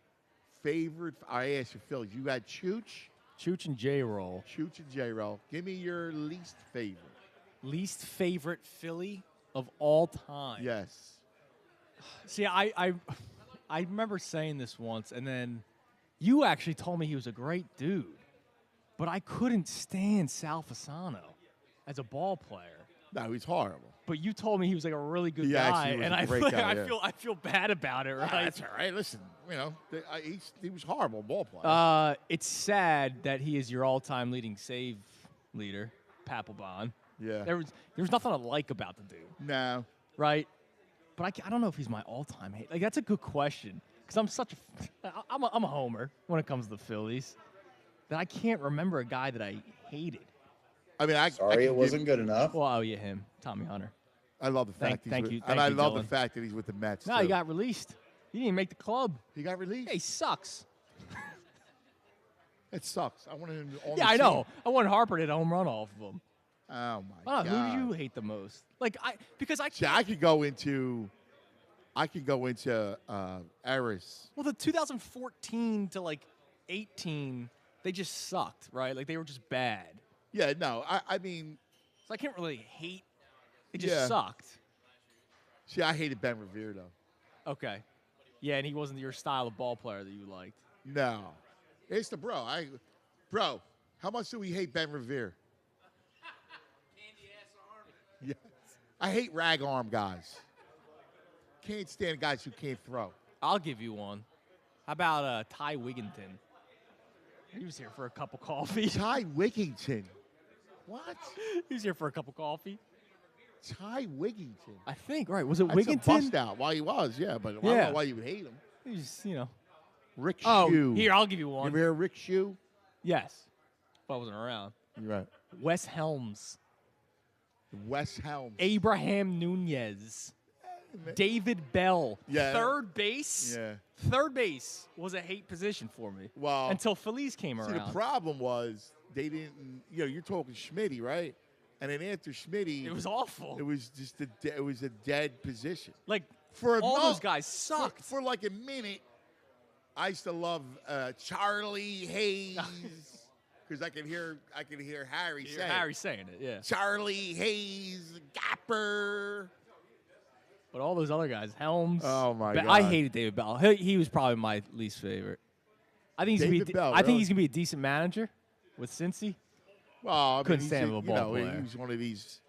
favorite. I asked you, Phillies. You got Chooch and J-Roll. Chooch and J-Roll. Give me your least favorite. Least favorite Philly of all time. Yes. See, I remember saying this once, and then you actually told me he was a great dude, but I couldn't stand Sal Fasano as a ball player. No, he's horrible. But you told me he was like a really good guy, and I feel bad about it, right? That's all right. Listen, you know, he was horrible ball player. It's sad that he is your all-time leading save leader, Papelbon. Yeah. There was nothing to like about the dude. No. Right? But I don't know if he's my all-time hate. Like, that's a good question, because I'm a homer when it comes to the Phillies, that I can't remember a guy that I hated. I mean, it wasn't good enough. Well, oh yeah, him, Tommy Hunter. I love the fact I love the fact that he's with the Mets. No, he got released. He didn't even make the club. He got released. Yeah, he sucks. It sucks. I wanted him on I know. I wanted Harper to hit a home run off of him. Oh my God. Who do you hate the most? Like because I can't. See, I could go into Aris. Well, the 2014 to like 18, they just sucked, right? Like they were just bad. Yeah, no, I mean... So I can't really hate. It just sucked. See, I hated Ben Revere, though. Okay. Yeah, and he wasn't your style of ball player that you liked. No. It's the bro. Bro, how much do we hate Ben Revere? Yes. I hate rag arm guys. Can't stand guys who can't throw. I'll give you one. How about Ty Wigginton? He was here for a cup of coffee. Ty Wigginton? What? He was here for a cup of coffee. Ty Wigginton? I think, right. Was it That's Wigginton? A bust out. Well, he was, yeah, but I don't know why you would hate him. He's, you know. Rick Oh, Shue. here, I'll give you one. You ever hear Rick Shue? Yes. Well, I wasn't around. You're right. Wes Helms. Wes Helms. Abraham Nunez. David Bell. Yeah. Third base. Yeah. Third base was a hate position for me. Well, until Phillies came around. See, the problem was they didn't. You know, you're talking Schmitty, right? And then after Schmitty, it was awful. It was just it was a dead position. Like for all those guys sucked for like a minute. I used to love Charlie Hayes because I could hear Harry saying it. Harry saying it, yeah. Charlie Hayes, Gapper. But all those other guys, Helms. Oh my God! I hated David Bell. He was probably my least favorite. I think he's gonna be a decent manager with Cincy. Well, I mean, couldn't stand him a ball player. He was one of these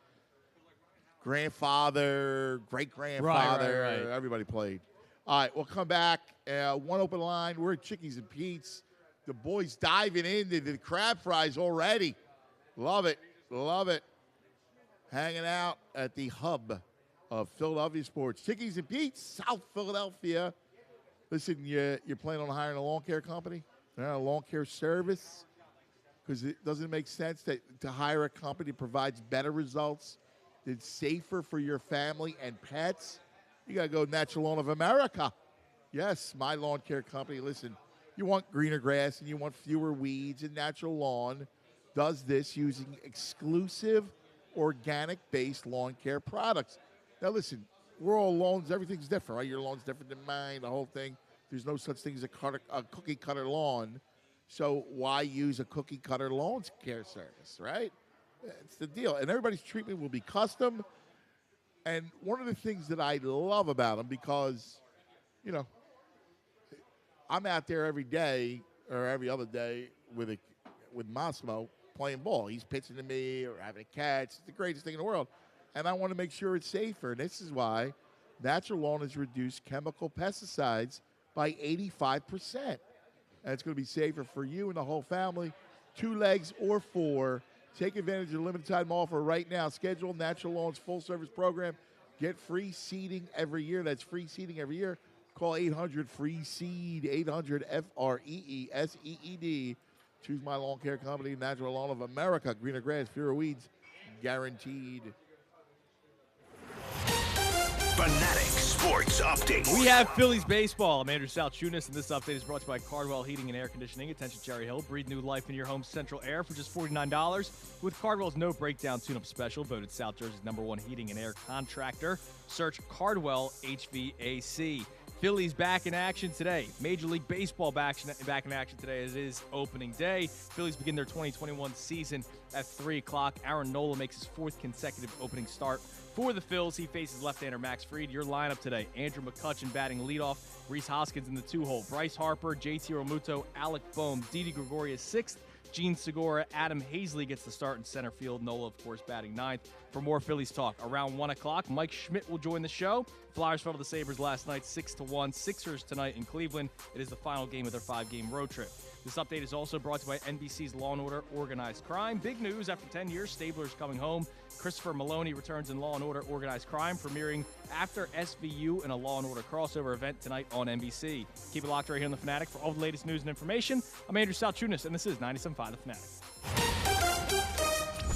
grandfather, great grandfather. Right. Everybody played. All right, we'll come back One open line. We're at Chickies and Pete's. The boys diving into the crab fries already. Love it. Love it. Hanging out at the hub of Philadelphia sports. Chickies and Pete's, South Philadelphia. Listen, you're planning on hiring a lawn care company? A lawn care service? Because it doesn't make sense to hire a company that provides better results, that's safer for your family and pets. You got to go Natural Lawn of America. Yes, my lawn care company. Listen, you want greener grass and you want fewer weeds, and Natural Lawn does this using exclusive organic-based lawn care products. Now, listen, we're all lawns. Everything's different, right? Your lawn's different than mine, the whole thing. There's no such thing as a cookie-cutter lawn. So why use a cookie-cutter lawn care service, right? It's the deal. And everybody's treatment will be custom. And one of the things that I love about them, because, you know, I'm out there every day or every other day with Massimo playing ball. He's pitching to me or having a catch. It's the greatest thing in the world. And I want to make sure it's safer. And this is why Natural Lawn has reduced chemical pesticides by 85%. And it's going to be safer for you and the whole family, 2 legs or 4. Take advantage of the limited time offer right now. Schedule Natural Lawn's full-service program. Get free seeding every year. That's free seeding every year. Call 800-FREE-SEED, 800-FREESEED. Choose my lawn care company, Natural Lawn of America. Greener grass, fewer weeds, guaranteed. Fanatic Sports Update. We have Phillies baseball. I'm Andrew Salchunas, and this update is brought to you by Cardwell Heating and Air Conditioning. Attention, Cherry Hill. Breathe new life in your home's central air for just $49. With Cardwell's no breakdown tune-up special, voted South Jersey's #1 heating and air contractor. Search Cardwell HVAC. Phillies back in action today. Major League Baseball back in action today as it is opening day. Phillies begin their 2021 season at 3 o'clock. Aaron Nola makes his 4th consecutive opening start for the Phils. He faces left-hander Max Fried. Your lineup today: Andrew McCutchen batting leadoff, Rhys Hoskins in the 2-hole, Bryce Harper, JT Realmuto, Alec Boehm, Didi Gregorius 6th, Gene Segura, Adam Hazley gets the start in center field. Nola, of course, batting 9th. For more Phillies talk, around 1 o'clock, Mike Schmidt will join the show. Flyers fell to the Sabres last night, 6-1. Sixers tonight in Cleveland. It is the final game of their 5-game road trip. This update is also brought to you by NBC's Law & Order Organized Crime. Big news, after 10 years, Stabler's coming home. Christopher Maloney returns in Law & Order Organized Crime, premiering after SVU in a Law & Order crossover event tonight on NBC. Keep it locked right here on The Fanatic for all the latest news and information. I'm Andrew Salchunas, and this is 97.5 The Fanatic.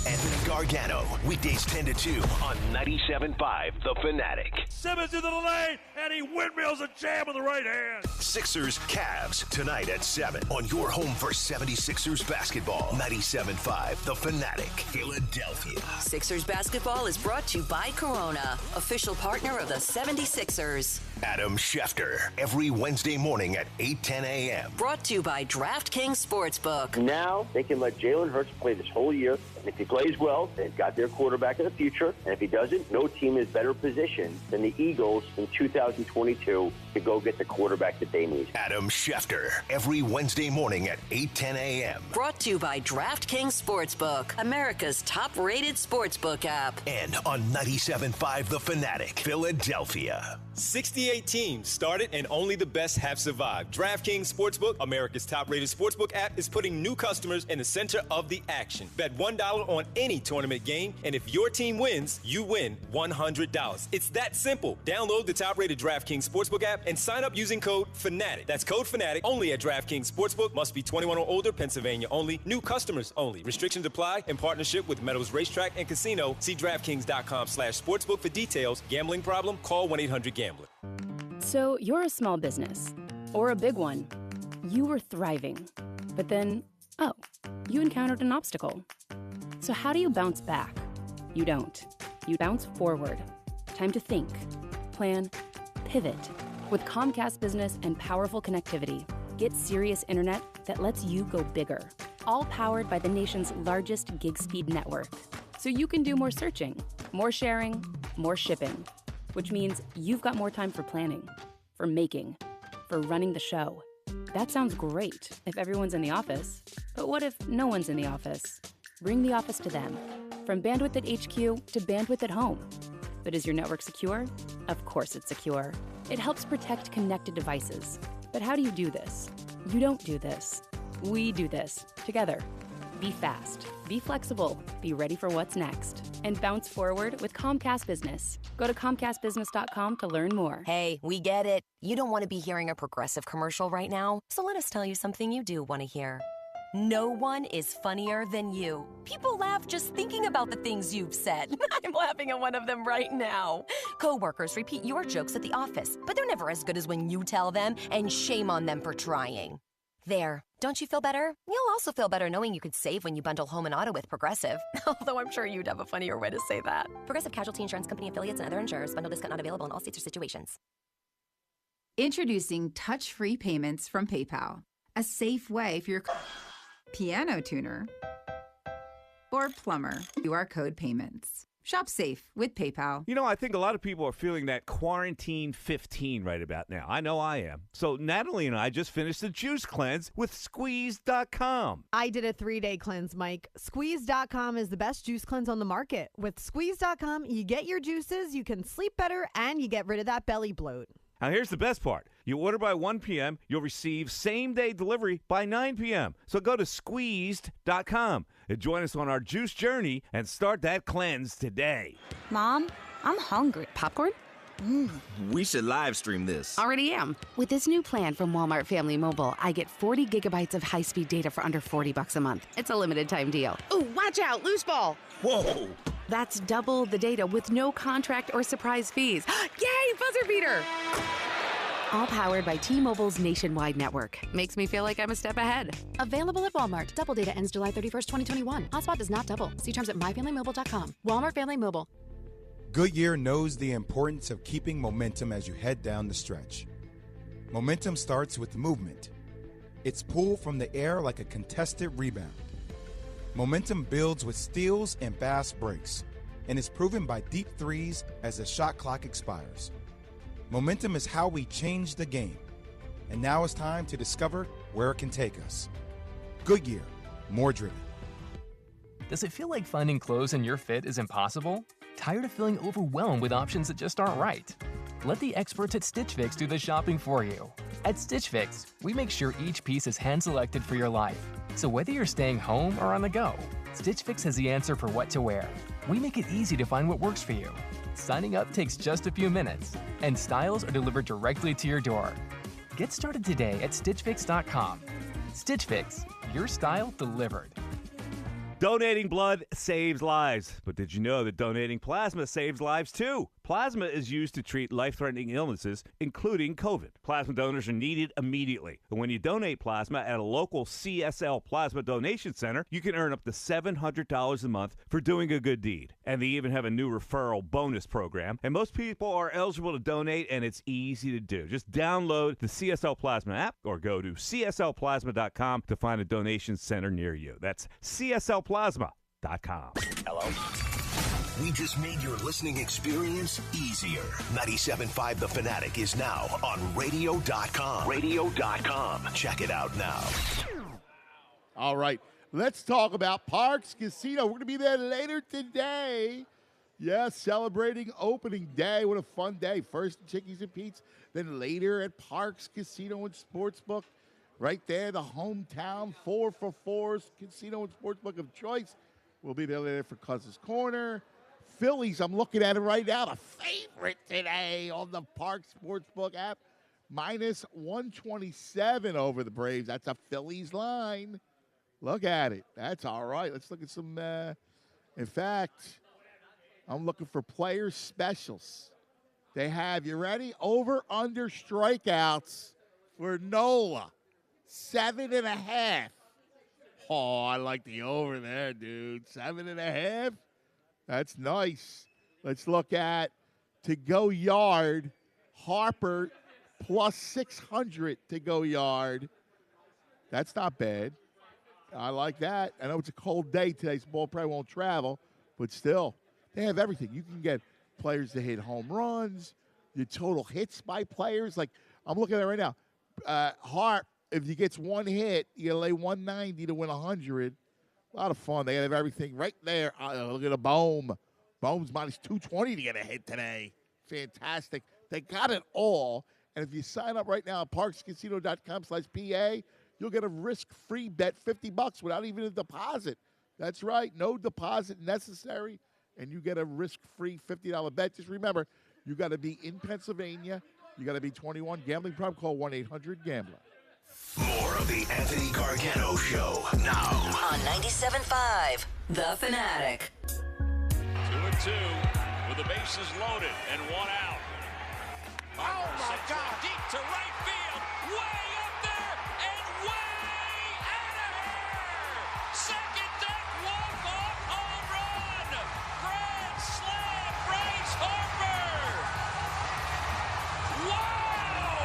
Anthony Gargano, weekdays 10 to 2 on 97.5 The Fanatic. Simmons into the lane, and he windmills a jam with the right hand. Sixers, Cavs, tonight at 7 on your home for 76ers basketball. 97.5 The Fanatic, Philadelphia. Sixers basketball is brought to you by Corona, official partner of the 76ers. Adam Schefter, every Wednesday morning at 8:10 a.m. Brought to you by DraftKings Sportsbook. Now they can let Jalen Hurts play this whole year. And if he plays well, they've got their quarterback of the future. And if he doesn't, no team is better positioned than the Eagles in 2022 to go get the quarterback that they need. Adam Schefter, every Wednesday morning at 8:10 a.m. Brought to you by DraftKings Sportsbook, America's top-rated sportsbook app. And on 97.5 The Fanatic, Philadelphia. 68 teams started and only the best have survived. DraftKings Sportsbook, America's top-rated sportsbook app, is putting new customers in the center of the action. Bet $1 on any tournament game, and if your team wins, you win $100. It's that simple. Download the top-rated DraftKings Sportsbook app and sign up using code FANATIC. That's code FANATIC only at DraftKings Sportsbook. Must be 21 or older, Pennsylvania only. New customers only. Restrictions apply in partnership with Meadows Racetrack and Casino. See DraftKings.com/sportsbook for details. Gambling problem? Call 1-800-GAMBLER. So you're a small business, or a big one. You were thriving, but then, you encountered an obstacle. So how do you bounce back? You don't. You bounce forward. Time to think, plan, pivot. With Comcast Business and powerful connectivity, get serious internet that lets you go bigger. All powered by the nation's largest gig speed network. So you can do more searching, more sharing, more shipping. Which means you've got more time for planning, for making, for running the show. That sounds great if everyone's in the office, but what if no one's in the office? Bring the office to them. From bandwidth at HQ to bandwidth at home. But is your network secure? Of course it's secure. It helps protect connected devices. But how do you do this? You don't do this. We do this together. Be fast, be flexible, be ready for what's next, and bounce forward with Comcast Business. Go to ComcastBusiness.com to learn more. Hey, we get it. You don't want to be hearing a Progressive commercial right now, so let us tell you something you do want to hear. No one is funnier than you. People laugh just thinking about the things you've said. I'm laughing at one of them right now. Coworkers repeat your jokes at the office, but they're never as good as when you tell them, and shame on them for trying. There. Don't you feel better? You'll also feel better knowing you could save when you bundle home and auto with Progressive. Although I'm sure you'd have a funnier way to say that. Progressive Casualty Insurance Company affiliates and other insurers. Bundle discount not available in all states or situations. Introducing touch-free payments from PayPal. A safe way for your piano tuner or plumber. QR code payments. Shop safe with PayPal. You know, I think a lot of people are feeling that quarantine 15 right about now. I know I am. So Natalie and I just finished a juice cleanse with Squeeze.com. I did a 3-day cleanse, Mike. Squeeze.com is the best juice cleanse on the market. With Squeeze.com, you get your juices, you can sleep better, and you get rid of that belly bloat. Now, here's the best part. You order by 1 p.m., you'll receive same-day delivery by 9 p.m. So go to Squeezed.com and join us on our juice journey and start that cleanse today. Mom, I'm hungry. Popcorn? We should live stream this. Already am. With this new plan from Walmart Family Mobile, I get 40 gigabytes of high-speed data for under $40 a month. It's a limited-time deal. Ooh, watch out, loose ball. Whoa. That's double the data with no contract or surprise fees. Yay, buzzer beater! All powered by T-Mobile's nationwide network. Makes me feel like I'm a step ahead. Available at Walmart. Double data ends July 31st, 2021. Hotspot does not double. See terms at myfamilymobile.com. Walmart Family Mobile. Goodyear knows the importance of keeping momentum as you head down the stretch. Momentum starts with movement. It's pulled from the air like a contested rebound. Momentum builds with steals and fast breaks, and is proven by deep threes as the shot clock expires. Momentum is how we change the game, and now it's time to discover where it can take us. Goodyear, more driven. Does it feel like finding clothes in your fit is impossible? Tired of feeling overwhelmed with options that just aren't right? Let the experts at Stitch Fix do the shopping for you. At Stitch Fix, we make sure each piece is hand-selected for your life. So whether you're staying home or on the go, Stitch Fix has the answer for what to wear. We make it easy to find what works for you. Signing up takes just a few minutes, and styles are delivered directly to your door. Get started today at StitchFix.com. Stitch Fix, your style delivered. Donating blood saves lives. But did you know that donating plasma saves lives too? Plasma is used to treat life-threatening illnesses, including COVID. Plasma donors are needed immediately. And when you donate plasma at a local CSL Plasma Donation Center, you can earn up to $700 a month for doing a good deed. And they even have a new referral bonus program. And most people are eligible to donate, and it's easy to do. Just download the CSL Plasma app or go to cslplasma.com to find a donation center near you. That's cslplasma.com. Hello? We just made your listening experience easier. 97.5 The Fanatic is now on radio.com. Radio.com. Check it out now. All right. Let's talk about Parks Casino. We're going to be there later today. Yes, celebrating opening day. What a fun day. First at Chickies and Pete's, then later at Parks Casino and Sportsbook. Right there, the hometown 4 for 4's casino and sportsbook of choice. We'll be there later for Cousins Corner. Phillies, I'm looking at it right now, the favorite today on the Park Sportsbook app. Minus 127 over the Braves. That's a Phillies line. Look at it. That's all right. Let's look at some, in fact, I'm looking for player specials. They have, you ready? Over, under strikeouts for Nola. 7.5. Oh, I like the over there, dude. 7.5. That's nice. Let's look at to go yard. Harper plus 600 to go yard. That's not bad. I like that. I know it's a cold day today, so ball probably won't travel, but still, they have everything. You can get players to hit home runs, your total hits by players. Like, I'm looking at it right now. Hart, if he gets one hit, you lay 190 to win 100. A lot of fun. They have everything right there. Look at a Bohm. Bohm's minus 220 to get a hit today. Fantastic. They got it all. And if you sign up right now at parkscasino.com/PA, you'll get a risk-free bet, $50 without even a deposit. That's right, no deposit necessary, and you get a risk-free $50 bet. Just remember, you got to be in Pennsylvania. You got to be 21. Gambling problem, call 1-800-GAMBLER. More of the Anthony Gargano Show now on 97.5, The Fanatic. 2-2 with the bases loaded and one out. Oh my God! Deep to right field, way up there and way out of here. Second deck walk-off home run. Grand slam, Bryce Harper. Wow!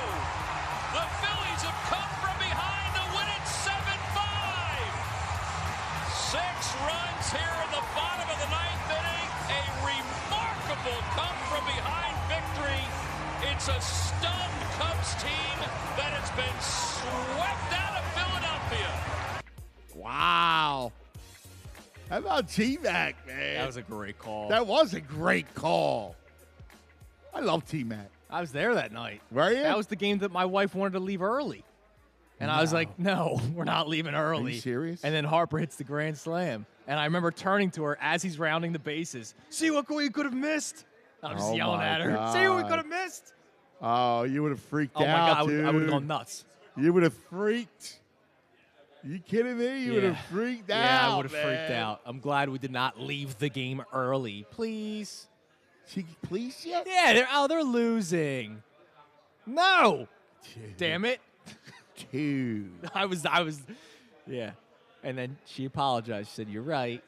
The Phillies have come from behind to win it 7-5. 6 runs here in the bottom of the ninth inning. A remarkable come-from-behind victory. It's a stunned Cubs team that has been swept out of Philadelphia. Wow. How about T-Mac, man? That was a great call. That was a great call. I love T-Mac. I was there that night. Were you? That was the game that my wife wanted to leave early. And I was like, no, we're not leaving early. Are you serious? And then Harper hits the grand slam. And I remember turning to her as he's rounding the bases. See what we could have missed? I was just yelling at her. God. See what we could have missed? Oh, you would have freaked out, Oh, my God. dude. I would have gone nuts. You would have freaked. You kidding me? You would have freaked out, Yeah, I would have man. freaked out. I'm glad we did not leave the game early. Please. Please, yeah? Yeah, they're losing. No. Damn it. Dude. I was, yeah. And then she apologized. She said, "You're right."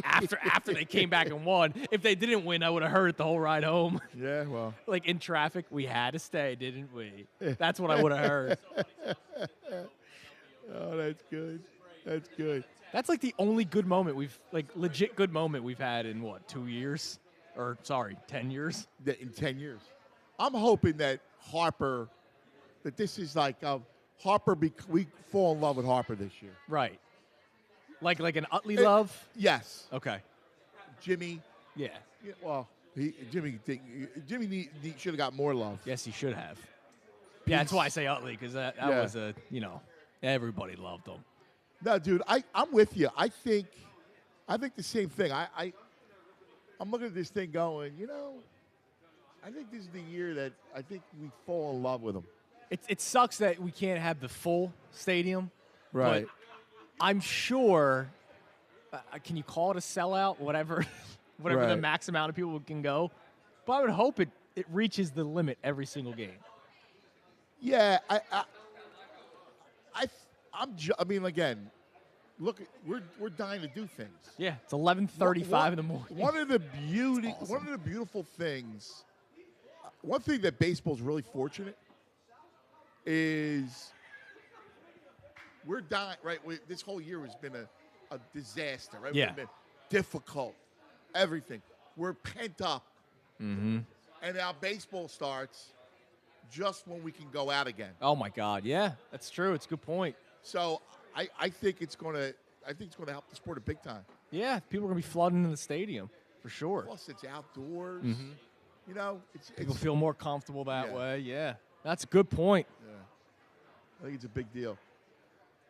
After they came back and won. If they didn't win, I would have heard it the whole ride home. Yeah, well. Like in traffic, we had to stay, didn't we? That's what I would have heard. Oh, that's good. That's good. That's like the only good moment legit good moment we've had in 2 years? Or, sorry, 10 years? In 10 years. I'm hoping that Harper, that this is like Harper, we fall in love with Harper this year. Right. Like an Utley love? Yes. Okay. Jimmy. Yeah. Well, Jimmy should have got more love. Yes, he should have. Yeah, that's why I say Utley, because that was everybody loved him. No, dude, I'm with you. I think the same thing. I'm looking at this thing going, I think this is the year that I think we fall in love with him. It sucks that we can't have the full stadium. Right. But I'm sure, can you call it a sellout? Whatever Right. the max amount of people can go. But I would hope it reaches the limit every single game. Yeah, I mean, again, look, we're dying to do things. Yeah, it's 11:35 in the morning. One of the beautiful things, one thing that baseball's really fortunate is we're dying, right? This whole year has been a disaster, right? Yeah. It's been difficult, everything. We're pent up. Mm-hmm. And now baseball starts just when we can go out again. Oh, my God, yeah, that's true. It's a good point. So I think it's going to help the sport a big time. Yeah, people are going to be flooding in the stadium for sure. Plus, it's outdoors. Mhm. It's People feel more comfortable that way. Yeah, that's a good point. Yeah, I think it's a big deal.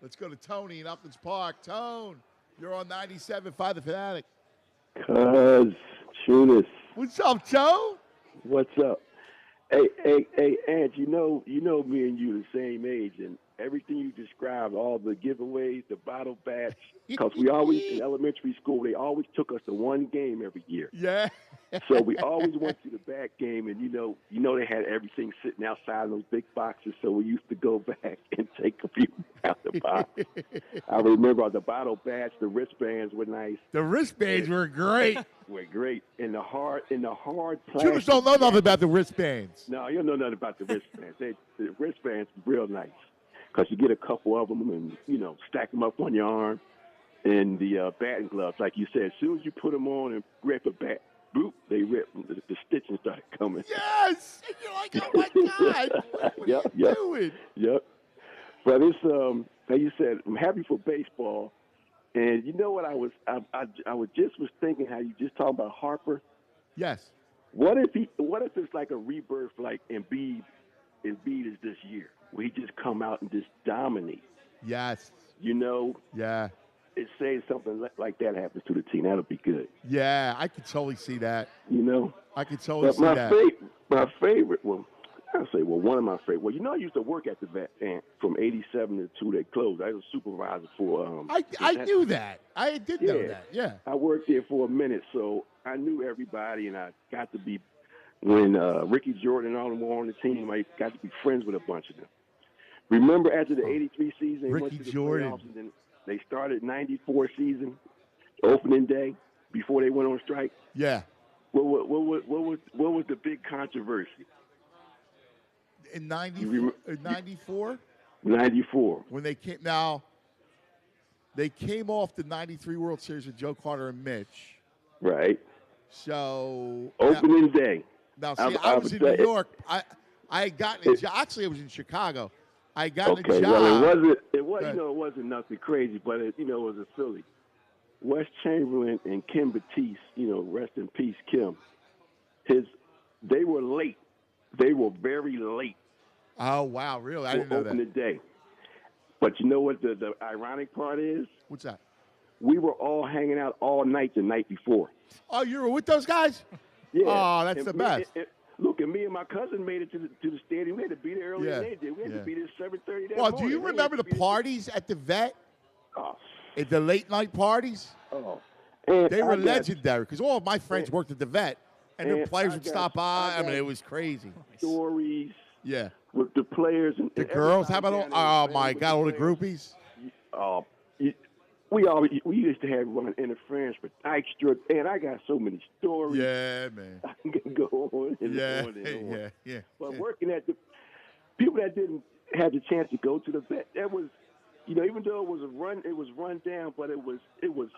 Let's go to Tony in Uplands Park. Tone, you're on 97.5 The Fanatic. Cuz, Tunis. What's up, Joe? What's up? Hey, Ant, you know me and you the same age, and everything you described, all the giveaways, the bottle bats, because we always, in elementary school, they always took us to one game every year. Yeah. So we always went to the back game, and you know they had everything sitting outside those big boxes, so we used to go back and take a few out the box. I remember the bottle bats, the wristbands were nice. The wristbands were great. Were great. And the hard plastic. Students don't know nothing about the wristbands. No, you don't know nothing about the wristbands. The wristbands were real nice because you get a couple of them and, stack them up on your arm. And the batting gloves, like you said, as soon as you put them on and grip a bat, boop, they rip. The stitching started coming. Yes! And you're like, oh, my God. What are you doing? Yep. But it's, like you said, I'm happy for baseball. And you know what I was thinking how you just talking about Harper? Yes. What if it's like a rebirth like Embiid Embiid is this year, where he just come out and just dominate. Yes. You know? Yeah. It says something like that happens to the team. That'll be good. Yeah, I could totally see that. You know? I could totally see that. My favorite, well, I'll say, one of my favorite. Well, I used to work at the vet, and from 87 to 2, they closed. I was a supervisor for. I knew that. I did know that. Yeah. I worked there for a minute, so I knew everybody, and I got to be when Ricky Jordan and all them were on the team. I got to be friends with a bunch of them. Remember after the 83 season, they went to the playoffs, and then they started 94 season, opening day, before they went on strike. Yeah. What was the big controversy? In 94? 94. When they came off the 93 World Series with Joe Carter and Mitch. Right. So opening day. Now, see, I was in New York. I had gotten a job. Actually, I was in Chicago. I had gotten a job. Well, it wasn't nothing crazy, but it was a Philly. Wes Chamberlain and Kim Batiste, rest in peace, Kim. They were late. They were very late. Oh, wow, really? I didn't know that. Opening day. But you know what the ironic part is? What's that? We were all hanging out all night the night before. Oh, you were with those guys? Yeah. Oh, that's the best. Look, and me and my cousin made it to the stadium. We had to be there earlier than they did. We had to be there 7:30 that morning. Well, do you remember the parties at the vet? Oh. At the late night parties? Oh. They were legendary because all of my friends worked at the vet, and the players would stop by. I mean, it was crazy. Stories. Yeah. With the players and the girls. How about all? Oh my God, all the groupies. We used to have run interference with extra, and I got so many stories. Yeah, man. I can go on and on and on. Yeah. But working at the people that didn't have the chance to go to the vet, that was, even though it was run down, but it was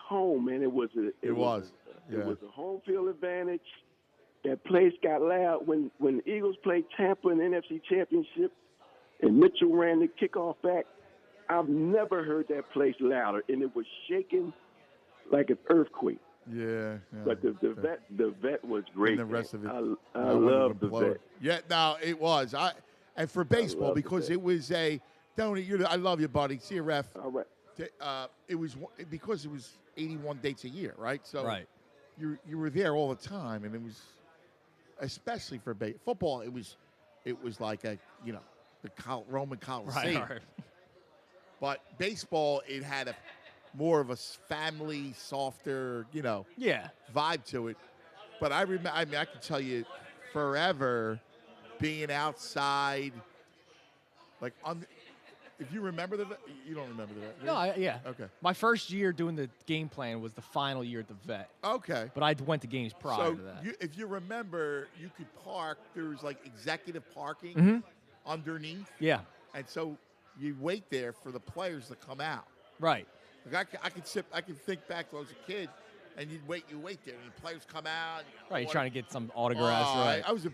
home, man. It was a home field advantage. That place got loud when the Eagles played Tampa in the NFC Championship, and Mitchell ran the kickoff back. I've never heard that place louder, and it was shaking like an earthquake. Yeah. But the vet was great. And the rest of it, I love the vet. Yeah, no, it was. And for baseball, because it was Tony, I love you, buddy. See you, ref. All right. It was because it was 81 dates a year, right? So right. You were there all the time, and it was especially for football. It was like the Roman Coliseum. Right. But baseball, it had more of a family, softer, vibe to it. But I remember, I can tell you forever being outside, if you remember you don't remember that. No, yeah. Okay. My first year doing the game plan was the final year at the vet. Okay. But I went to games prior to that. If you remember, you could park. There was executive parking underneath. Yeah. And so you wait there for the players to come out. Right. I can think back to when I was a kid, and you wait there, and the players come out. Right, you're trying to get some autographs, right? I was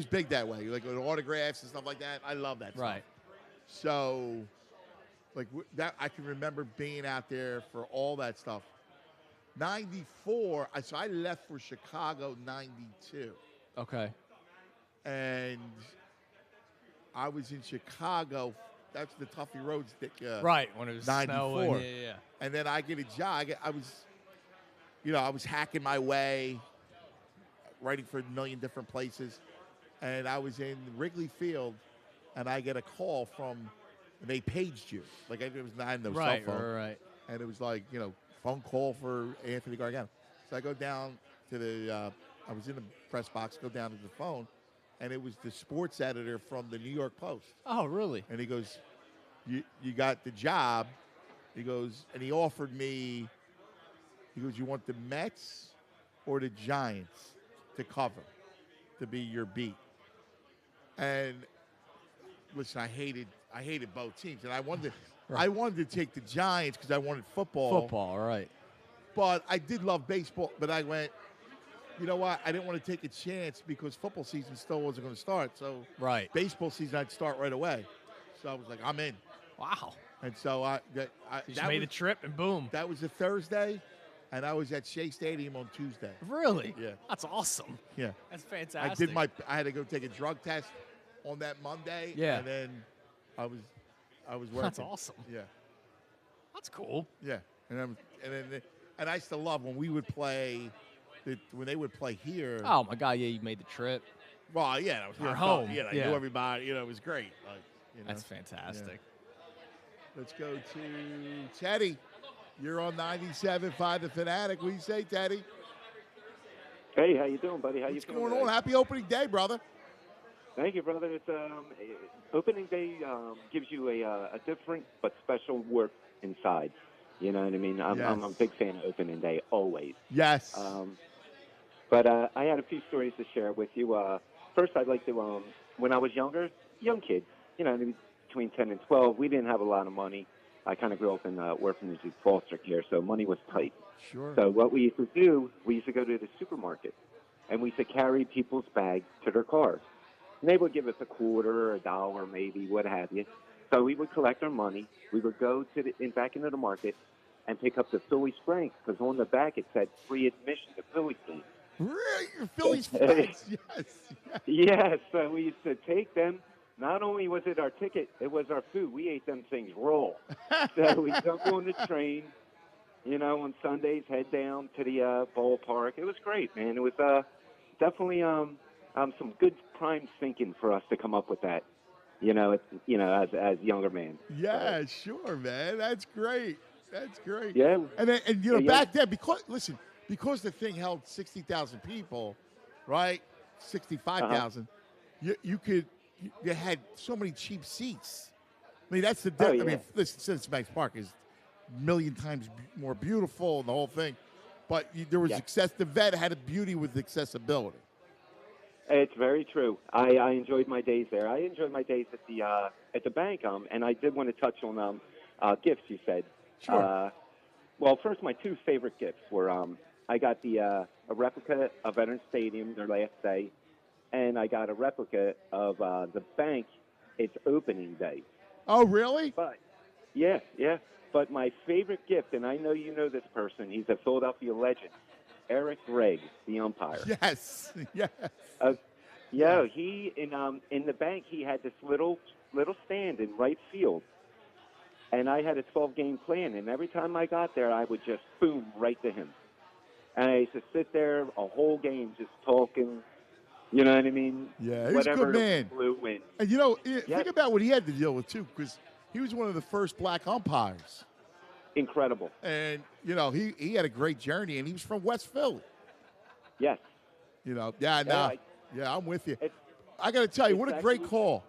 big that way, with autographs and stuff like that. I love that stuff. Right. So, that I can remember being out there for all that stuff. 94, so I left for Chicago 92. Okay. And I was in Chicago. That's the Tuffy Roads. Right, when it was 94. snowing. Yeah. And then I get a job. I was hacking my way, writing for a million different places. And I was in Wrigley Field, and I get a call and they paged you. I had no cell phone. Right. And it was phone call for Anthony Gargano. So I go down to I was in the press box, go down to the phone, and it was the sports editor from the New York Post. Oh, really? And he goes, you got the job. He goes, and he offered me, he goes, you want the Mets or the Giants to cover, to be your beat? And listen, I hated both teams, and I wanted to take the Giants because I wanted football. Football, right. But I did love baseball, but I went, you know what? I didn't want to take a chance because football season still wasn't going to start. So right. Baseball season, I'd start right away. So I was like, I'm in. Wow. And so you made a trip and boom. That was a Thursday, and I was at Shea Stadium on Tuesday. Really? Yeah. That's awesome. Yeah. That's fantastic. I had to go take a drug test on that Monday. Yeah. And then I was working. That's awesome. Yeah. That's cool. Yeah. And I used to love when we would play, when they would play here. Oh my God! Yeah, you made the trip. Well, yeah, that was You're home. home. Yeah, I Yeah. knew everybody. It was great. Like, That's fantastic. Yeah. Let's go to Teddy. You're on 97.5 The Fanatic. What do you say, Teddy? Hey, how you doing, buddy? How What's you feeling going today? on? Happy opening day, brother. Thank you, brother. It's opening day gives you a different but special work inside. You know what I mean? I'm a big fan of opening day always. Yes. But I had a few stories to share with you. First, I'd like to, when I was younger, young kid, between 10 and 12, we didn't have a lot of money. I kind of grew up in orphanages, foster care, so money was tight. Sure. So what we used to do, we used to go to the supermarket, and we used to carry people's bags to their cars. And they would give us a quarter, $1 maybe, what have you. So we would collect our money. We would go back into the market and pick up the Phillie Franks, because on the back it said free admission to Phillie games. Really? Your Phillies Franks? Yes. Yes, so we used to take them. Not only was it our ticket, it was our food. We ate them things raw. So we jumped on the train, on Sundays, head down to the ballpark. It was great, man. It was definitely some good prime thinking for us to come up with that, as younger men. Yeah, sure, man. That's great. That's great. Yeah. And back then, because the thing held 60,000 people, right? 65,000. You had so many cheap seats. I mean, that's the difference. I mean, listen, Cincinnati Park is a million times more beautiful and the whole thing, but there was access. The vet had a beauty with accessibility. It's very true. I enjoyed my days there. I enjoyed my days at the bank. And I did want to touch on gifts. You said. Sure. Well, first, my two favorite gifts were I got a replica of Veterans Stadium their last day, and I got a replica of the bank. It's opening day. Oh, really? But yeah. But my favorite gift, and I know you know this person. He's a Philadelphia legend, Eric Gregg, the umpire. Yes. He in the bank he had this little stand in right field, and I had a 12-game plan. And every time I got there, I would just boom right to him, and I used to sit there a whole game just talking. You know what I mean? Yeah, he was Whatever a good man. Blew in. And think about what he had to deal with too, because he was one of the first black umpires. Incredible. And he had a great journey, and he was from West Philly. Yes. I'm with you. I got to tell you, what a great call.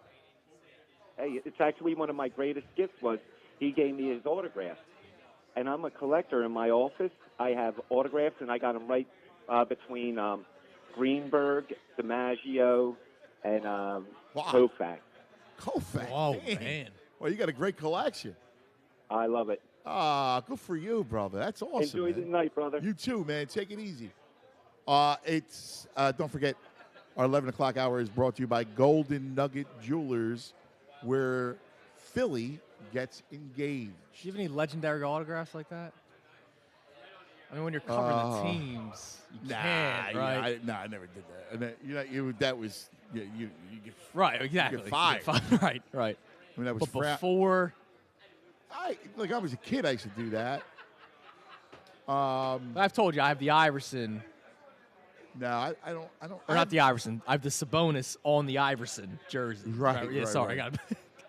Hey, it's actually one of my greatest gifts was he gave me his autograph. And I'm a collector in my office. I have autographs, and I got them right between Greenberg, DiMaggio, and Koufax. Koufax? Oh, man. Well, you got a great collection. I love it. Good for you, brother. That's awesome. Enjoy the night, brother. You too, man. Take it easy. It's don't forget, our 11 o'clock hour is brought to you by Golden Nugget Jewelers, where Philly gets engaged. Do you have any legendary autographs like that? I mean, when you're covering the teams, you can't, right? I never did that. And that was you get right, exactly. You get fired. Right. I mean, that was but before. I was a kid, I used to do that. I've told you I have the Iverson. No, I don't. Or not the Iverson. I have the Sabonis on the Iverson jersey. Right. Yeah. Right, sorry, right.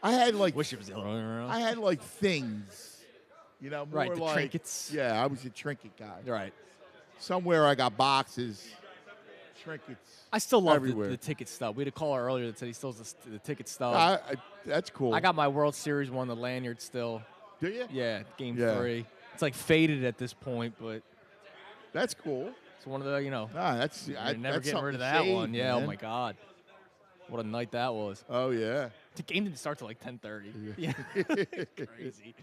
I got. Wish it was the other way around. I had things. More right, the like trinkets. Yeah, I was a trinket guy. Right. Somewhere I got boxes, trinkets. I still love everywhere. the ticket stub. We had a caller earlier that said he still has the ticket stub. That's cool. I got my World Series one, the lanyard still. Do you? Yeah, Game 3. It's like faded at this point, but that's cool. It's one of the you're never getting rid of that one. Yeah. Man. Oh my God, what a night that was. Oh yeah. The game didn't start till like 10:30. Yeah. Crazy.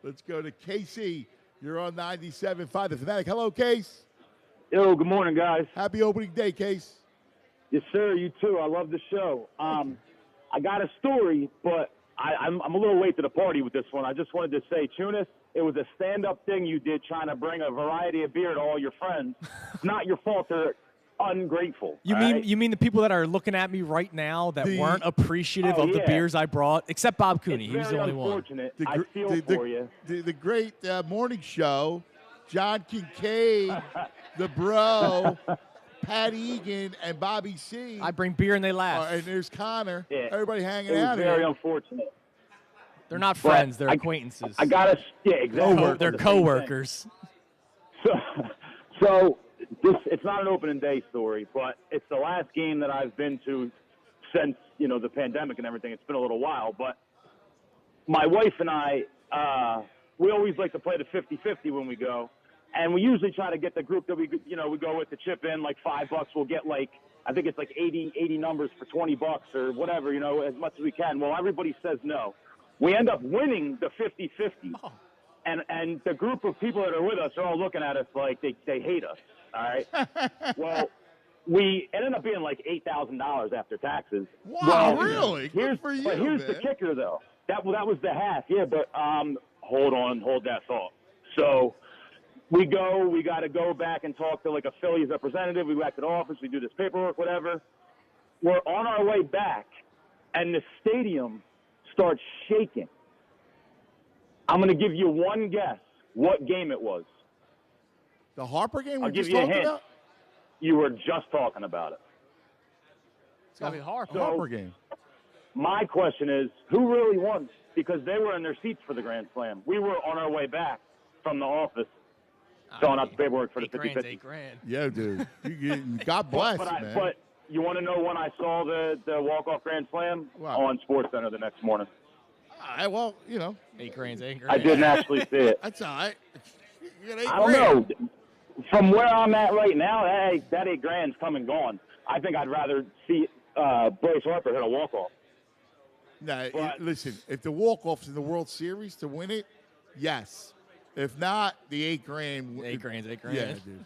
Let's go to Casey. You're on 97.5 The Fanatic. Hello, Case. Yo, good morning, guys. Happy opening day, Case. Yes, sir. You too. I love the show. I got a story, but I'm a little late to the party with this one. I just wanted to say, Tunis, it was a stand-up thing you did trying to bring a variety of beer to all your friends. It's not your fault they're ungrateful. You mean the people that are looking at me right now that weren't appreciative of the beers I brought, except Bob Cooney. He was the only one. I feel for you. The great morning show, John Kincaid, the Bro, Pat Egan, and Bobby C. I bring beer and they laugh. And there's Connor. Yeah. Everybody hanging It was out very here. unfortunate. They're not friends. They're acquaintances. I gotta, yeah, exactly. They're coworkers. So it's not an opening day story, but it's the last game that I've been to since, the pandemic and everything. It's been a little while, but my wife and I, we always like to play the 50-50 when we go, and we usually try to get the group that we go with to chip in like $5. We'll get I think it's like 80 numbers for $20 or whatever, as much as we can. Well, everybody says no. We end up winning the 50-50. Oh. And the group of people that are with us are all looking at us like they hate us, all right? Well, we ended up being like $8,000 after taxes. Wow, really? Good for you, But here's man. the kicker, though. That was the half, yeah, but hold that thought. So we got to go back and talk to like a Phillies representative. We go back to the office, we do this paperwork, whatever. We're on our way back, and the stadium starts shaking. I'm going to give you one guess what game it was. The Harper game I'll we give just you a talked hint. about? You were just talking about it. It's got to be the Harper. Harper game. My question is, who really won? Because they were in their seats for the Grand Slam. We were on our way back from the office, filling out the paperwork for the 50-50. $8,000. Yeah, dude. God bless, man. But you want to know when I saw the walk-off Grand Slam? Wow. On SportsCenter the next morning. Well, $8,000. I didn't actually see it. That's all right. You got I don't know. From where I'm at right now, that $8,000's come and gone. I think I'd rather see Bryce Harper hit a walk-off. No, listen, if the walk-off's in the World Series to win it, yes. If not, the $8,000. $8,000. Yeah, dude.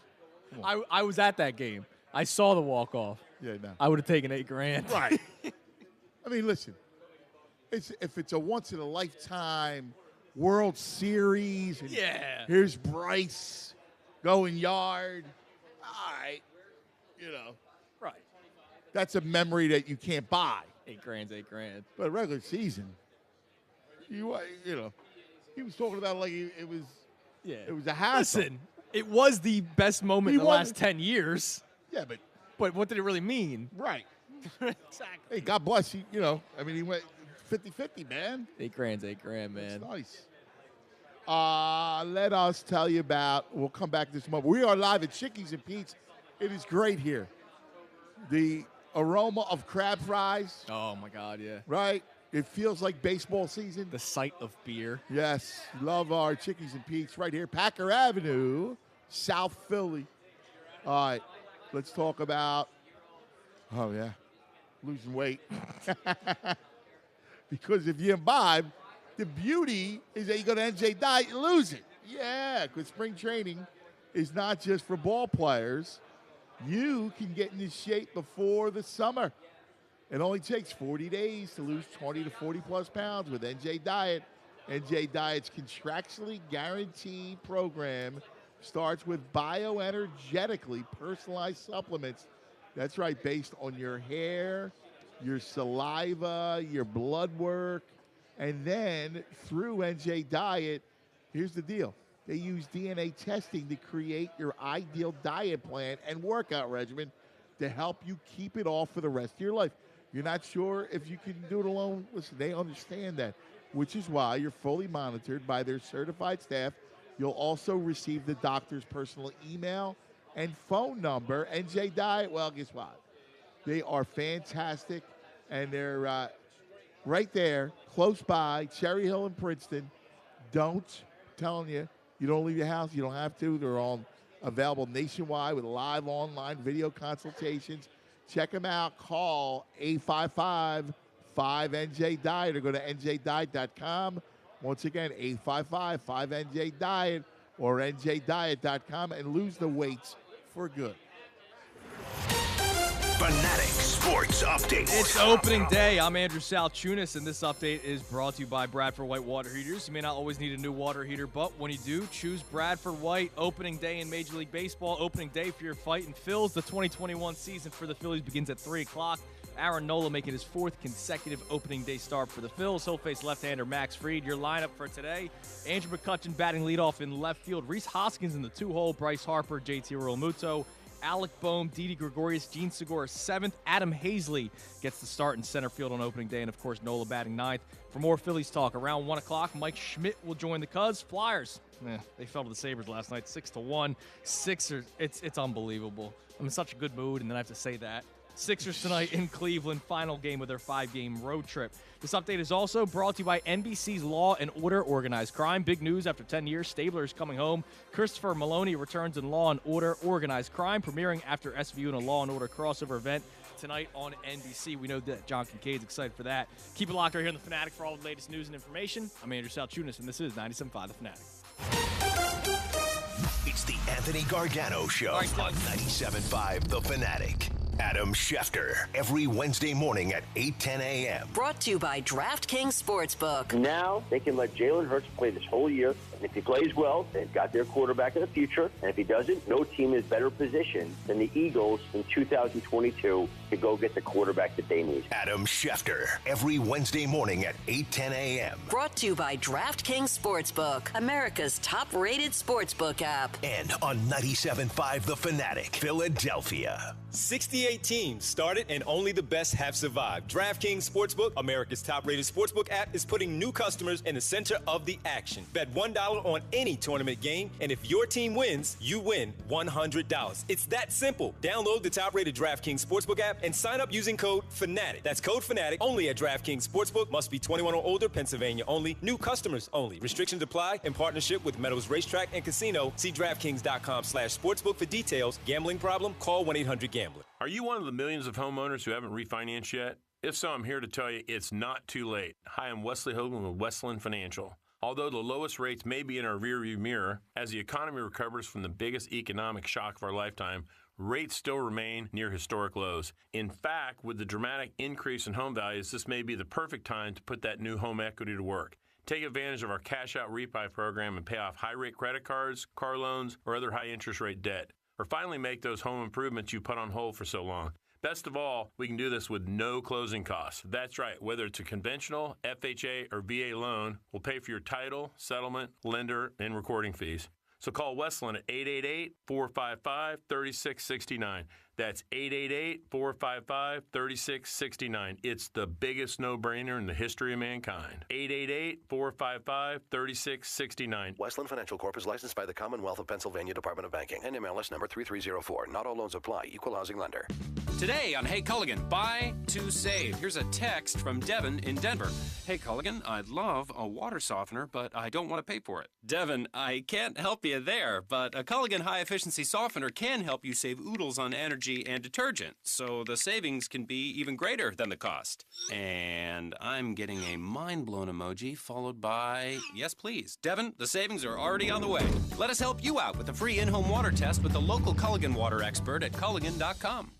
I was at that game. I saw the walk-off. Yeah, no. I would have taken $8,000. Right. I mean, listen. If it's a once-in-a-lifetime World Series, and here's Bryce going yard, all right, right. That's a memory that you can't buy. $8,000. But regular season, he was talking about like it was a hassle. Listen, it was the best moment in the last 10 years. Yeah, but what did it really mean? Right. Exactly. Hey, God bless you. He went 50-50, man. $8,000, man. That's nice. Let us tell you about, we'll come back this moment. We are live at Chickies and Pete's. It is great here. The aroma of crab fries. Oh, my God, yeah. Right? It feels like baseball season. The sight of beer. Yes. Love our Chickies and Pete's right here. Packer Avenue, South Philly. All right. Let's talk about, losing weight. Because if you imbibe, the beauty is that you go to NJ Diet, you lose it. Yeah, because spring training is not just for ball players. You can get into shape before the summer. It only takes 40 days to lose 20 to 40-plus pounds with NJ Diet. NJ Diet's contractually guaranteed program starts with bioenergetically personalized supplements. That's right, based on your hair, your saliva, your blood work, and then through NJ Diet, here's the deal. They use DNA testing to create your ideal diet plan and workout regimen to help you keep it off for the rest of your life. You're not sure if you can do it alone? Listen, they understand that, which is why you're fully monitored by their certified staff. You'll also receive the doctor's personal email and phone number. NJ Diet, well, guess what? They are fantastic, and they're right there, close by, Cherry Hill and Princeton. Telling you, you don't leave your house. You don't have to. They're all available nationwide with live online video consultations. Check them out. Call 855-5NJ-DIET or go to njdiet.com. Once again, 855-5NJ-DIET or njdiet.com and lose the weight for good. Fanatic Sports Update. It's opening day. I'm Andrew Salchunas, and this update is brought to you by Bradford White Water Heaters. You may not always need a new water heater, but when you do, choose Bradford White. Opening day in Major League Baseball. Opening day for your Fightin' Phils. The 2021 season for the Phillies begins at 3 o'clock. Aaron Nola making his 4th consecutive opening day start for the Phils. He'll face left-hander Max Fried. Your lineup for today: Andrew McCutchen batting leadoff in left field. Reese Hoskins in the 2-hole. Bryce Harper, JT Realmuto, Alec Boehm, Didi Gregorius, Gene Segura 7th. Adam Hazley gets the start in center field on opening day. And, of course, Nola batting 9th. For more Phillies talk, around 1 o'clock, Mike Schmidt will join the Cubs. Flyers, they fell to the Sabres last night, 6-1. Sixers, it's unbelievable. I'm in such a good mood, and then I have to say that. Sixers tonight in Cleveland, final game of their 5-game road trip. This update is also brought to you by NBC's Law & Order Organized Crime. Big news after 10 years, Stabler is coming home. Christopher Maloney returns in Law & Order Organized Crime, premiering after SVU in a Law & Order crossover event tonight on NBC. We know that John Kincaid's excited for that. Keep it locked right here on The Fanatic for all the latest news and information. I'm Andrew Salchunas, and this is 97.5 The Fanatic. It's the Anthony Gargano Show on 97.5 The Fanatic. Adam Schefter, every Wednesday morning at 8:10 a.m. Brought to you by DraftKings Sportsbook. Now they can let Jalen Hurts play this whole year, and if he plays well, they've got their quarterback of the future. And if he doesn't, no team is better positioned than the Eagles in 2022 to go get the quarterback that they need. Adam Schefter, every Wednesday morning at 8:10 a.m. Brought to you by DraftKings Sportsbook, America's top-rated sportsbook app. And on 97.5 The Fanatic, Philadelphia. 68 teams started and only the best have survived. DraftKings Sportsbook, America's top-rated sportsbook app, is putting new customers in the center of the action. Bet $1 on any tournament game, and if your team wins, you win $100. It's that simple. Download the top-rated DraftKings Sportsbook app and sign up using code FANATIC. That's code FANATIC only at DraftKings Sportsbook. Must be 21 or older, Pennsylvania only. New customers only. Restrictions apply in partnership with Meadows Racetrack and Casino. See DraftKings.com/sportsbook for details. Gambling problem? Call 1-800-GAMBLER. Are you one of the millions of homeowners who haven't refinanced yet? If so, I'm here to tell you it's not too late. Hi, I'm Wesley Hogan with Westland Financial. Although the lowest rates may be in our rearview mirror, as the economy recovers from the biggest economic shock of our lifetime, rates still remain near historic lows. In fact, with the dramatic increase in home values, this may be the perfect time to put that new home equity to work. Take advantage of our cash-out refi program and pay off high-rate credit cards, car loans, or other high-interest rate debt. Or finally make those home improvements you put on hold for so long. Best of all, we can do this with no closing costs. That's right, whether it's a conventional, FHA, or VA loan, we'll pay for your title, settlement, lender, and recording fees. So call Westland at 888-455-3669. That's 888-455-3669. It's the biggest no-brainer in the history of mankind. 888-455-3669. Westland Financial Corp. is licensed by the Commonwealth of Pennsylvania Department of Banking. NMLS number 3304. Not all loans apply. Equal housing lender. Today on Hey Culligan, buy to save. Here's a text from Devin in Denver. Hey Culligan, I'd love a water softener, but I don't want to pay for it. Devin, I can't help you there, but a Culligan high-efficiency softener can help you save oodles on energy and detergent, so the savings can be even greater than the cost. And I'm getting a mind-blown emoji followed by, yes please. Devin, the savings are already on the way. Let us help you out with a free in-home water test with the local Culligan water expert at Culligan.com.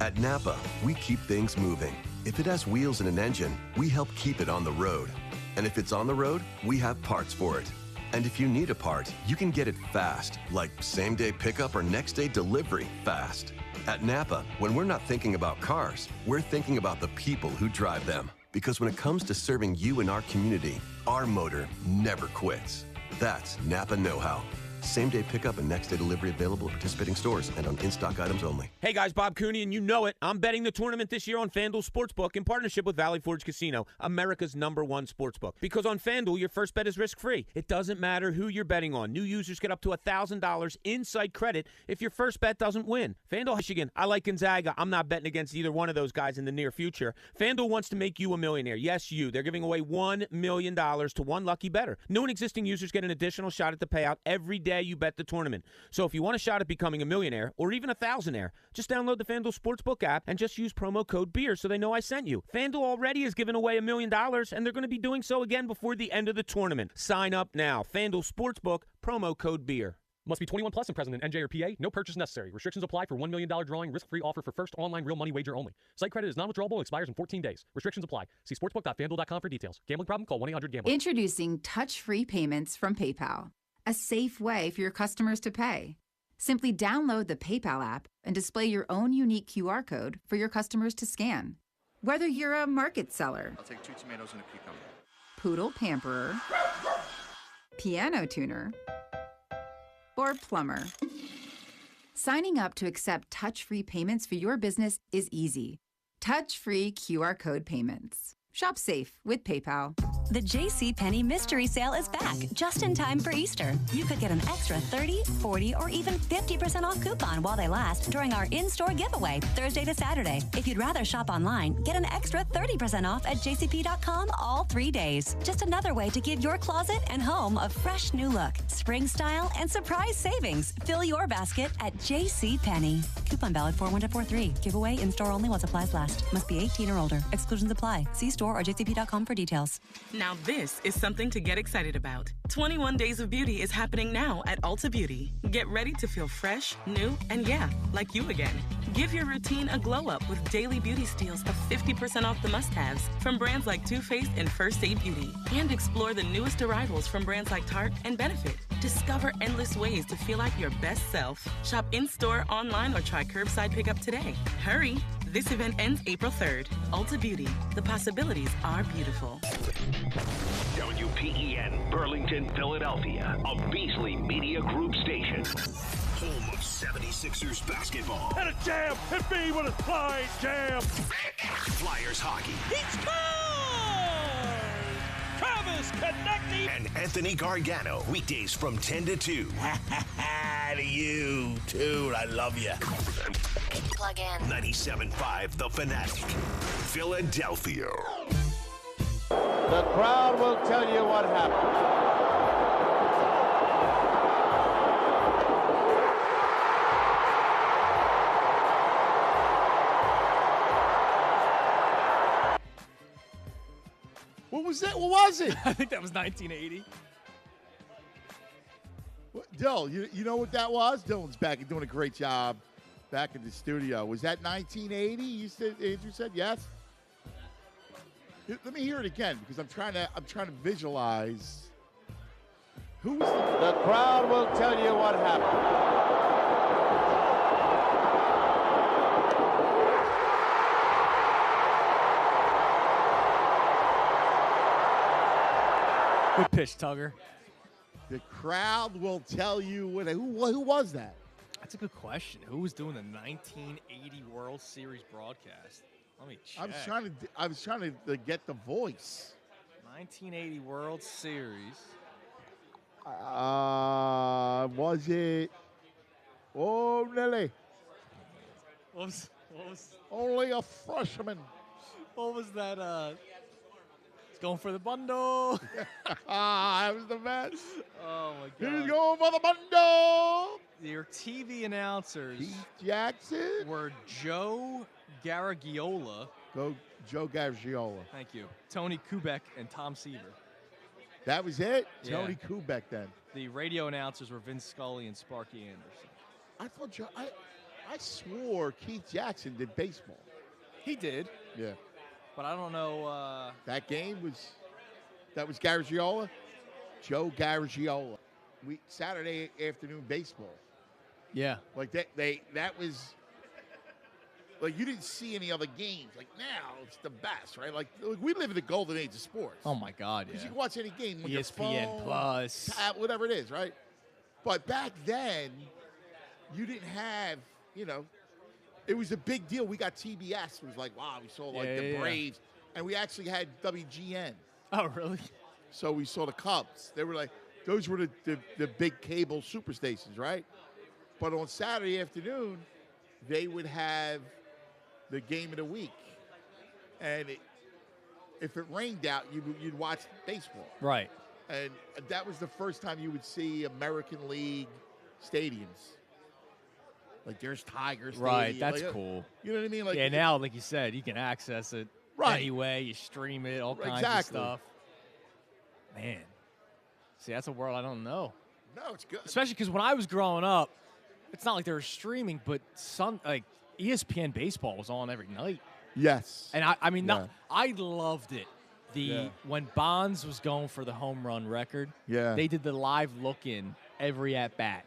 At Napa, we keep things moving. If it has wheels and an engine, we help keep it on the road. And if it's on the road, we have parts for it. And if you need a part, you can get it fast, like same-day pickup or next-day delivery fast. At Napa, when we're not thinking about cars, we're thinking about the people who drive them. Because when it comes to serving you and our community, our motor never quits. That's Napa know-how. Same-day pickup and next-day delivery available at participating stores and on in-stock items only. Hey guys, Bob Cooney, and you know it. I'm betting the tournament this year on FanDuel Sportsbook in partnership with Valley Forge Casino, America's #1 sportsbook. Because on FanDuel, your first bet is risk-free. It doesn't matter who you're betting on. New users get up to $1,000 inside credit if your first bet doesn't win. FanDuel, Michigan, I like Gonzaga. I'm not betting against either one of those guys in the near future. FanDuel wants to make you a millionaire. Yes, you. They're giving away $1 million to one lucky bettor. New and existing users get an additional shot at the payout every day you bet the tournament. So if you want a shot at becoming a millionaire or even a thousandaire, just download the FanDuel Sportsbook app and just use promo code BEER so they know I sent you. FanDuel already has given away $1 million, and they're going to be doing so again before the end of the tournament. Sign up now. FanDuel Sportsbook, promo code BEER. Must be 21 plus and present in NJ or PA. No purchase necessary. Restrictions apply for $1 million drawing. Risk-free offer for first online real money wager only. Site credit is non-withdrawable and expires in 14 days. Restrictions apply. See sportsbook.fanduel.com for details. Gambling problem? Call 1-800-GAMBLER. Introducing touch-free payments from PayPal, a safe way for your customers to pay. Simply download the PayPal app and display your own unique QR code for your customers to scan. Whether you're a market seller, I'll take 2 tomatoes and a cucumber. poodle pamperer, piano tuner, or plumber. Signing up to accept touch-free payments for your business is easy. Touch-free QR code payments. Shop safe with PayPal. The JCPenney Mystery Sale is back, just in time for Easter. You could get an extra 30, 40, or even 50% off coupon while they last during our in-store giveaway, Thursday to Saturday. If you'd rather shop online, get an extra 30% off at jcp.com all 3 days. Just another way to give your closet and home a fresh new look, spring style, and surprise savings. Fill your basket at JCPenney. Coupon valid 4/1-4/3. Giveaway in-store only while supplies last. Must be 18 or older. Exclusions apply. See store or jcp.com for details. Now this is something to get excited about. 21 Days of Beauty is happening now at Ulta Beauty. Get ready to feel fresh, new, and yeah, like you again. Give your routine a glow up with daily beauty steals of 50% off the must-haves from brands like Too Faced and First Aid Beauty. And explore the newest arrivals from brands like Tarte and Benefit. Discover endless ways to feel like your best self. Shop in-store, online, or try curbside pickup today. Hurry! This event ends April 3rd. Ulta Beauty. The possibilities are beautiful. WPEN, Burlington, Philadelphia, a Beasley Media Group station. Home of 76ers basketball. And a jam! Hit me with a slide jam! Flyers hockey. He scores! Travis Konecny! And Anthony Gargano, weekdays from 10 to 2. To you, too. I love you. Plug in. 97.5 The Fanatic, Philadelphia. The crowd will tell you what happened. What was that? What was it? I think that was 1980. Dill, you know what that was? Dylan's back and doing a great job back in the studio. Was that 1980? Andrew said yes. Let me hear it again because I'm trying to visualize. Who was the crowd will tell you what happened. Good pitch, Tugger. The crowd will tell you who was that? That's a good question. Who was doing the 1980 World Series broadcast? Let me check. I was trying to get the voice. 1980 World Series. Was it? Oh, Nelly. What was only a freshman? What was that? It's going for the bundle. That was the best. Oh my God. He's going for the bundle. Your TV announcers Keith Jackson were Joe Garagiola. Joe Garagiola. Thank you. Tony Kubek and Tom Seaver. That was it? Yeah. Tony Kubek then. The radio announcers were Vince Scully and Sparky Anderson. I thought I swore Keith Jackson did baseball. He did. Yeah. But I don't know. That game was Garagiola? Joe Garagiola. Saturday afternoon baseball. Yeah. Like that was like you didn't see any other games. Like now it's the best, right? Like we live in the golden age of sports. Oh my God, yeah. Because you can watch any game on ESPN your phone, Plus, tab, whatever it is, right? But back then, you didn't have, it was a big deal. We got TBS. It was like, wow, we saw the Braves, and we actually had WGN. Oh, really? So we saw the Cubs. They were like, those were the big cable superstations, right? But on Saturday afternoon, they would have the game of the week. And if it rained out, you'd watch baseball. Right. And that was the first time you would see American League stadiums. Like there's Tigers. Right, that's cool. You know what I mean? Like now, like you said, you can access it anyway. You stream it, all kinds of stuff. Man. See, that's a world I don't know. No, it's good. Especially because when I was growing up, it's not like they were streaming, but ESPN baseball was on every night. Yes. And I loved it. When Bonds was going for the home run record, they did the live look-in every at-bat.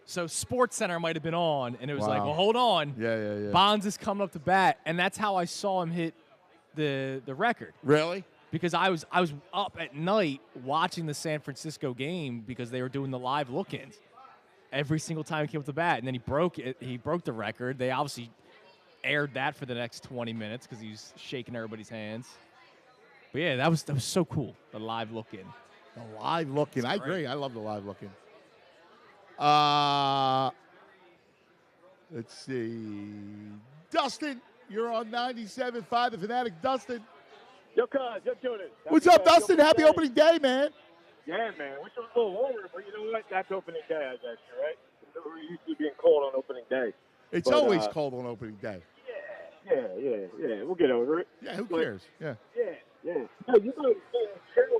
So SportsCenter might have been on, and it was like, well, hold on. Yeah. Bonds is coming up to bat, and that's how I saw him hit the record. Really? Because I was up at night watching the San Francisco game because they were doing the live look-ins every single time he came up to bat, and then he broke it. He broke the record. They obviously aired that for the next 20 minutes because he was shaking everybody's hands. But yeah, that was so cool. The live look-in. The live look-in. I agree. I love the live look-in. Let's see. Dustin, you're on 97.5 The Fanatic. Dustin. Yo, cuz, yo, doing it. What's up, Dustin? Happy opening day, man. Yeah, man. Wish it was a little warmer, but you know what? That's opening day, I guess, right? We're used to being cold on opening day. It's always cold on opening day. Yeah. We'll get over it. Yeah, who cares? Yeah. Yeah. No, you know, Cheryl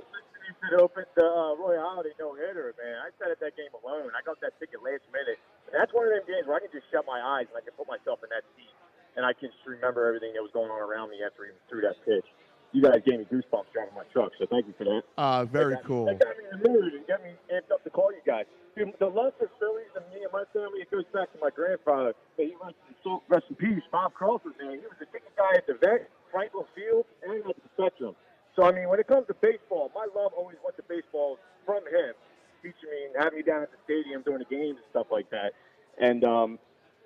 that opened Roy Halladay no-hitter, man. I sat at that game alone. I got that ticket last minute. And that's one of them games where I can just shut my eyes and I can put myself in that seat. And I can just remember everything that was going on around me after he threw that pitch. You guys gave me goosebumps driving my truck, so thank you for that. Very cool. That got me in the mood and got me amped up to call you guys. Dude, the love for Phillies and me and my family, it goes back to my grandfather. He rest in peace, Bob Crawford, man. He was a ticket guy at the vet, Franklin Field, and at the Spectrum. So, I mean, when it comes to baseball, my love always went to baseball from him, teaching me and having me down at the stadium during the games and stuff like that. And,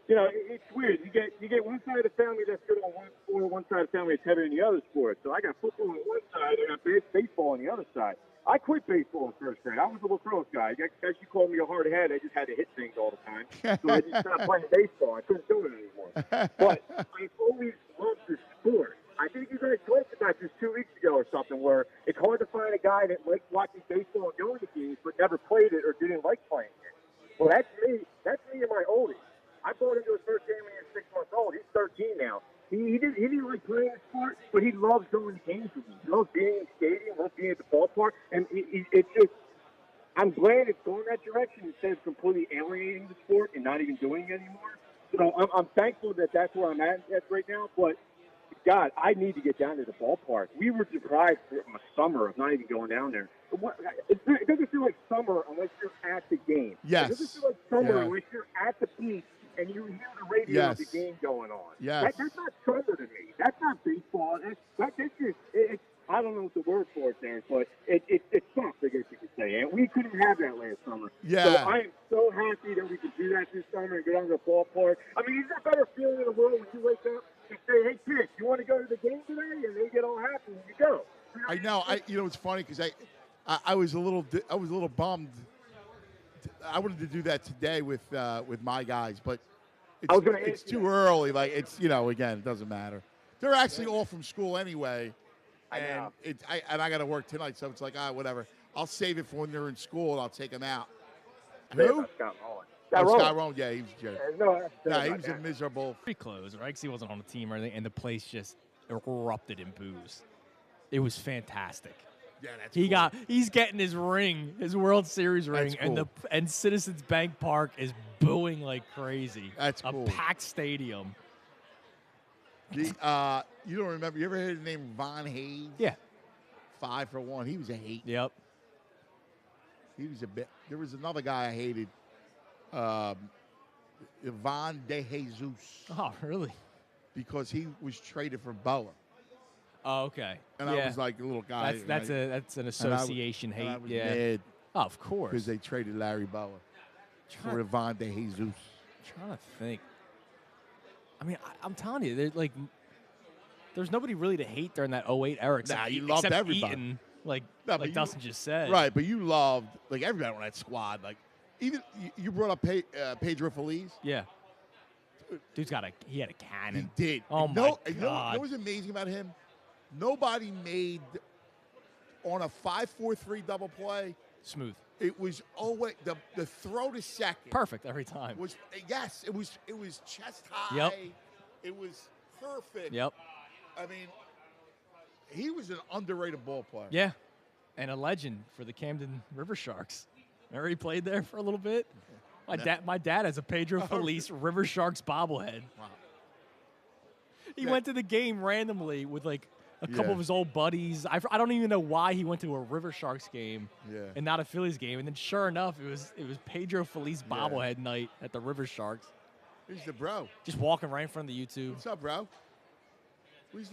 you know, it's weird. You get one side of the family that's good on one sport, one side of the family that's heavy in the other sport. So I got football on one side and I got baseball on the other side. I quit baseball in first grade. I was a lacrosse guy. As you called me a hard head, I just had to hit things all the time. So I just stopped playing baseball. I couldn't do it anymore. But I've always loved the sport. I think you guys talked about this 2 weeks ago or something, where it's hard to find a guy that likes watching baseball and going to games but never played it or didn't like playing it. Well, that's me. That's me and my oldie. I brought him to his first game when he was 6 months old. He's 13 now. He didn't like playing the sport, but he loves going to games with me. He loves being in the stadium, loves being at the ballpark. And it's just, I'm glad it's going that direction instead of completely alienating the sport and not even doing it anymore. So I'm thankful that that's where I'm at right now. But, God, I need to get down to the ballpark. We were deprived from a summer of not even going down there. It doesn't feel like summer unless you're at the game. Yes. It doesn't feel like summer unless you're at the beach and you hear the radio of the game going on. Yes. That's not summer to me. That's not baseball. That's just, I don't know what the word for it there, but it sucks, I guess you could say. And we couldn't have that last summer. Yeah. So I am so happy that we could do that this summer and get on the ballpark. I mean, is there a better feeling in the world when you wake up and say, hey, kid, you want to go to the game today? And they get all happy and you go. I know. You know, it's funny because I was a little bummed. I wanted to do that today with my guys, but it's too early. Like, it's, you know, again, it doesn't matter. They're actually all from school anyway, and I got to work tonight, so it's like, whatever. I'll save it for when they're in school, and I'll take them out. Who? Scott Rowan. Yeah, he was a jerk. He was a miserable. Pretty close, right? Because he wasn't on the team or anything, and the place just erupted in booze. It was fantastic. Yeah, that's cool. He's getting his ring, his World Series ring, cool. and Citizens Bank Park is booing like crazy. That's cool. A packed stadium. You don't remember? You ever heard the name Von Hayes? Yeah. 5 for 1. He was a hate. Yep. He was a bit. There was another guy I hated. Ivan De Jesus. Oh, really? Because he was traded for Boa. Oh, okay. And I was like a little guy. That's an association hate. I was yeah. mad. Oh, of course. Because they traded Larry Boa for Ivan De Jesus. I'm trying to think. I mean, I'm telling you, there's nobody really to hate during that 08 era. Except, you loved everybody. Eaton, like Dustin just said. Right, but you loved everybody on that squad. Like, even you brought up Pedro Feliz. Yeah. Dude's he had a cannon. He did. Oh, my God. You know what was amazing about him? Nobody made on a 5-4-3 double play. Smooth. It was always the throw to second. Perfect every time. It was chest high. Yep. It was perfect. Yep. I mean, he was an underrated ball player. Yeah. And a legend for the Camden River Sharks. Remember he played there for a little bit? My dad has a Pedro Feliz River Sharks bobblehead. Wow. He went to the game randomly with a couple of his old buddies. I don't even know why he went to a River Sharks game and not a Phillies game. And then sure enough, it was Pedro Feliz bobblehead night at the River Sharks. Who's the bro? Just walking right in front of the YouTube. What's up, bro? Where's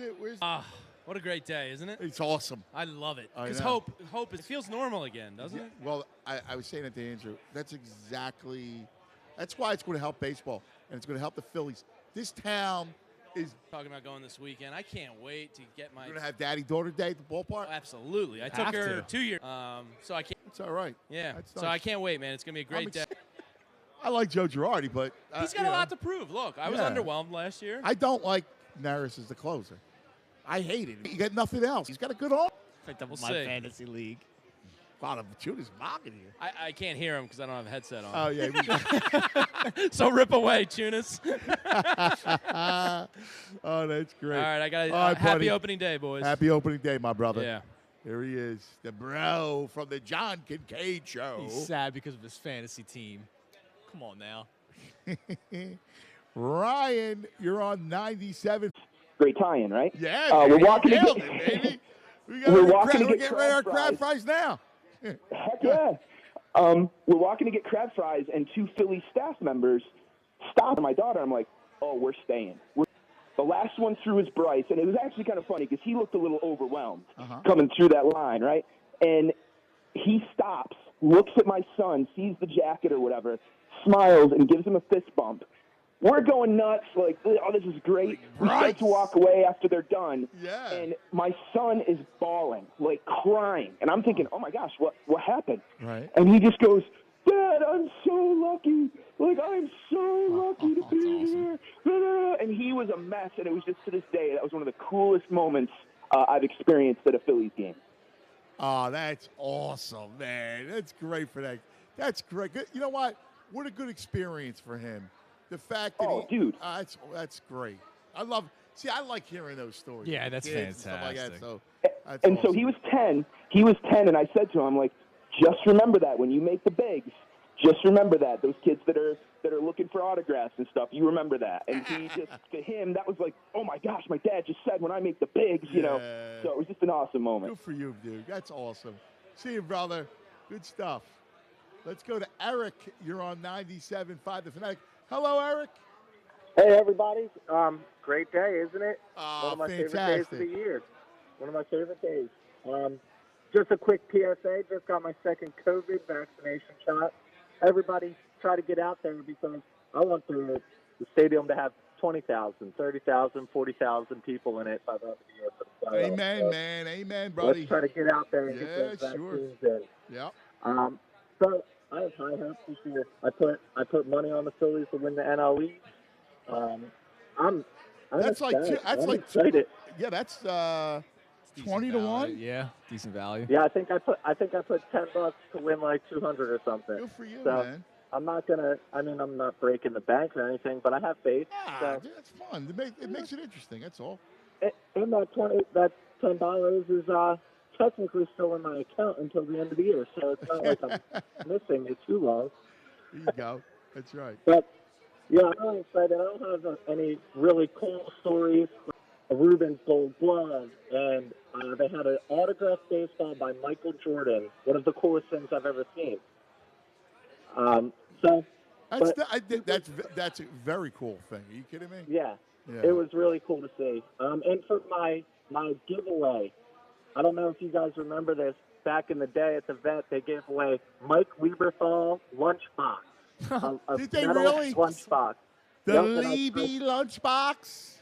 what a great day, isn't it? It's awesome. I love it. I Because know. hope, it feels normal again, doesn't it? Well, I was saying that to Andrew. That's why it's going to help baseball, and it's going to help the Phillies. This town is talking about going this weekend. I can't wait to get my. You're going to have Daddy-Daughter Day at the ballpark? Absolutely. I took her 2 years. So I can't. It's all right. Yeah. That's So nice. I can't wait, man. It's going to be a great day. I like Joe Girardi, but He's got a lot to prove. Look, I was underwhelmed last year. I don't like Neris as the closer. I hate it. He got nothing else. He's got a good arm. We'll see. fantasy league. Wow, the Tuna's mocking here. I can't hear him because I don't have a headset on. Oh, yeah. So rip away, Tunis. Oh, that's great. All right, I got All right, happy buddy. opening day, boys. Happy opening day, my brother. Yeah. Here he is, the bro from the John Kincaid Show. He's sad because of his fantasy team. Come on now. Ryan, you're on 97. Great tie-in, right? Yeah, we're baby. walking to Nailed get, it, baby. We're walking to we're get getting ready our crab crab fries. fries now. Heck yeah. We're walking to get crab fries, and 2 Philly staff members stopped my daughter. I'm like, oh, we're staying. The last one through is Bryce, and it was actually kind of funny because he looked a little overwhelmed coming through that line, right? And he stops, looks at my son, sees the jacket or whatever, smiles, and gives him a fist bump. We're going nuts, like, oh, this is great. We start to walk away after they're done, and my son is bawling, like crying. And I'm thinking, oh, my gosh, what happened? Right. And he just goes, Dad, I'm so lucky. Like, I'm so lucky to be here. And he was a mess, and it was just to this day, that was one of the coolest moments I've experienced at a Phillies game. Oh, that's awesome, man. That's great for that. That's great. Good. You know what? What a good experience for him. The fact that dude. That's great. I like hearing those stories. Yeah, that's Kids and stuff like that, fantastic. so that's And awesome. so he was 10. He was 10, and I said to him, I'm like, just remember that when you make the bigs. Just remember that. Those kids that are looking for autographs and stuff, you remember that. And he just, to him, that was like, oh, my gosh, my dad just said when I make the bigs, you know. So it was just an awesome moment. Good for you, dude. That's awesome. See you, brother. Good stuff. Let's go to Eric. You're on 97.5 The Fanatic. Hello, Eric. Hey, everybody. Great day, isn't it? Oh, one of my favorite fantastic. days of the year. One of my favorite days. Just a quick PSA. Just got my second COVID vaccination shot. Everybody try to get out there because I want the stadium to have 20,000, 30,000, 40,000 people in it by the end of the year. For the playoffs. Amen, So man. Amen, buddy. let's try to get out there and get those vaccines in. Yep. So I have high hopes this year. I put money on the Phillies to win the NL East. I'm excited. Yeah, that's 20 to 1. Yeah, decent value. Yeah, I think I put $10 to win like 200 or something. Good for you, so man. I'm not breaking the bank or anything, but I have faith. So. That's fun. It makes it interesting. That's all. And that $10 is technically still in my account until the end of the year, so it's not like I'm missing it too long. There you go. That's right. But yeah, I'm really excited. I don't have any really cool stories. Ruben's Gold Glove, and they had an autographed baseball by Michael Jordan. One of the coolest things I've ever seen. That's a very cool thing. Are you kidding me? Yeah, it was really cool to see. And for my giveaway, I don't know if you guys remember this. Back in the day at the vet, they gave away Mike Lieberthal lunchbox. A Did they metal really? Lunchbox. The Yep, and Levy lunchbox.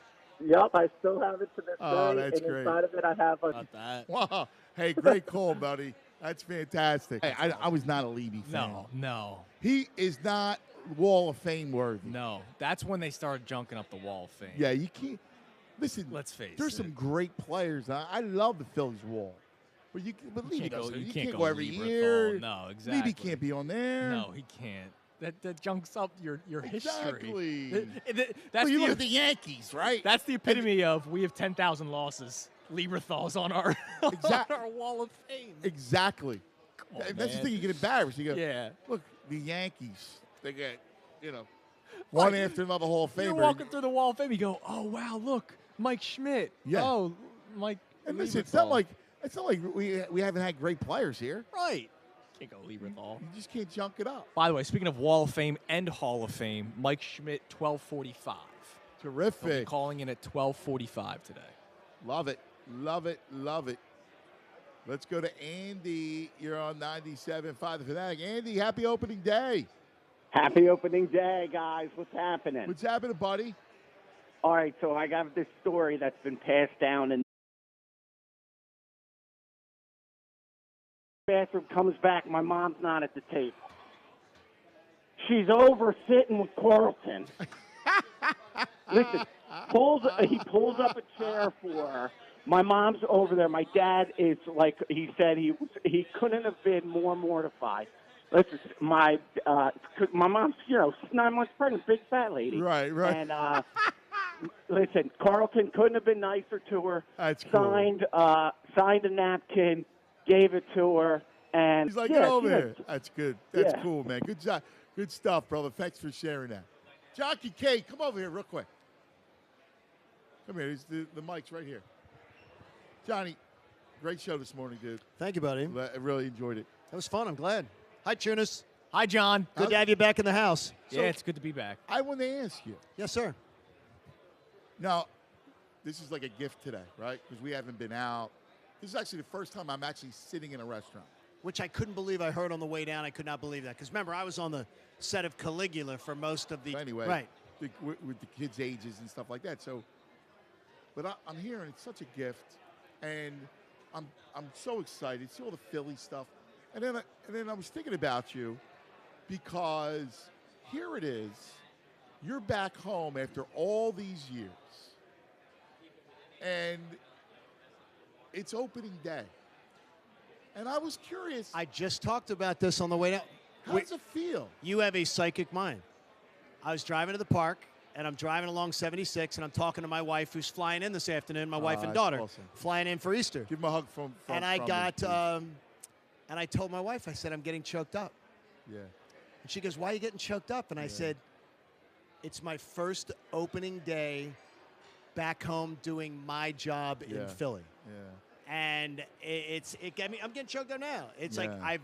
Yep, I still have it to this Oh, day. that's and great. Inside of it, I have a. Wow. Hey, great call, buddy. That's fantastic. Hey, I was not a Levy fan. No. He is not Wall of Fame worthy. No. That's when they started junking up the Wall of Fame. Yeah, you can't. Listen, let's face there's it. some great players. I love the Phillies Wall. But Levy doesn't. You can't go every Lieberthal. year. No, exactly. Levy can't be on there. No, he can't. That junks up your Exactly. history. That's Well, you look at the Yankees, right? That's the epitome of we have 10,000 losses. Lieberthal's on our on our Wall of Fame. Exactly. That's the thing. You get embarrassed. You go, Yeah. Look, the Yankees. They get, one after another Hall of Famer. You're walking through the Wall of Fame. You go, oh wow, look, Mike Schmidt. Yeah. Oh, Mike. And listen, it's not like we haven't had great players here. Right. Can't go Lieberthal. You just can't junk it up. By the way, speaking of Wall of Fame and Hall of Fame, Mike Schmidt, 12:45. Terrific. He'll be calling in at 12:45 today. Love it. Love it. Love it. Let's go to Andy. You're on 97.5 The Fanatic. Andy, happy opening day. Happy opening day, guys. What's happening? What's happening, buddy? All right, so I got this story that's been passed down, and bathroom comes back. My mom's not at the table. She's over sitting with Carlton. Listen, he pulls up a chair for her. My mom's over there. My dad is like he said he couldn't have been more mortified. Listen, my mom's 9 months pregnant, big fat lady. Right. And listen, Carlton couldn't have been nicer to her. That's cool. Signed a napkin, gave it to her, and he's like, yeah, get over yeah. here. That's good. That's Yeah. cool, man. Good job. Good stuff, brother. Thanks for sharing that. Jockey K, come over here real quick. Come here. The mic's right here. Johnny, great show this morning, dude. Thank you, buddy. I really enjoyed it. That was fun. I'm glad. Hi, Tunis. Hi, John. Good to have you back in the house. Yeah, it's good to be back. I want to ask you. Yes, sir. Now, this is like a gift today, right? Because we haven't been out. This is actually the first time I'm actually sitting in a restaurant. Which I couldn't believe I heard on the way down. I could not believe that. Because remember, I was on the set of Caligula for most of the... Anyway, Right. With the kids' ages and stuff like that. So, but I'm here, and it's such a gift. And I'm so excited. See all the Philly stuff. And then I was thinking about you because here it is. You're back home after all these years. And it's opening day. And I was curious. I just talked about this on the way down. How does it feel? You have a psychic mind. I was driving to the park, and I'm driving along 76, and I'm talking to my wife who's flying in this afternoon, my wife and that's daughter, awesome. flying in for Easter. Give him a hug from And I from got, me, please. and I told my wife, I said, I'm getting choked up. Yeah. And she goes, why are you getting choked up? And I said, it's my first opening day back home doing my job in Philly. Yeah. And it got me, I'm getting choked up now. It's like Yeah.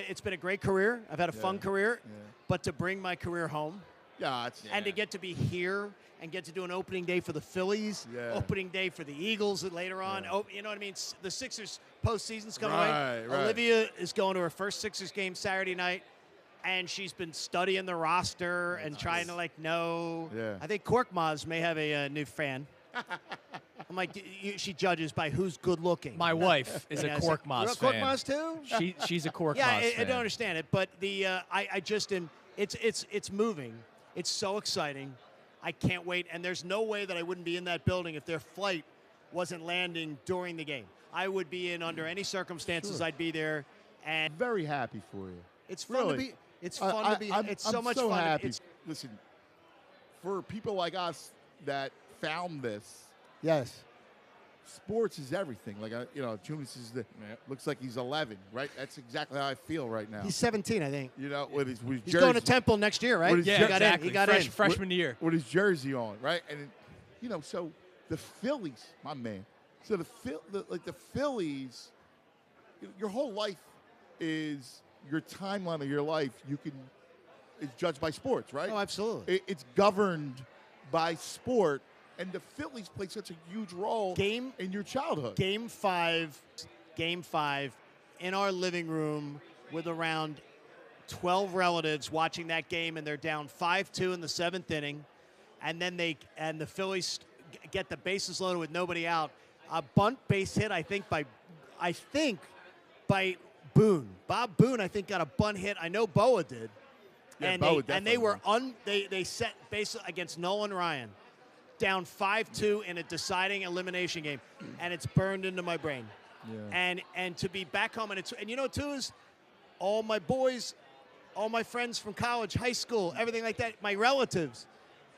it's been a great career. I've had a fun career, but to bring my career home and to get to be here and get to do an opening day for the Phillies, opening day for the Eagles later on. Oh, you know what I mean? The Sixers postseason's coming away. Right. Olivia is going to her first Sixers game Saturday night, and she's been studying the roster and trying to know. Yeah. I think Korkmaz may have a new fan. I'm like, she judges by who's good looking. My wife is a Korkmaz fan. Korkmaz too? She's a Korkmaz Yeah, I fan. don't understand it, but I just am. It's moving. It's so exciting. I can't wait, and there's no way that I wouldn't be in that building if their flight wasn't landing during the game. I would be in under any circumstances. Sure. I'd be there, and very happy for you. It's fun to be. It's fun to be. It's so much so fun. Happy. Listen, for people like us that found this. Yes. Sports is everything. Like, Tunis is looks like he's 11, right? That's exactly how I feel right now. He's 17, I think. With his He's jersey. going to Temple next year, right? Yeah, exactly. He got in. Freshman year. With his jersey on, right? And, so the Phillies, my man. So the Phillies, your whole life is your timeline of your life. Is judged by sports, right? Oh, absolutely. It's governed by sport. And the Phillies played such a huge role in your childhood. Game five in our living room with around 12 relatives watching that game, and they're down 5-2 in the seventh inning. And then the Phillies get the bases loaded with nobody out. A bunt base hit, I think by Boone. Bob Boone, I think, got a bunt hit. I know Boa did. Yeah, and Boa they were they set base against Nolan Ryan. Down 5-2 in a deciding elimination game, and it's burned into my brain. Yeah. And to be back home, and you know too is all my boys, all my friends from college, high school, everything like that, my relatives,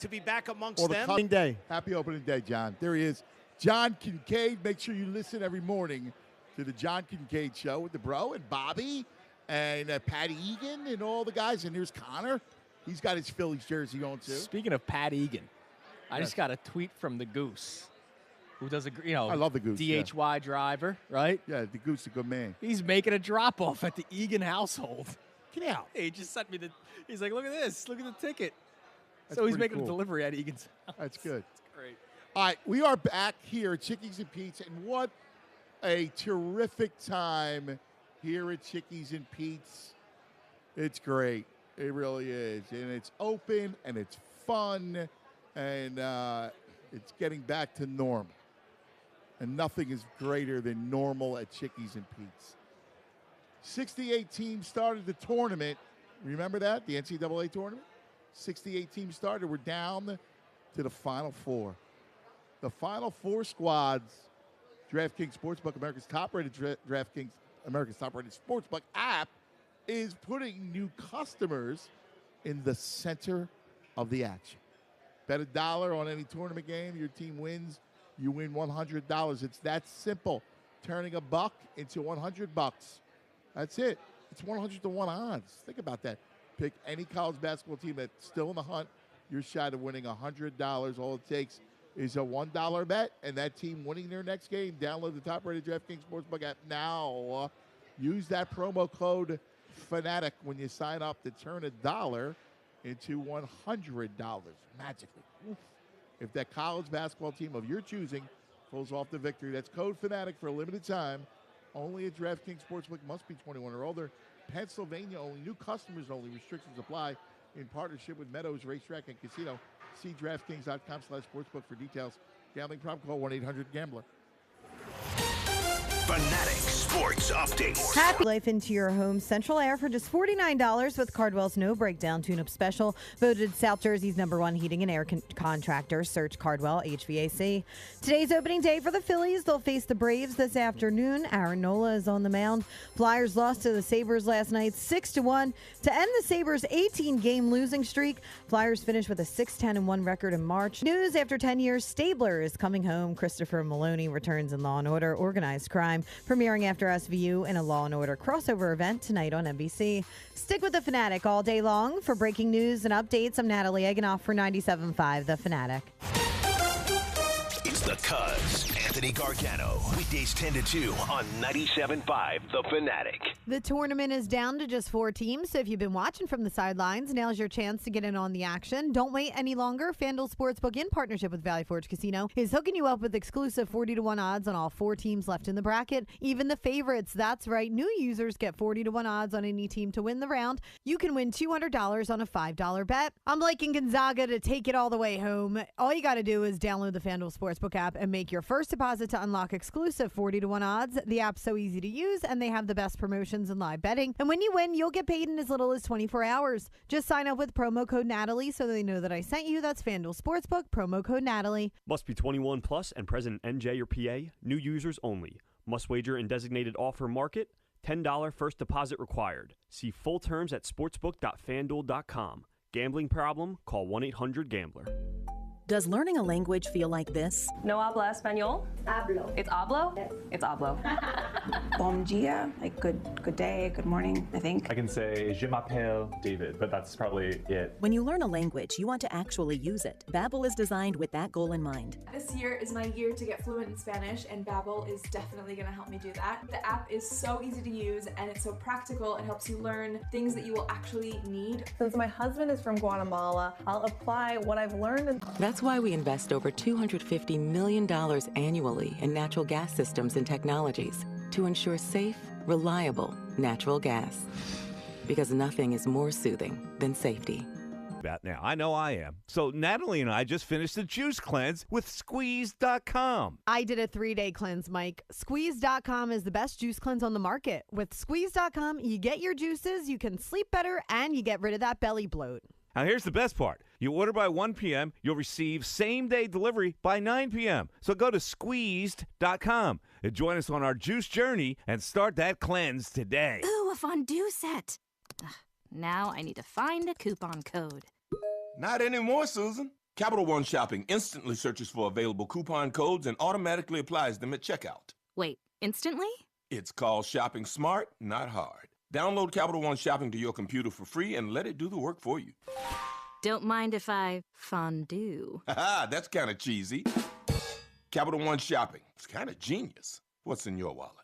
to be back amongst them. Happy opening day, John. There he is, John Kincaid. Make sure you listen every morning to the John Kincaid Show with the bro and Bobby and Pat Egan and all the guys. And here's Connor. He's got his Phillies jersey on, too. Speaking of Pat Egan, I just got a tweet from the Goose, who does I love the Goose. DHY driver, right? Yeah, the Goose is a good man. He's making a drop-off at the Egan household. Get out. He just sent me he's like, look at this. Look at the ticket. That's so he's pretty making cool. a delivery at Egan's house. That's good. It's great. All right, we are back here at Chickies and Pete's, and what a terrific time here at Chickies and Pete's. It's great. It really is. And it's open, and it's fun, and it's getting back to normal. And nothing is greater than normal at Chickies and Pete's. 68 teams started the tournament. Remember that? The NCAA tournament? 68 teams started. We're down to the Final Four. The Final Four squads, DraftKings Sportsbook, America's top-rated DraftKings, America's top-rated Sportsbook app, is putting new customers in the center of the action. Bet $1 on any tournament game. Your team wins. You win $100. It's that simple. Turning a buck into $100. That's it. It's 100 to 1 odds. Think about that. Pick any college basketball team that's still in the hunt. Your shot of winning $100. All it takes is a $1 bet, and that team winning their next game. Download the top-rated DraftKings Sportsbook app now. Use that promo code FANATIC when you sign up to turn $1 into $100 magically. Oof. If that college basketball team of your choosing pulls off the victory, that's code FANATIC for a limited time. Only at DraftKings Sportsbook. Must be 21 or older. Pennsylvania only. New customers only. Restrictions apply. In partnership with Meadows Racetrack and Casino. See DraftKings.com/sportsbook for details. Gambling problem? Call 1-800-GAMBLER. Fanatic Sports Update. Happy life into your home. Central Air for just $49 with Cardwell's No Breakdown Tune-Up Special. Voted South Jersey's #1 heating and air contractor. Search Cardwell HVAC. Today's opening day for the Phillies. They'll face the Braves this afternoon. Aaron Nola is on the mound. Flyers lost to the Sabres last night 6-1 to end the Sabres' 18-game losing streak. Flyers finished with a 6-10-1 record in March. News after 10 years, Stabler is coming home. Christopher Maloney returns in Law & Order Organized Crime, premiering after SVU in a Law & Order crossover event tonight on NBC. Stick with The Fanatic all day long. For breaking news and updates, I'm Natalie Eganoff for 97.5 The Fanatic. It's the Cuz, Anthony Gargano. Weekdays 10 to 2 on 97.5 The Fanatic. The tournament is down to just 4 teams, so if you've been watching from the sidelines, now's your chance to get in on the action. Don't wait any longer. FanDuel Sportsbook, in partnership with Valley Forge Casino, is hooking you up with exclusive 40 to 1 odds on all 4 teams left in the bracket, even the favorites. That's right. New users get 40 to 1 odds on any team to win the round. You can win $200 on a $5 bet. I'm liking Gonzaga to take it all the way home. All you got to do is download the FanDuel Sportsbook app and make your first deposit to unlock exclusive 40 to 1 odds. The app's so easy to use, and they have the best promotions and live betting. And when you win, you'll get paid in as little as 24 hours. Just sign up with promo code Natalie so they know that I sent you. That's FanDuel Sportsbook, promo code Natalie. Must be 21 plus and present in NJ or PA. New users only. Must wager in designated offer market. $10 first deposit required. See full terms at sportsbook.fanduel.com. Gambling problem? Call 1-800-GAMBLER. Does learning a language feel like this? No habla español? Hablo. It's hablo? Yes. It's hablo. Bon dia, like good day, good morning, I think. I can say, je m'appelle David, but that's probably it. When you learn a language, you want to actually use it. Babbel is designed with that goal in mind. This year is my year to get fluent in Spanish, and Babbel is definitely going to help me do that. The app is so easy to use, and it's so practical. It helps you learn things that you will actually need. Since my husband is from Guatemala, I'll apply what I've learned. That's why we invest over $250 million annually in natural gas systems and technologies to ensure safe, reliable natural gas. Because nothing is more soothing than safety. About now. I know I am. So Natalie and I just finished the juice cleanse with Squeeze.com. I did a 3-day cleanse, Mike. Squeeze.com is the best juice cleanse on the market. With Squeeze.com, you get your juices, you can sleep better, and you get rid of that belly bloat. Now, here's the best part. You order by 1 p.m., you'll receive same-day delivery by 9 p.m. So go to Squeezed.com and join us on our juice journey and start that cleanse today. Ooh, a fondue set. Now I need to find a coupon code. Not anymore, Susan. Capital One Shopping instantly searches for available coupon codes and automatically applies them at checkout. Wait, instantly? It's called shopping smart, not hard. Download Capital One Shopping to your computer for free and let it do the work for you. Don't mind if I fondue. Haha, that's kind of cheesy. Capital One Shopping. It's kind of genius. What's in your wallet?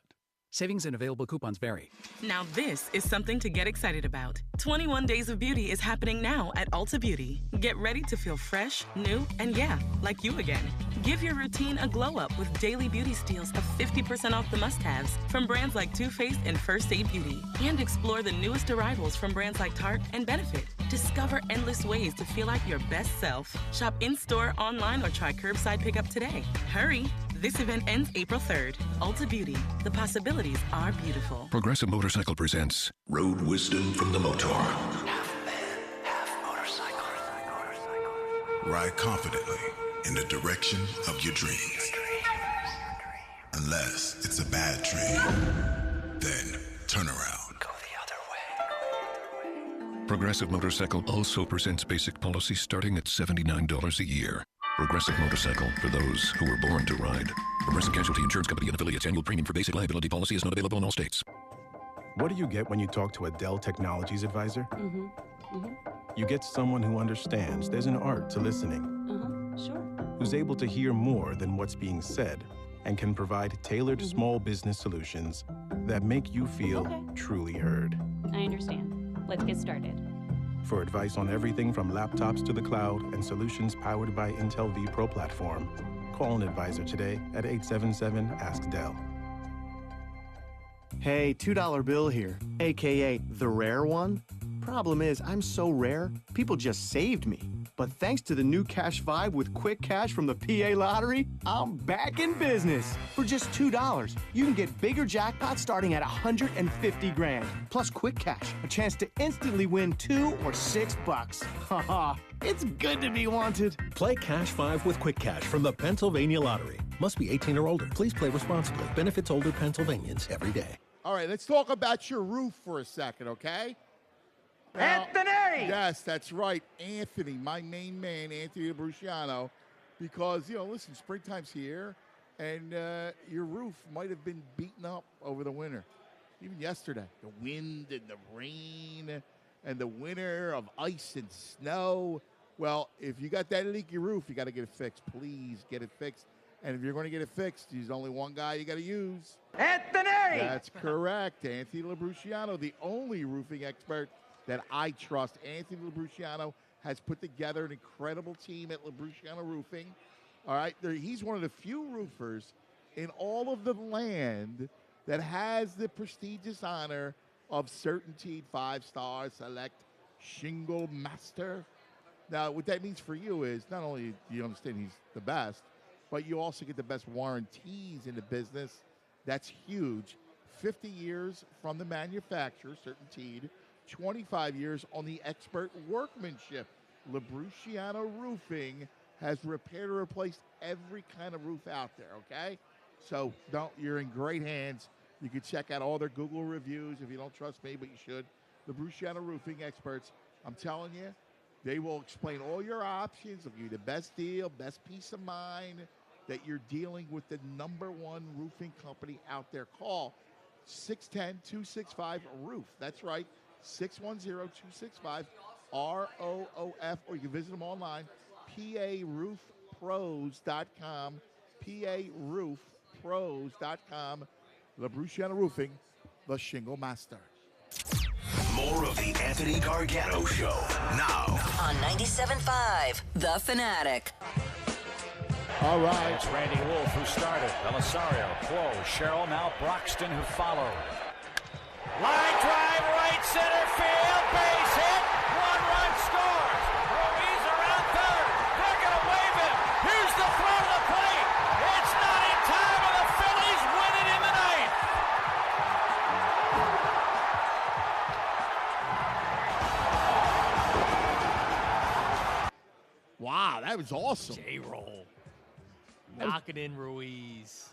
Savings and available coupons vary. Now this is something to get excited about. 21 Days of Beauty is happening now at Ulta Beauty. Get ready to feel fresh, new, and yeah, like you again. Give your routine a glow up with daily beauty steals of 50% off the must-haves from brands like Too Faced and First Aid Beauty. And explore the newest arrivals from brands like Tarte and Benefit. Discover endless ways to feel like your best self. Shop in-store, online, or try curbside pickup today. Hurry! This event ends April 3rd. Ulta Beauty. The possibilities are beautiful. Progressive Motorcycle presents Road Wisdom from the Motor. Half man, half motorcycle. Ride confidently in the direction of your dreams. Unless it's a bad dream, then turn around. Go the other way. Progressive Motorcycle also presents basic policy starting at $79 a year. Progressive Motorcycle, for those who were born to ride. Progressive Casualty Insurance Company and affiliates. Annual premium for basic liability policy is not available in all states. What do you get when you talk to a Dell Technologies advisor? You get someone who understands there's an art to listening. Sure. Who's able to hear more than what's being said and can provide tailored small business solutions that make you feel truly heard. I understand. Let's get started. For advice on everything from laptops to the cloud and solutions powered by Intel vPro platform, call an advisor today at 877-ASK-DELL. Hey, $2 bill here, AKA the rare one. Problem is, I'm so rare, people just saved me. But thanks to the new Cash Vibe with Quick Cash from the PA Lottery, I'm back in business. For just $2, you can get bigger jackpots starting at $150 grand. Plus Quick Cash, a chance to instantly win $2 or $6. Haha, it's good to be wanted. Play Cash 5 with Quick Cash from the Pennsylvania Lottery. Must be 18 or older. Please play responsibly. Benefits older Pennsylvanians every day. All right, let's talk about your roof for a second, okay? Anthony! Yes, that's right. Anthony, my main man, Anthony Bruciano. Because, listen, springtime's here, and your roof might have been beaten up over the winter. Even yesterday. The wind and the rain and the winter of ice and snow. Well, if you got that leaky roof, you got to get it fixed. Please get it fixed. And if you're going to get it fixed, there's only one guy you got to use. Anthony! That's correct. Anthony Labruciano, the only roofing expert that I trust. Anthony Labruciano has put together an incredible team at Labruciano Roofing. All right, he's one of the few roofers in all of the land that has the prestigious honor of Certainty 5-star Select Shingle Master. Now, what that means for you is not only do you understand he's the best, but you also get the best warranties in the business. That's huge. 50 years from the manufacturer, Certainty, 25 years on the expert workmanship. Labruciano Roofing has repaired or replaced every kind of roof out there, okay? So you're in great hands. You can check out all their Google reviews if you don't trust me, but you should. Labruciano Roofing experts, I'm telling you, they will explain all your options. They'll give you the best deal, best peace of mind that you're dealing with the #1 roofing company out there. Call 610-265-ROOF. That's right, 610-265-ROOF, or you can visit them online, PARoofPros.com, PARoofPros.com. Labruciano Roofing, the Shingle Master. More of the Anthony Gargano Show now on 97.5, The Fanatic. All right. It's Randy Wolf who started. Belisario, Close, Sherrill, now Broxton who followed. Line drive, right center field, base hit, 1-run scores. Ruiz around third. They're going to wave him. Here's the throw to the plate. It's not in time, and the Phillies win it in the ninth. Wow, that was awesome. J-roll. Knock it in, Ruiz.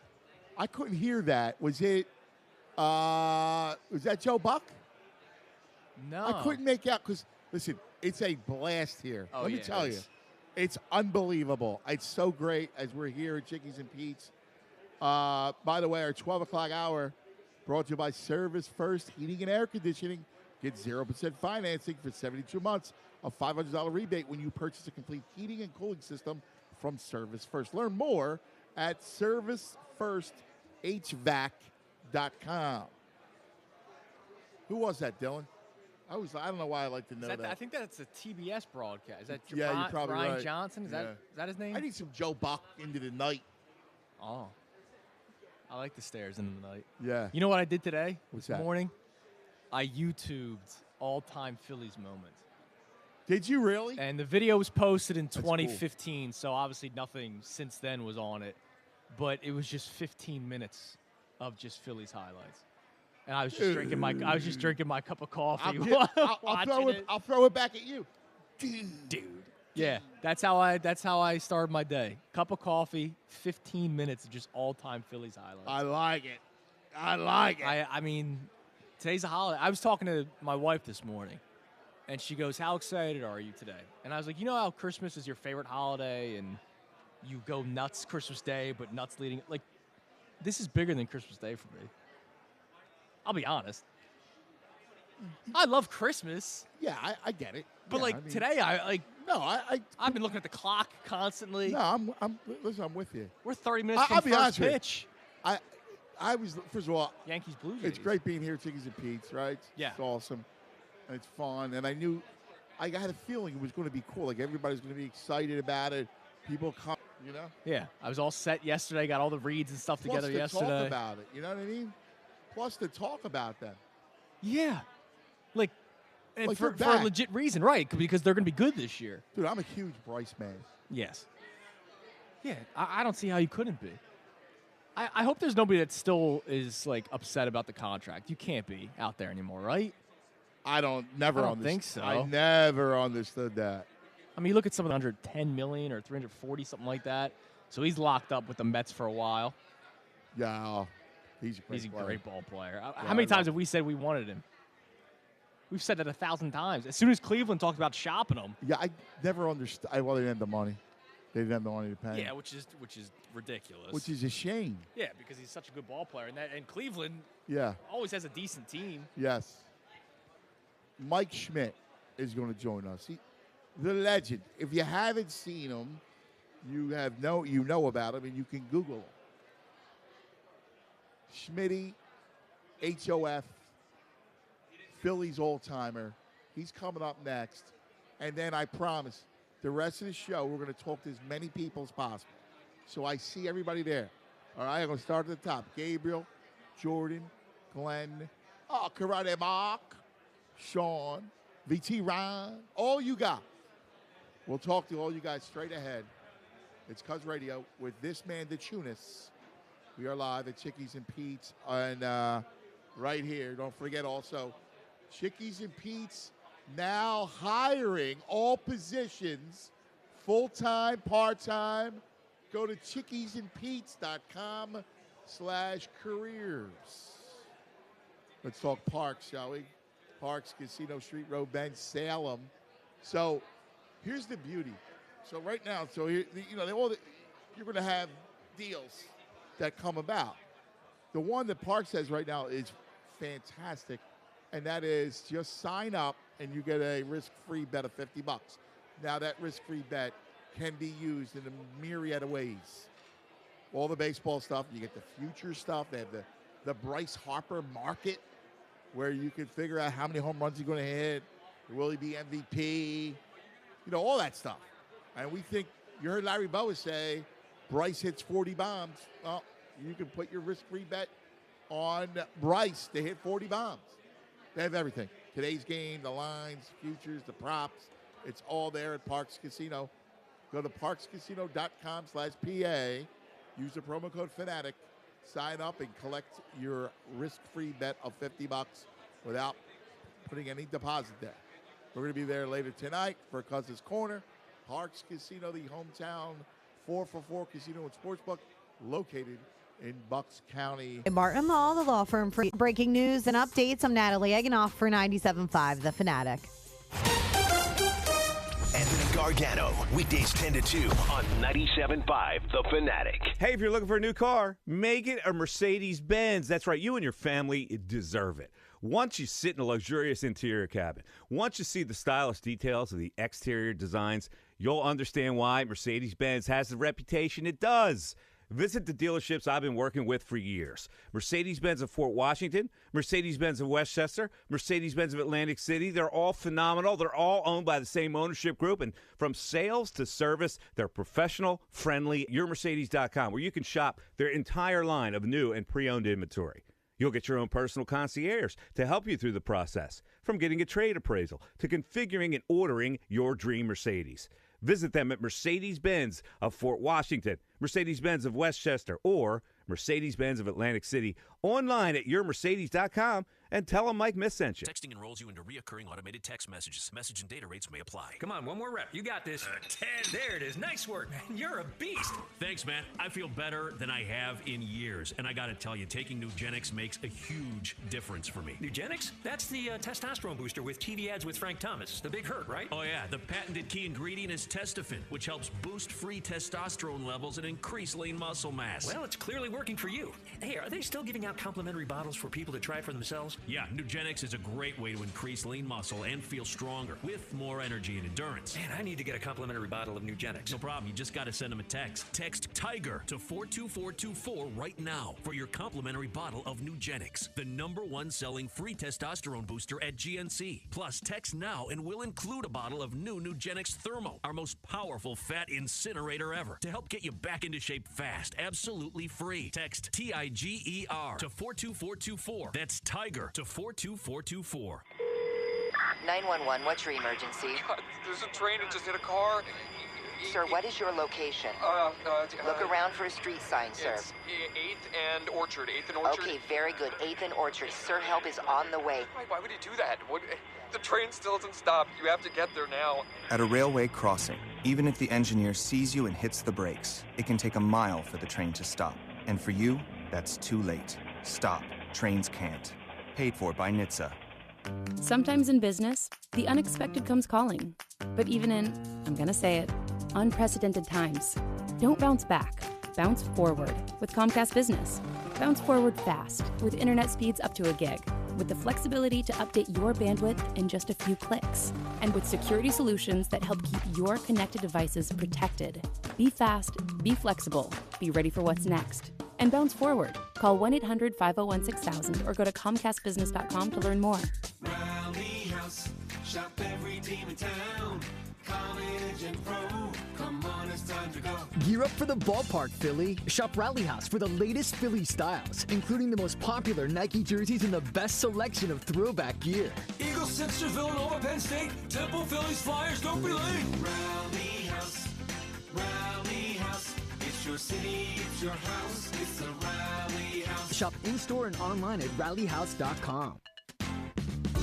I couldn't hear that. Was it, was that Joe Buck? No. I couldn't make out because, listen, it's a blast here. Let me tell you. It's unbelievable. It's so great as we're here at Chickies and Pete's. By the way, our 12 o'clock hour Brought to you by Service First Heating and Air Conditioning. Get 0% financing for 72 months, a $500 rebate when you purchase a complete heating and cooling system from Service First. Learn more at servicefirsthvac.com. Who was that, Dylan? I don't know why I like to know that. I think that's a TBS broadcast. Is that you're probably Brian right. Johnson? Is that his name? I need some Joe Buck into the night. Oh. I like the stairs into the night. Yeah. You know what I did today? What's this that? morning? I YouTubed all-time Phillies moments. Did you really? And the video was posted in That's 2015, so obviously nothing since then was on it. But it was just 15 minutes of just Phillies highlights. And I was just drinking my cup of coffee. I'll throw it back at you. Dude. Yeah, that's how I started my day. Cup of coffee, 15 minutes of just all-time Phillies highlights. I like it. I mean, today's a holiday. I was talking to my wife this morning, and she goes, "How excited are you today?" And I was like, "You know how Christmas is your favorite holiday, and you go nuts Christmas Day, but nuts leading like this is bigger than Christmas Day for me." I'll be honest. I love Christmas. Yeah, I get it. But today, I've been looking at the clock constantly. No, I'm with you. We're 30 minutes from I'll be first honest pitch. I was, first of all, Yankees Blue Jays. It's great being here at Chickies and Pete's, right? Yeah. It's awesome. And it's fun. And I had a feeling it was going to be cool. Like everybody's going to be excited about it. People come, you know? Yeah. I was all set yesterday, got all the reads and stuff together yesterday. Talk about it. You know what I mean? Plus to talk about them. Yeah. And for they're a legit reason, right? Because they're going to be good this year. Dude, I'm a huge Bryce man. Yes. Yeah, I don't see how you couldn't be. I hope there's nobody that still is, upset about the contract. You can't be out there anymore, right? I don't think so. I never understood that. I mean, you look at some of the $110 million or $340, something like that. So he's locked up with the Mets for a while. Yeah, he's a great ball player. How many times have we said we wanted him? We've said that 1,000 times. As soon as Cleveland talked about shopping him. Yeah, I never understood. Well, they didn't have the money. They didn't have the money to pay. Yeah, which is ridiculous. Which is a shame. Yeah, because he's such a good ball player, and Cleveland. Yeah. Always has a decent team. Yes. Mike Schmidt is going to join us. The legend. If you haven't seen him, you know about him, and you can Google him. Schmitty, HOF. Phillies all-timer. He's coming up next. And then I promise, the rest of the show, we're going to talk to as many people as possible. So I see everybody there. All right, I'm going to start at the top. Gabriel, Jordan, Glenn, Karate Mark, Sean, VT Ryan, all you got. We'll talk to all you guys straight ahead. It's Cuz Radio with this man, DeChunis. We are live at Chickies and Pete's. And right here, don't forget also, Chickies and Pete's now hiring all positions, full-time, part-time. Go to chickiesandpetes.com/careers. Let's talk parks, shall we? Parks, Casino Street Road, Bend, Salem. So here's the beauty. So right now, here, you're going to have deals that come about. The one that Parks has right now is fantastic. And that is just sign up and you get a risk-free bet of $50. Now that risk-free bet can be used in a myriad of ways. All the baseball stuff, you get the future stuff. They have the Bryce Harper market where you can figure out how many home runs he's going to hit. Will he be MVP? All that stuff. And we think, you heard Larry Bowa say, Bryce hits 40 bombs. Well, you can put your risk-free bet on Bryce to hit 40 bombs. They have everything. Today's game, the lines, futures, the props. It's all there at Parks Casino. Go to parkscasino.com/PA. Use the promo code Fanatic. Sign up and collect your risk-free bet of $50 without putting any deposit there. We're going to be there later tonight for Cuz's Corner. Parks Casino, the hometown 4for4 casino and sportsbook located in Bucks County. Martin Law, the law firm for breaking news and updates. I'm Natalie Eganoff for 97.5 The Fanatic. Anthony Gargano, weekdays 10 to 2 on 97.5 The Fanatic. Hey, if you're looking for a new car, make it a Mercedes-Benz. That's right, you and your family deserve it. Once you sit in a luxurious interior cabin, once you see the stylish details of the exterior designs, you'll understand why Mercedes-Benz has the reputation it does. Visit the dealerships I've been working with for years. Mercedes-Benz of Fort Washington, Mercedes-Benz of Westchester, Mercedes-Benz of Atlantic City. They're all phenomenal. They're all owned by the same ownership group. And from sales to service, they're professional, friendly. YourMercedes.com, where you can shop their entire line of new and pre-owned inventory. You'll get your own personal concierge to help you through the process, from getting a trade appraisal to configuring and ordering your dream Mercedes. Visit them at Mercedes-Benz of Fort Washington, Mercedes-Benz of Westchester, or Mercedes-Benz of Atlantic City. Online at YourMercedes.com and tell them Mike Miss sent you. Texting enrolls you into reoccurring automated text messages. Message and data rates may apply. Come on, one more rep. You got this. 10. There it is. Nice work, man. You're a beast. Thanks, man. I feel better than I have in years. And I got to tell you, taking Nugenix makes a huge difference for me. Nugenix? That's the testosterone booster with TV ads with Frank Thomas. The big hurt, right? Oh, yeah. The patented key ingredient is Testofen, which helps boost free testosterone levels and increase lean muscle mass. Well, it's clearly working for you. Hey, are they still giving out complimentary bottles for people to try it for themselves? Yeah, Nugenix is a great way to increase lean muscle and feel stronger with more energy and endurance. Man, I need to get a complimentary bottle of Nugenix. No problem. You just got to send them a text. Text TIGER to 42424 right now for your complimentary bottle of Nugenix, the #1 selling free testosterone booster at GNC. Plus, text now and we'll include a bottle of new Nugenix Thermo, our most powerful fat incinerator ever, to help get you back into shape fast, absolutely free. Text TIGER to 42424. That's TIGER to 42424. 911, what's your emergency? There's a train that just hit a car. Sir, what is your location? Look around for a street sign, sir. It's 8th and Orchard. 8th and Orchard. Okay, very good. 8th and Orchard. Sir, help is on the way. Why would he do that? The train still doesn't stop. You have to get there now. At a railway crossing, even if the engineer sees you and hits the brakes, it can take a mile for the train to stop. And for you, that's too late. Stop. Trains can't. Paid for by NHTSA. Sometimes in business, the unexpected comes calling. But even in, I'm gonna say it, unprecedented times, don't bounce back. Bounce forward with Comcast Business. Bounce forward fast with internet speeds up to a gig, with the flexibility to update your bandwidth in just a few clicks, and with security solutions that help keep your connected devices protected. Be fast, be flexible, be ready for what's next. And bounce forward. Call 1-800-501-6000 or go to ComcastBusiness.com to learn more. Rally House, shop every team in town. College and pro, come on, it's time to go. Gear up for the ballpark, Philly. Shop Rally House for the latest Philly styles, including the most popular Nike jerseys and the best selection of throwback gear. Eagles, Sixers, Villanova, Penn State, Temple, Phillies, Flyers, don't be late. Rally House, Rally House. It's your city, it's your house, it's a Rally House. Shop in-store and online at rallyhouse.com.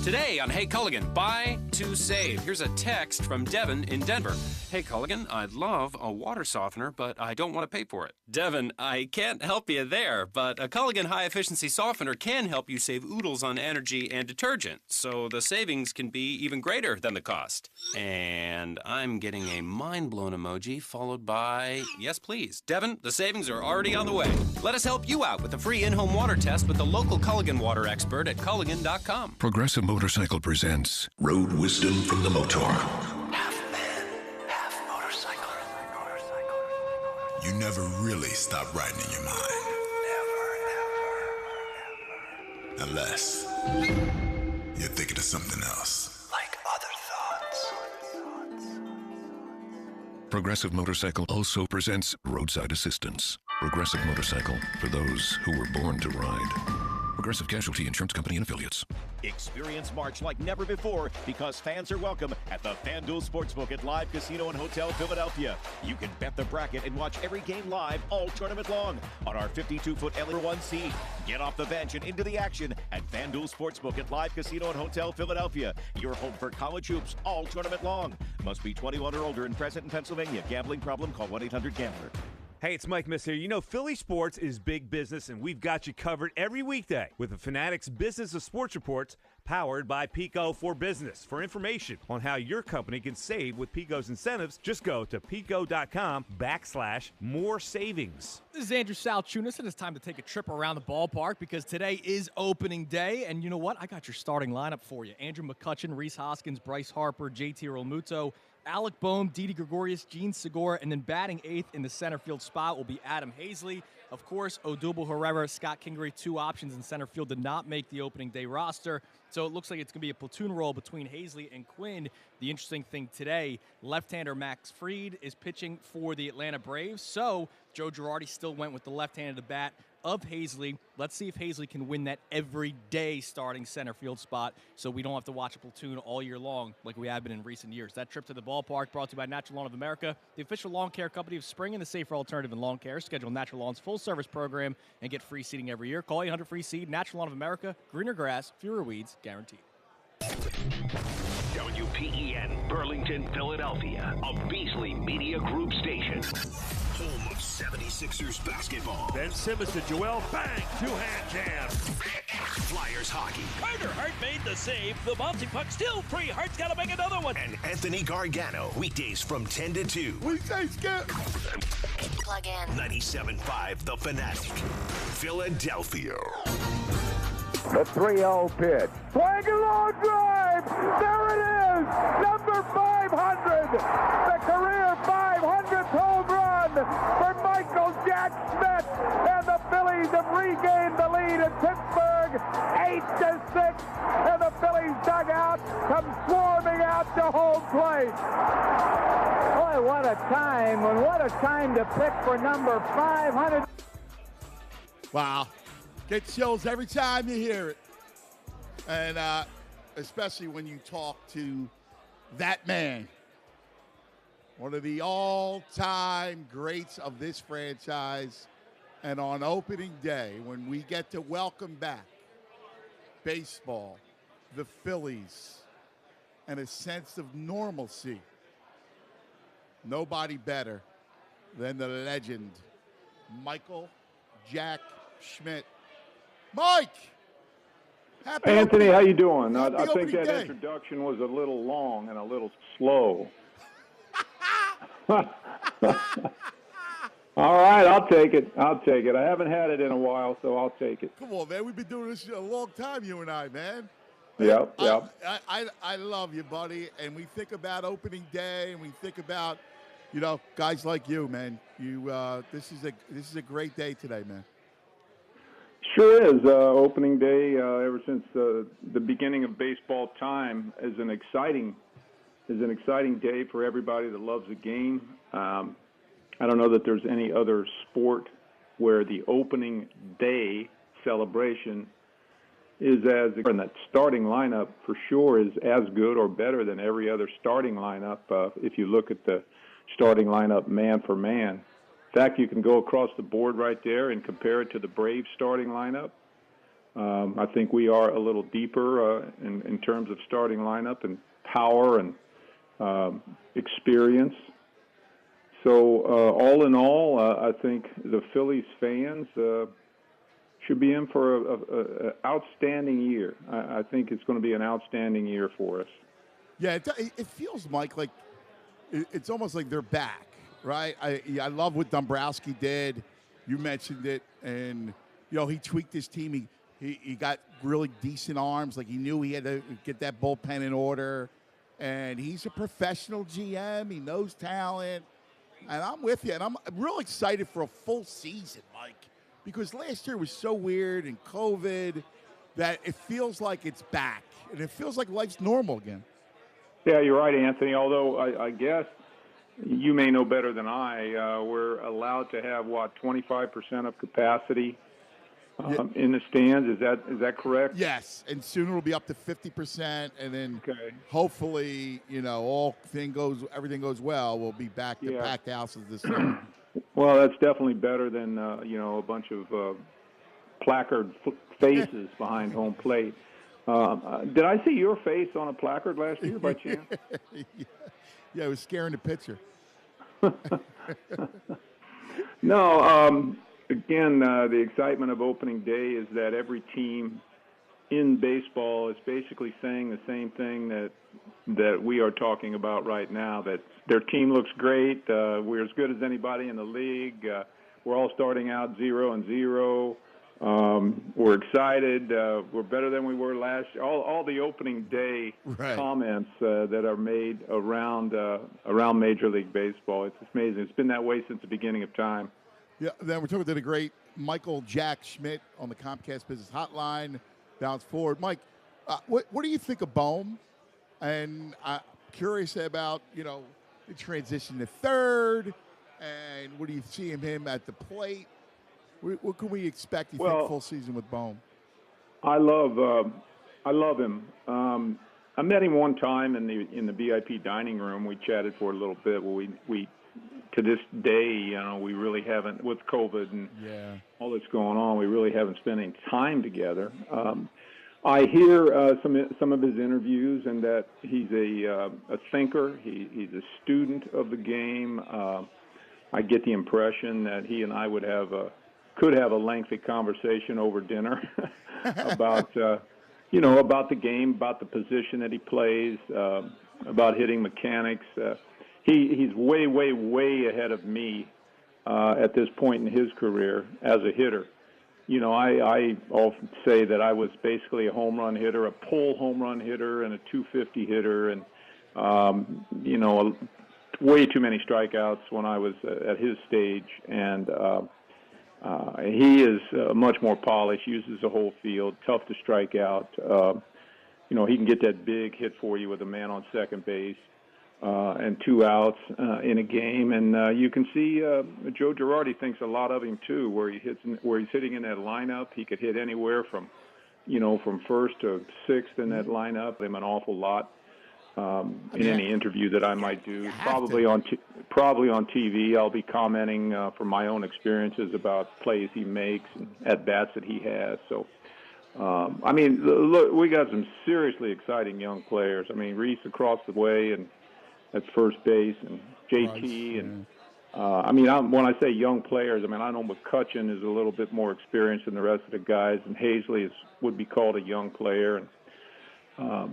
Today on Hey Culligan, buy to save. Here's a text from Devin in Denver. Hey Culligan, I'd love a water softener, but I don't want to pay for it. Devin, I can't help you there, but a Culligan high-efficiency softener can help you save oodles on energy and detergent, so the savings can be even greater than the cost. And I'm getting a mind-blown emoji followed by, yes please. Devin, the savings are already on the way. Let us help you out with a free in-home water test with the local Culligan water expert at Culligan.com. Progressive Motorcycle presents Road Wisdom from the Motor. Half man, half motorcycle. You never really stop riding in your mind. Never. Unless you're thinking of something else. Like other thoughts. Progressive Motorcycle also presents Roadside Assistance. Progressive Motorcycle, for those who were born to ride. Progressive Casualty Insurance Company and Affiliates. Experience March like never before because fans are welcome at the FanDuel Sportsbook at Live Casino and Hotel Philadelphia. You can bet the bracket and watch every game live all tournament long on our 52-foot L1 seat. Get off the bench and into the action at FanDuel Sportsbook at Live Casino and Hotel Philadelphia. Your home for college hoops all tournament long. Must be 21 or older and present in Pennsylvania. Gambling problem? Call 1-800-GAMBLER. Hey, it's Mike Schmidt here. You know, Philly sports is big business, and we've got you covered every weekday with the Fanatics Business of Sports Reports powered by Pico for Business. For information on how your company can save with Pico's incentives, just go to pico.com/more savings. This is Andrew Salchunas, and it's time to take a trip around the ballpark because today is opening day. And you know what? I got your starting lineup for you. Andrew McCutchen, Rhys Hoskins, Bryce Harper, JT Realmuto, Alec Boehm, Didi Gregorius, Gene Segura, and then batting eighth in the center field spot will be Adam Hazley. Of course, Odubel Herrera, Scott Kingery, two options in center field, did not make the opening day roster. So it looks like it's going to be a platoon role between Hazley and Quinn. The interesting thing today, left-hander Max Fried is pitching for the Atlanta Braves. So Joe Girardi still went with the left-handed bat of Hazley. Let's see if Hazley can win that everyday starting center field spot so we don't have to watch a platoon all year long like we have been in recent years. That trip to the ballpark brought to you by Natural Lawn of America, the official lawn care company of spring and the safer alternative in lawn care. Schedule Natural Lawn's full-service program and get free seeding every year. Call 800-FREE-SEED. Natural Lawn of America. Greener grass, fewer weeds, guaranteed. WPEN Burlington, Philadelphia, a Beasley Media Group station. Home of 76ers basketball. Ben Simmons to Joel, bang, two-hand jam. Flyers hockey. Carter Hart made the save. The bouncy puck still free. Hart's got to make another one. And Anthony Gargano, weekdays from 10 to 2. We say skip. Plug in. 97.5 The Fanatic, Philadelphia. The 3-0 pitch. Swing a long drive. There it is. Number 500. The career 500th home run for Michael Jack Schmidt. And the Phillies have regained the lead in Pittsburgh. 8-6. And the Phillies dugout comes swarming out to home plate. Boy, what a time. And what a time to pick for number 500. Wow. Get chills every time you hear it. And especially when you talk to that man, one of the all-time greats of this franchise. And on opening day, when we get to welcome back baseball, the Phillies, and a sense of normalcy, nobody better than the legend, Michael Jack Schmidt. Mike! Happy Anthony, how you doing? I Happy think that day. introduction was a little long and a little slow. All right, I'll take it. I haven't had it in a while, so I'll take it. Come on, man. We've been doing this a long time, you and I, man. Yep. I love you, buddy. And we think about opening day, and we think about, guys like you, man. This is a great day today, man. Sure is. Opening day, ever since the beginning of baseball time, is an exciting day for everybody that loves the game. I don't know that there's any other sport where the opening day celebration is and that starting lineup for sure is as good or better than every other starting lineup. If you look at the starting lineup man for man. In fact, you can go across the board right there and compare it to the Braves starting lineup. I think we are a little deeper in terms of starting lineup and power and experience. So all in all, I think the Phillies fans should be in for an outstanding year. I think it's going to be an outstanding year for us. Yeah, it feels, Mike, like it's almost like they're back. Right, I love what Dombrowski did. You mentioned it, and he tweaked his team. He got really decent arms. Like he knew he had to get that bullpen in order, and he's a professional GM. He knows talent, and I'm with you. And I'm real excited for a full season, Mike, because last year was so weird and COVID that it feels like it's back, and it feels like life's normal again. Yeah, you're right, Anthony. Although I guess. You may know better than I. We're allowed to have 25% of capacity in the stands. Is that correct? Yes, and soon it'll be up to 50%, and then hopefully, everything goes well. We'll be back to packed houses this summer. Well, that's definitely better than a bunch of placard faces behind home plate. Did I see your face on a placard last year by chance? Yeah, it was scaring the pitcher. No, No, again, the excitement of opening day is that every team in baseball is basically saying the same thing that we are talking about right now, that their team looks great. We're as good as anybody in the league. We're all starting out 0-0. We're excited. We're better than we were last year. All the opening day comments that are made around Major League Baseball. It's amazing. It's been that way since the beginning of time. Yeah, then we're talking to the great Michael Jack Schmidt on the Comcast Business Hotline. Bounce forward. Mike, what do you think of Bohm? And I'm curious about, the transition to third, and what do you see him at the plate? What can we expect, think, full season with Bohm? I love him. I met him one time in the VIP dining room. We chatted for a little bit. Well, we to this day, we really haven't, with COVID and all that's going on, we really haven't spent any time together. I hear some of his interviews, and that he's a thinker. He's a student of the game. I get the impression that he and I could have a lengthy conversation over dinner about about the game, about the position that he plays, about hitting mechanics. He's way, way, way ahead of me at this point in his career as a hitter. I often say that I was basically a home run hitter, a pull home run hitter, and a 250 hitter, and way too many strikeouts when I was at his stage. And he is much more polished, uses the whole field, tough to strike out. He can get that big hit for you with a man on second base. And 2 outs in a game, and you can see Joe Girardi thinks a lot of him too. Where he's hitting in that lineup, he could hit anywhere from first to sixth in that lineup. Him an awful lot in any interview that I might do. Probably on TV, I'll be commenting from my own experiences about plays he makes and at bats that he has. So. Look, we got some seriously exciting young players. Reese across the way and at first base, and JT, and when I say young players, I know McCutcheon is a little bit more experienced than the rest of the guys, and Hazley would be called a young player, and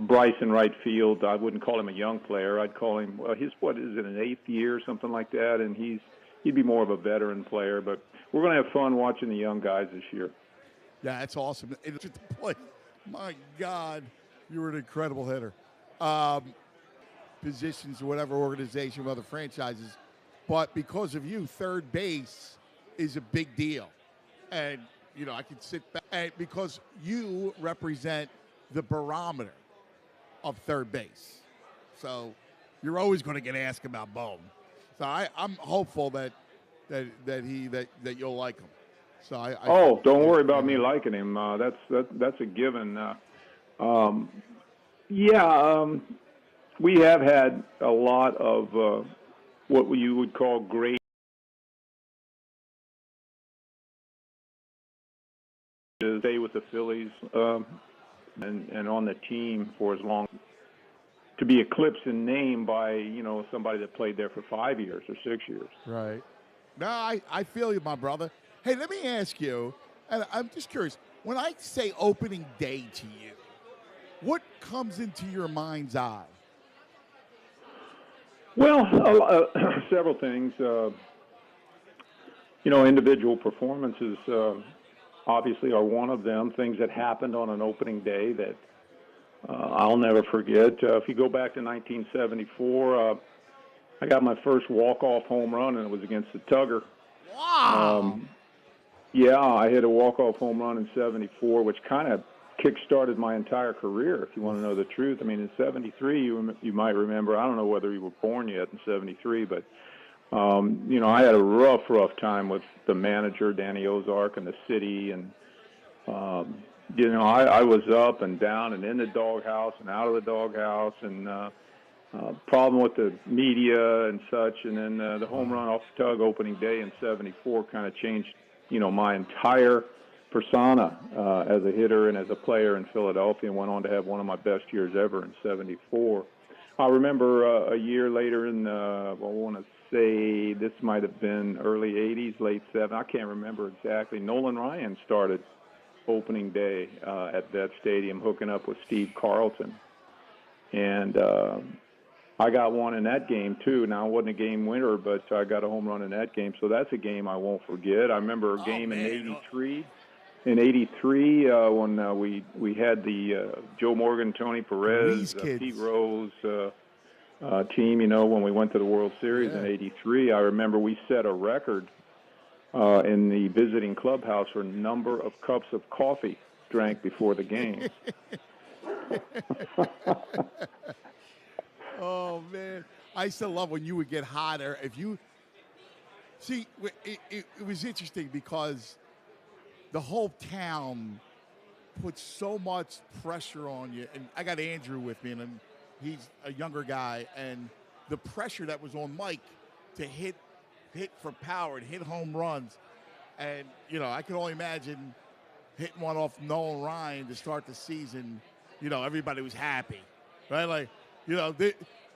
Bryce in right field, I wouldn't call him a young player. I'd call him an eighth year or something like that, and he'd be more of a veteran player. But we're going to have fun watching the young guys this year. Yeah, that's awesome. And just to play, my God, you were an incredible hitter. Positions or whatever organization with other franchises, but because of you, third base is a big deal. And I can sit back, and because you represent the barometer of third base, so you're always going to get asked about Bohm. So I'm hopeful that you'll like him. So don't worry about me liking him. That's a given. We have had a lot of what you would call great stay with the Phillies and on the team for as long, to be eclipsed in name by somebody that played there for 5 years or 6 years. Right. No, I feel you, my brother. Hey, let me ask you, and I'm just curious, when I say opening day to you, what comes into your mind's eye? Well, several things. Individual performances obviously are one of them, things that happened on an opening day that I'll never forget. If you go back to 1974, I got my first walk-off home run, and it was against the Tugger. Wow! I hit a walk-off home run in 74, which kind of kick-started my entire career, if you want to know the truth. In 73, you might remember, I don't know whether you were born yet in 73, but, I had a rough time with the manager, Danny Ozark, and the city, and, I was up and down and in the doghouse and out of the doghouse, and problem with the media and such, and then the home run off the Tug opening day in 74 kind of changed, my entire persona as a hitter and as a player in Philadelphia, and went on to have one of my best years ever in 74. I remember a year later in, I want to say this might have been early 80s, late 70s. I can't remember exactly. Nolan Ryan started opening day at that stadium, hooking up with Steve Carlton. And I got one in that game, too. Now, it wasn't a game winner, but I got a home run in that game. So that's a game I won't forget. I remember a game in 83. In 83, when we had the Joe Morgan, Tony Perez, Pete Rose team, when we went to the World Series in 83, I remember we set a record in the visiting clubhouse for number of cups of coffee drank before the game. Oh, man. I used to love when you would get hotter. If you see, it was interesting because the whole town puts so much pressure on you. And I got Andrew with me, and he's a younger guy. And the pressure that was on Mike to hit for power and hit home runs. And, I can only imagine hitting one off Nolan Ryan to start the season. Everybody was happy, right? Like,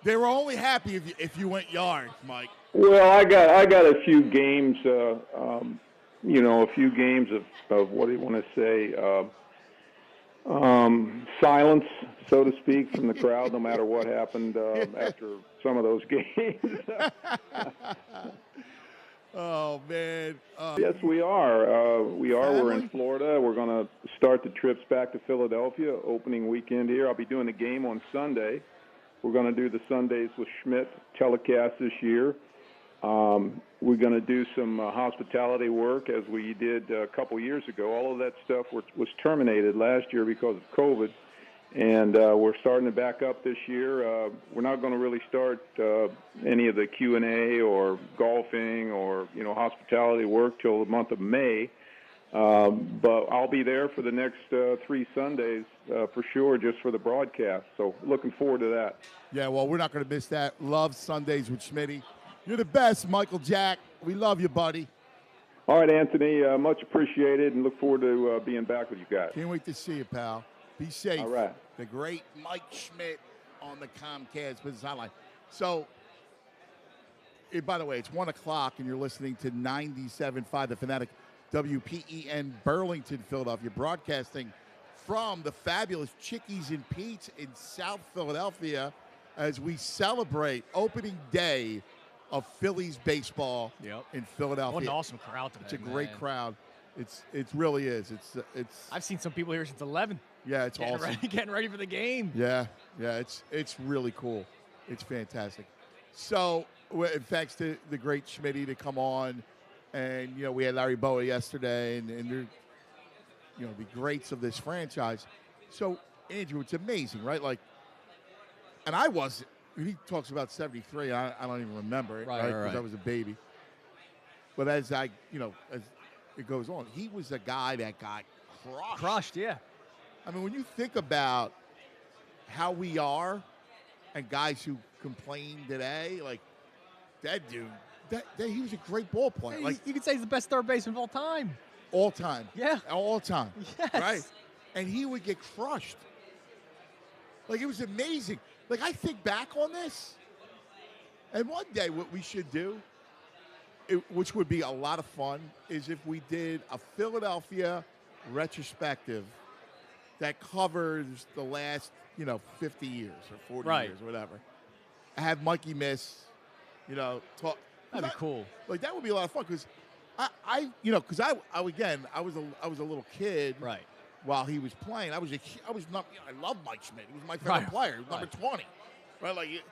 they were only happy if you went yard, Mike. Well, I got a few games, a few games of what do you want to say, silence, so to speak, from the crowd, no matter what happened after some of those games. Oh, man. Yes, we are. We're in Florida. We're going to start the trips back to Philadelphia opening weekend here. I'll be doing the game on Sunday. We're going to do the Sundays with Schmidt telecast this year. We're going to do some hospitality work as we did a couple years ago. All of that stuff was terminated last year because of COVID, and we're starting to back up this year. We're not going to really start any of the Q&A or golfing or hospitality work till the month of May. But I'll be there for the next 3 Sundays for sure, just for the broadcast. So looking forward to that. Yeah, well, we're not going to miss that. Love Sundays with Schmitty. You're the best, Michael Jack. We love you, buddy. All right, Anthony, much appreciated, and look forward to being back with you guys. Can't wait to see you, pal. Be safe. All right. The great Mike Schmidt on the Comcast Business Hotline. So, by the way, it's 1 o'clock, and you're listening to 97.5 The Fanatic, WPEN, Burlington, Philadelphia, broadcasting from the fabulous Chickies and Pete's in South Philadelphia as we celebrate opening day of Phillies baseball in Philadelphia. What an awesome crowd today. It's a great crowd. It really is. It's. I've seen some people here since 11. Yeah, it's awesome. Getting ready for the game. Yeah. It's really cool. It's fantastic. So, thanks to the great Schmitty to come on, and we had Larry Boa yesterday, and they're the greats of this franchise. So, Andrew, it's amazing, right? Like, and I wasn't. He talks about 73. I don't even remember it, right? Because I was a baby. But as as it goes on, he was a guy that got crushed. Yeah. I mean, when you think about how we are and guys who complain today, like that dude, he was a great ball player. Hey, like you could say he's the best third baseman of all time. All time. Yeah. All time. Yes. Right. And he would get crushed. Like, it was amazing. Like, I think back on this, and one day what we should do, which would be a lot of fun, is if we did a Philadelphia retrospective that covers the last, 50 years or 40 years or whatever. I have Mikey Miss, talk. That'd be cool. Like, that would be a lot of fun because I was a little kid. Right. While he was playing, I love Mike Schmidt. He was my favorite player. He was number 20. Right? Like,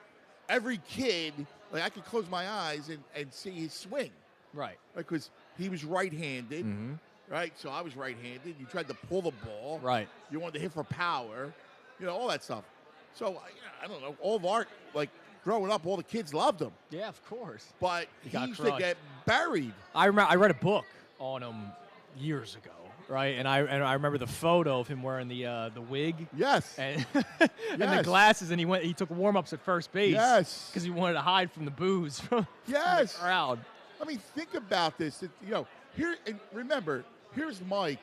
every kid, like, I could close my eyes and see his swing. Right. Because he was right-handed. Mm-hmm. Right? So I was right-handed. You tried to pull the ball. Right. You wanted to hit for power. All that stuff. So, I don't know. All of our, like, growing up, all the kids loved him. Yeah, of course. But he used to get buried. I read a book on him years ago. Right, and I remember the photo of him wearing the wig. Yes. And the glasses, and he took warm-ups at first base. Yes. Because he wanted to hide from the boos from the crowd. I mean, think about this. Here, and remember, here's Mike,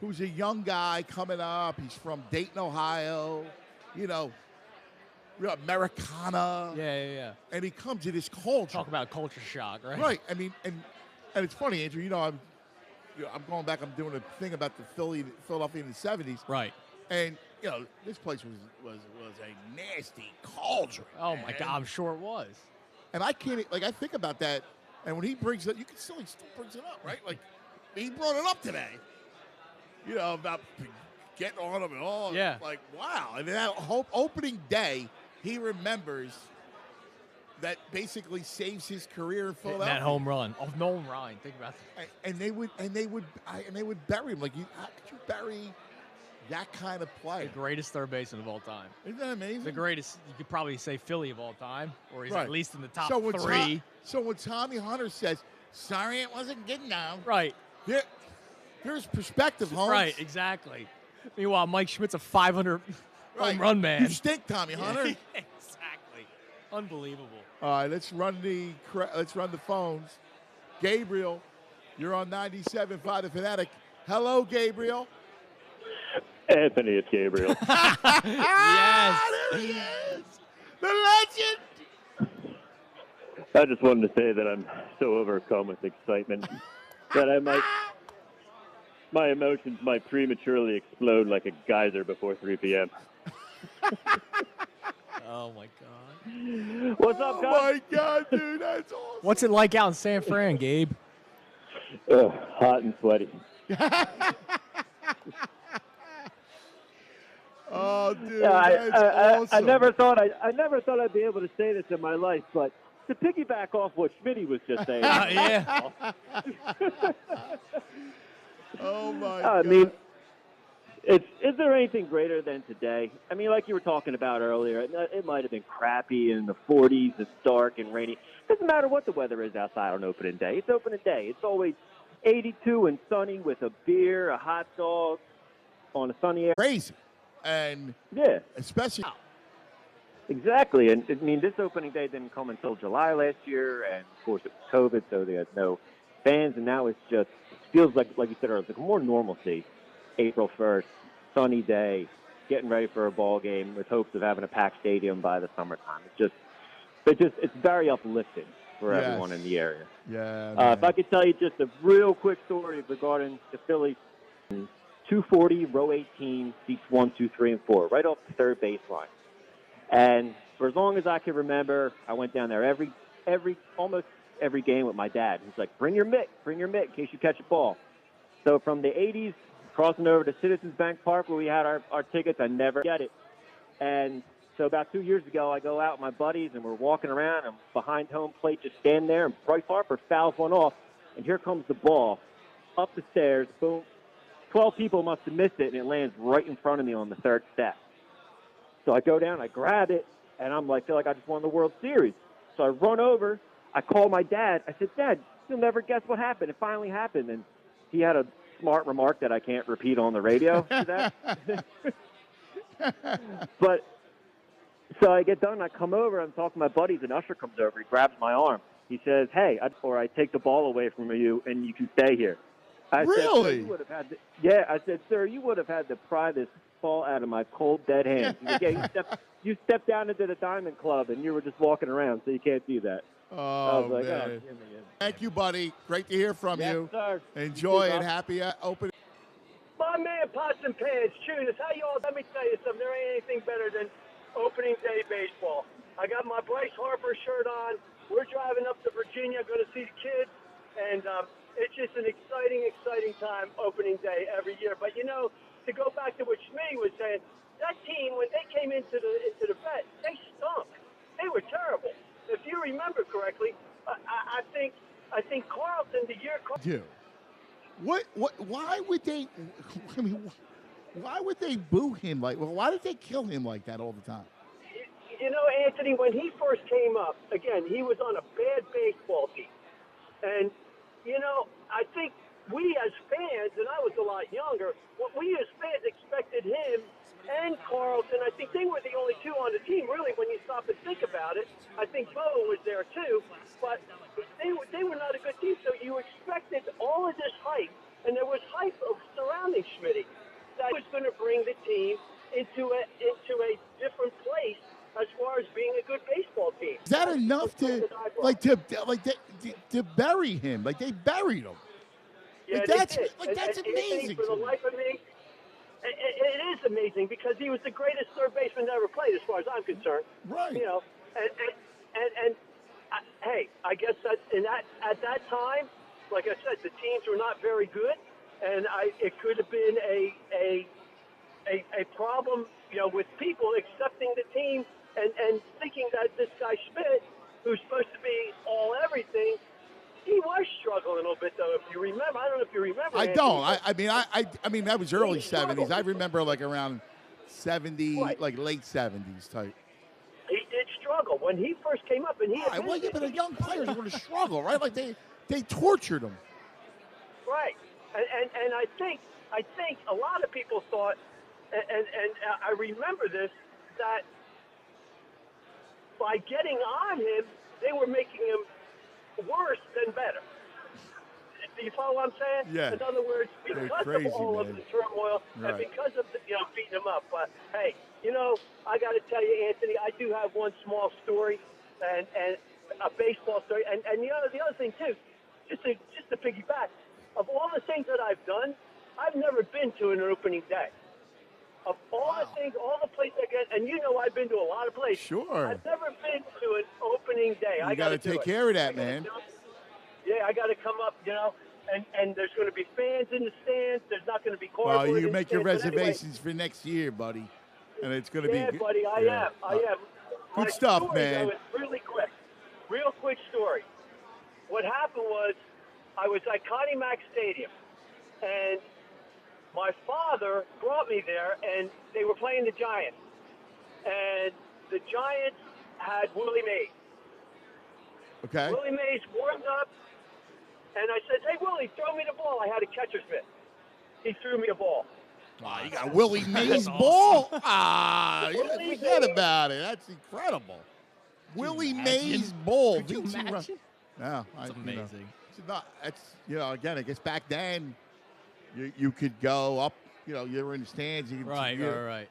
who's a young guy coming up. He's from Dayton, Ohio. Americana. Yeah. And he comes in this culture. Talk about culture shock, right? Right. I mean, and it's funny, Andrew. I'm going back. I'm doing a thing about the Philadelphia in the '70s. Right. And this place was a nasty cauldron. Oh my God, I'm sure it was. And I can't I think about that. And when he brings it, he still brings it up, right? Like he brought it up today. About getting on him and all. Yeah. Like wow. And that opening day, he remembers. That basically saves his career in Philadelphia. That home run of Nolan Ryan. Think about that. And they would bury him. Like, how could you bury that kind of player? The greatest third baseman of all time. Isn't that amazing? The greatest. You could probably say Philly of all time, or he's right. at least in the top three. 3. So when Tommy Hunter says, "Sorry, it wasn't good enough," right? There's perspective, Holmes. Right, exactly. Meanwhile, Mike Schmidt's a 500 home run man. You stink, Tommy Hunter. Exactly. Unbelievable. All right, let's run the phones. Gabriel, you're on 97.5 The Fanatic. Hello, Gabriel. Anthony, it's Gabriel. Yes. There he is. The legend. I just wanted to say that I'm so overcome with excitement that my emotions might prematurely explode like a geyser before 3 p.m. Oh, my God. What's up, guys? Oh, my God, dude. That's awesome. What's it like out in San Fran, Gabe? Hot and sweaty. Oh, dude, that's awesome. I never thought I'd be able to say this in my life, but to piggyback off what Schmitty was just saying. Yeah. Oh, my I God. mean, is there anything greater than today? I mean, like you were talking about earlier, it might have been crappy in the 40s. It's dark and rainy. Doesn't matter what the weather is outside on opening day. It's opening day. It's always 82 and sunny with a beer, a hot dog on a sunny air. Crazy. And yeah, especially exactly. And I mean, this opening day didn't come until July last year, and of course it was COVID, so they had no fans. And now it feels like you said earlier, like more normalcy. April 1st, sunny day, getting ready for a ball game with hopes of having a packed stadium by the summertime. It's very uplifting for everyone in the area. Yeah. If I could tell you just a real quick story regarding the Phillies. 240, row 18, seats 1, 2, 3, and 4, right off the third baseline. And for as long as I can remember, I went down there almost every game with my dad. He's like, bring your mitt in case you catch a ball. So from the 80s, crossing over to Citizens Bank Park where we had our tickets, I never get it. And so about 2 years ago, I go out with my buddies, and we're walking around. I'm behind home plate, just standing there, and Bryce Harper fouls one off, and here comes the ball up the stairs, boom. 12 people must have missed it, and it lands right in front of me on the third step. So I go down, I grab it, and I'm like, feel like I just won the World Series. So I run over, I call my dad. I said, Dad, you'll never guess what happened. It finally happened. And he had a smart remark that I can't repeat on the radio to that. But so I get done, I come over, I'm talking to my buddies, and Usher comes over, he grabs my arm. He says, hey, I take the ball away from you, and you can stay here. I really? Said, I said, sir, you would have had to pry this ball out of my cold, dead hands. You stepped down into the Diamond Club, and you were just walking around, so you can't do that. Oh, like, man. Thank you, buddy. Great to hear from you. Sir. Enjoy you it. Happy opening. My man, Pots and Pans, Choose. How you all? Let me tell you something. There ain't anything better than opening day baseball. I got my Bryce Harper shirt on. We're driving up to Virginia, going to see the kids, and it's just an exciting time opening day every year. But to go back to what Schmitty was saying, that team when they came into the vet, they stunk. They were terrible. If you remember correctly, I think Carlton the year. Why would they? I mean, why would they boo him why did they kill him like that all the time? Anthony, when he first came up, again, he was on a bad baseball team, and I think we as fans, and I was a lot younger, what we as fans expected him and Carlton, I think they were the only two on the team, really, when you stop and think about it. I think Bo was there, too, but they were not a good team, so you expected all of this hype, and there was hype surrounding Schmitty that was going to bring the team into a different place as far as enough to bury him. Like they buried him. Yeah, that's they did. that's and amazing. For the life of me, it is amazing because he was the greatest third baseman to ever played, as far as I'm concerned. Right. You know, and hey, I guess that at that time, like I said, the teams were not very good, and it could have been a problem, you know, with people accepting the team and thinking that this guy Schmidt, who's supposed to be all everything, he was struggling a little bit, though. If you remember, I don't know if you remember. I Anthony, don't. I mean that was early '70s. I remember like around 70, Right. like late '70s type. He did struggle when he first came up, and he. Right, well, yeah, but a young players are going to struggle, right? Like they tortured him. Right, and I think a lot of people thought, and I remember this, that by getting on him, they were making him worse than better. Do you follow what I'm saying? Yeah. In other words, because crazy, of all man. of the turmoil Right. and because of the, beating him up. But hey, I got to tell you, Anthony, I do have one small story and a baseball story, and the other thing too, just to piggyback, of all the things that I've done, I've never been to an opening day. Of all the things, all the places I get, and I've been to a lot of places. Sure. I've never been to an opening day. You I got to take care of that, man. Yeah, I got to come up, and there's going to be fans in the stands. There's not going to be cardboard. Well, you in can the make your stands. But anyway, reservations for next year, buddy, and it's going to yeah, be. buddy, I am. Good My stuff, story, man. Though, is real quick story. What happened was, I was at Connie Mack Stadium, and my father brought me there, and they were playing the Giants. And the Giants had Willie Mays. Okay. Willie Mays warmed up, and I said, "Hey, Willie, throw me the ball." I had a catcher's mitt. He threw me a ball. Oh, you got Willie Mays ball? Forget about it. That's incredible. Willie Mays ball. Could you imagine? No, That's amazing. Again, I guess back then you could go up. You were in the stands. You could, Right.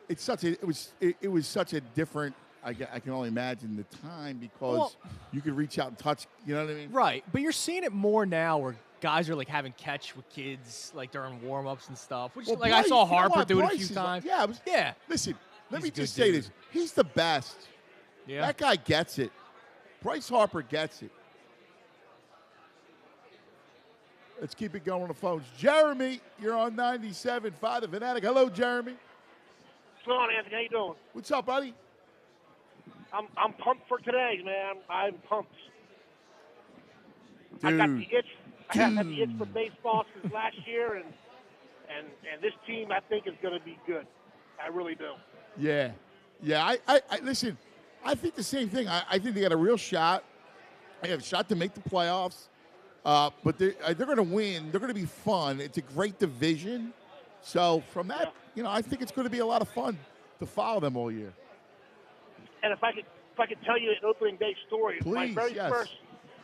It was such a different. I can only imagine the time because you could reach out and touch. You know what I mean? Right, but you're seeing it more now where guys are like having catch with kids like during warm-ups and stuff. Which Well, like I saw Bryce- you know Harper what? do it a Bryce few is times. yeah. Listen, let He's me a good just say dude. this: he's the best. Yeah. That guy gets it. Bryce Harper gets it. Let's keep it going on the phones. Jeremy, you're on 97.5 The Fanatic. Hello, Jeremy. What's going on, Anthony? How you doing? What's up, buddy? I'm pumped for today, man. I'm pumped. Dude. I got the itch. I have had the itch for baseball since last year, and this team I think is going to be good. I really do. Yeah. I listen. I think the same thing. I think they got a real shot. They have a shot to make the playoffs. But they're going to win. They're going to be fun. It's a great division. So from that, I think it's going to be a lot of fun to follow them all year. And if I could tell you an opening day story, Please,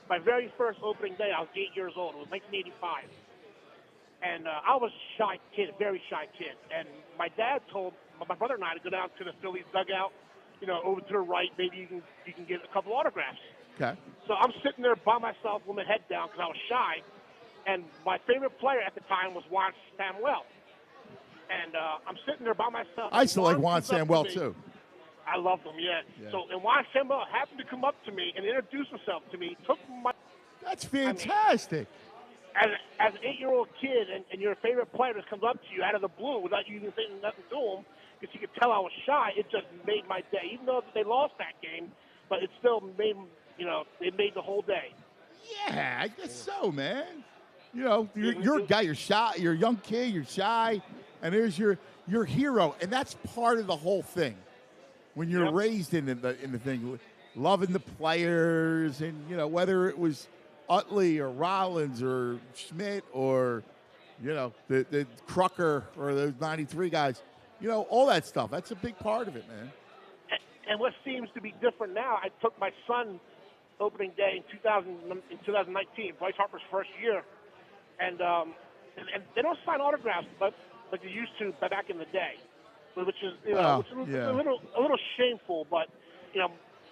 my very first opening day, I was 8 years old. It was 1985, and I was a shy kid, a very shy kid. And my dad told my brother and I to go down to the Phillies dugout, over to the right. Maybe you can get a couple autographs. Okay. So I'm sitting there by myself with my head down because I was shy, and my favorite player at the time was Juan Samuel. And I'm sitting there by myself. I still like Juan comes up to Samuel, me. too. I love him, yeah. So, and Juan Samuel happened to come up to me and introduce himself to me. Took my. That's fantastic. As an 8-year-old kid, and your favorite player just comes up to you out of the blue without you even saying nothing to him, because you could tell I was shy. It just made my day. Even though they lost that game, but it still made, it made the whole day. Yeah, I guess so, man. You're a guy. You're shy. You're a young kid. You're shy, and there's your hero, and that's part of the whole thing. When you're raised in the thing, loving the players, and whether it was Utley or Rollins or Schmidt or the Crucker or those 93 guys, all that stuff. That's a big part of it, man. And what seems to be different now, I took my son opening day in 2019, Bryce Harper's first year, and they don't sign autographs, but like they used to back in the day, which is a little shameful. But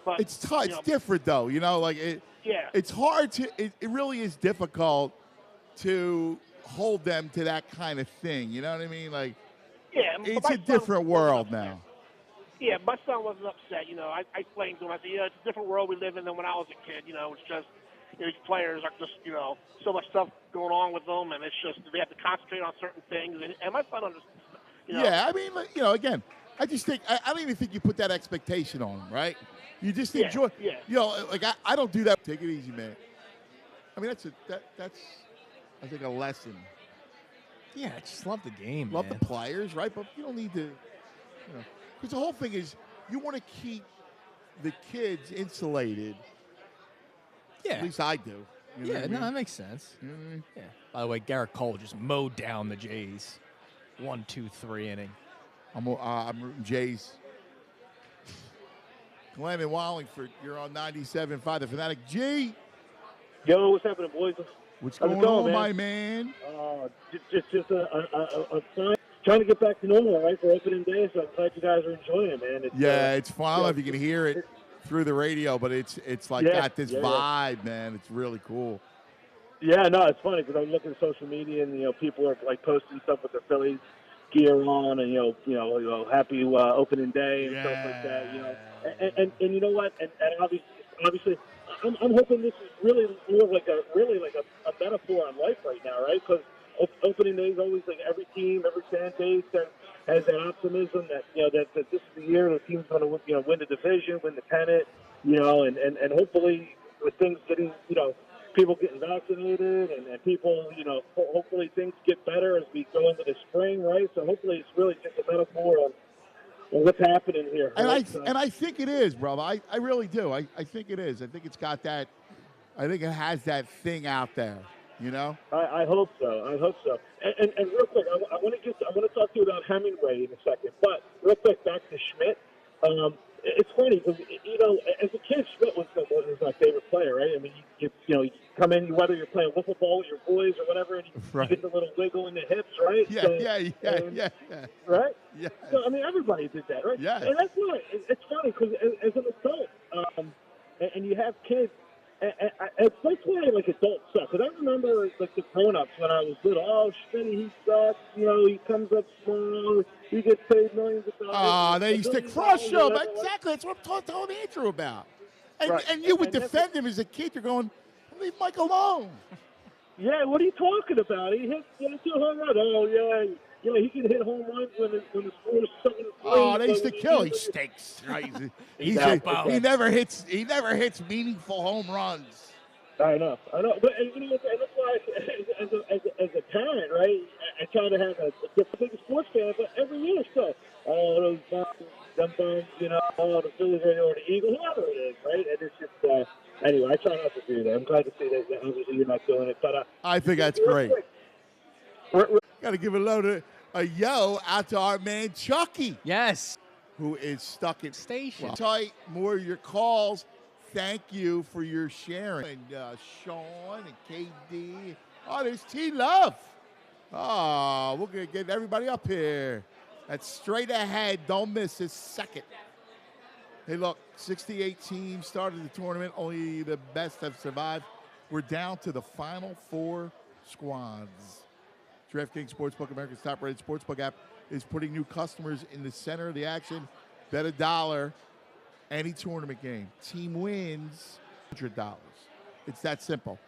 But it's tough. It's different, though. Like it. Yeah. It's hard to. It really is difficult to hold them to that kind of thing. You know what I mean? Like, yeah, it's a different world now. Yeah, my son wasn't upset. I explained to him. I said, it's a different world we live in than when I was a kid. It's just these players are just so much stuff going on with them, and it's just they have to concentrate on certain things. And my son understands. Yeah, I mean, again, I just think I don't even think you put that expectation on them, right? You just enjoy. Yeah. Like I don't do that. Take it easy, man. I mean, that's I think a lesson. Yeah, I just love the game. Love man. the players, right? But you don't need to. Because the whole thing is you want to keep the kids insulated. Yeah. At least I do. You know what I mean? That makes sense. You know what I mean? Yeah. By the way, Garrett Cole just mowed down the Jays. 1, 2, 3 inning. I'm rooting Jays. Glenn in Wallingford, you're on 97.5 The Fanatic. G. Yo, what's happening, boys? What's How's it going on, man? my man? Just a sign. Trying to get back to normal, right, for opening day, so I'm glad you guys are enjoying it, man. It's fun. I don't know if you can hear it through the radio, but it's like got this vibe, man. It's really cool. Yeah, no, it's funny because I'm looking at social media and people are like posting stuff with their Phillies gear on, and happy opening day and stuff like that. And you know what? And obviously, I'm hoping this is really more like a metaphor on life right now, right? Because opening day is always like every team, every fan base has that optimism that that this is the year the team's going to win the division, win the pennant, and hopefully with things getting people getting vaccinated and people, hopefully things get better as we go into the spring, right? So hopefully it's really just a metaphor on what's happening here. And right? and I think it is, bro. I really do. I think it is. I think it's got that. I think it has that thing out there. I hope so. And real quick, I want to talk to you about Hemingway in a second. But real quick, back to Schmidt. It's funny because as a kid, Schmidt was my favorite player, right? I mean, you come in, whether you're playing wiffle ball with your boys or whatever, and you get the little wiggle in the hips, right? Yeah. Right? Yeah. So I mean, everybody did that, right? Yeah. And that's why it's funny because as an adult, and you have kids. That's why adults suck. Because I remember the grown-ups when I was little. Oh, Schmidt, he sucks. He comes up small. He gets paid millions of dollars. Oh, they used to crush him. Exactly. That's what I'm telling Andrew about. And you would defend him as a kid. You're going, leave Mike alone. Yeah, what are you talking about? He hit 2 home runs. Oh, yeah. He can hit home runs when the score is 7-3. Oh, they used to kill. He stinks. He never hits meaningful home runs. I know. But and that's why, as a parent, right? I try to have a big sports fan, but every year still, those bums, the Phillies or the Eagles, whoever it is, right? And it's just anyway. I try not to do that. I'm glad to see that obviously you're not doing it, but I think that's great. Got to give a yo out to our man Chucky. Yes. Who is stuck in station. Well, tight, more of your calls. Thank you for your sharing. And Sean and KD. Oh, there's T-Love. Oh, we're going to get everybody up here. That's straight ahead. Don't miss this second. Hey, look, 68 teams started the tournament. Only the best have survived. We're down to the final 4 squads. DraftKings Sportsbook, America's top-rated sportsbook app, is putting new customers in the center of the action. Bet $1, any tournament game. Team wins $100. It's that simple.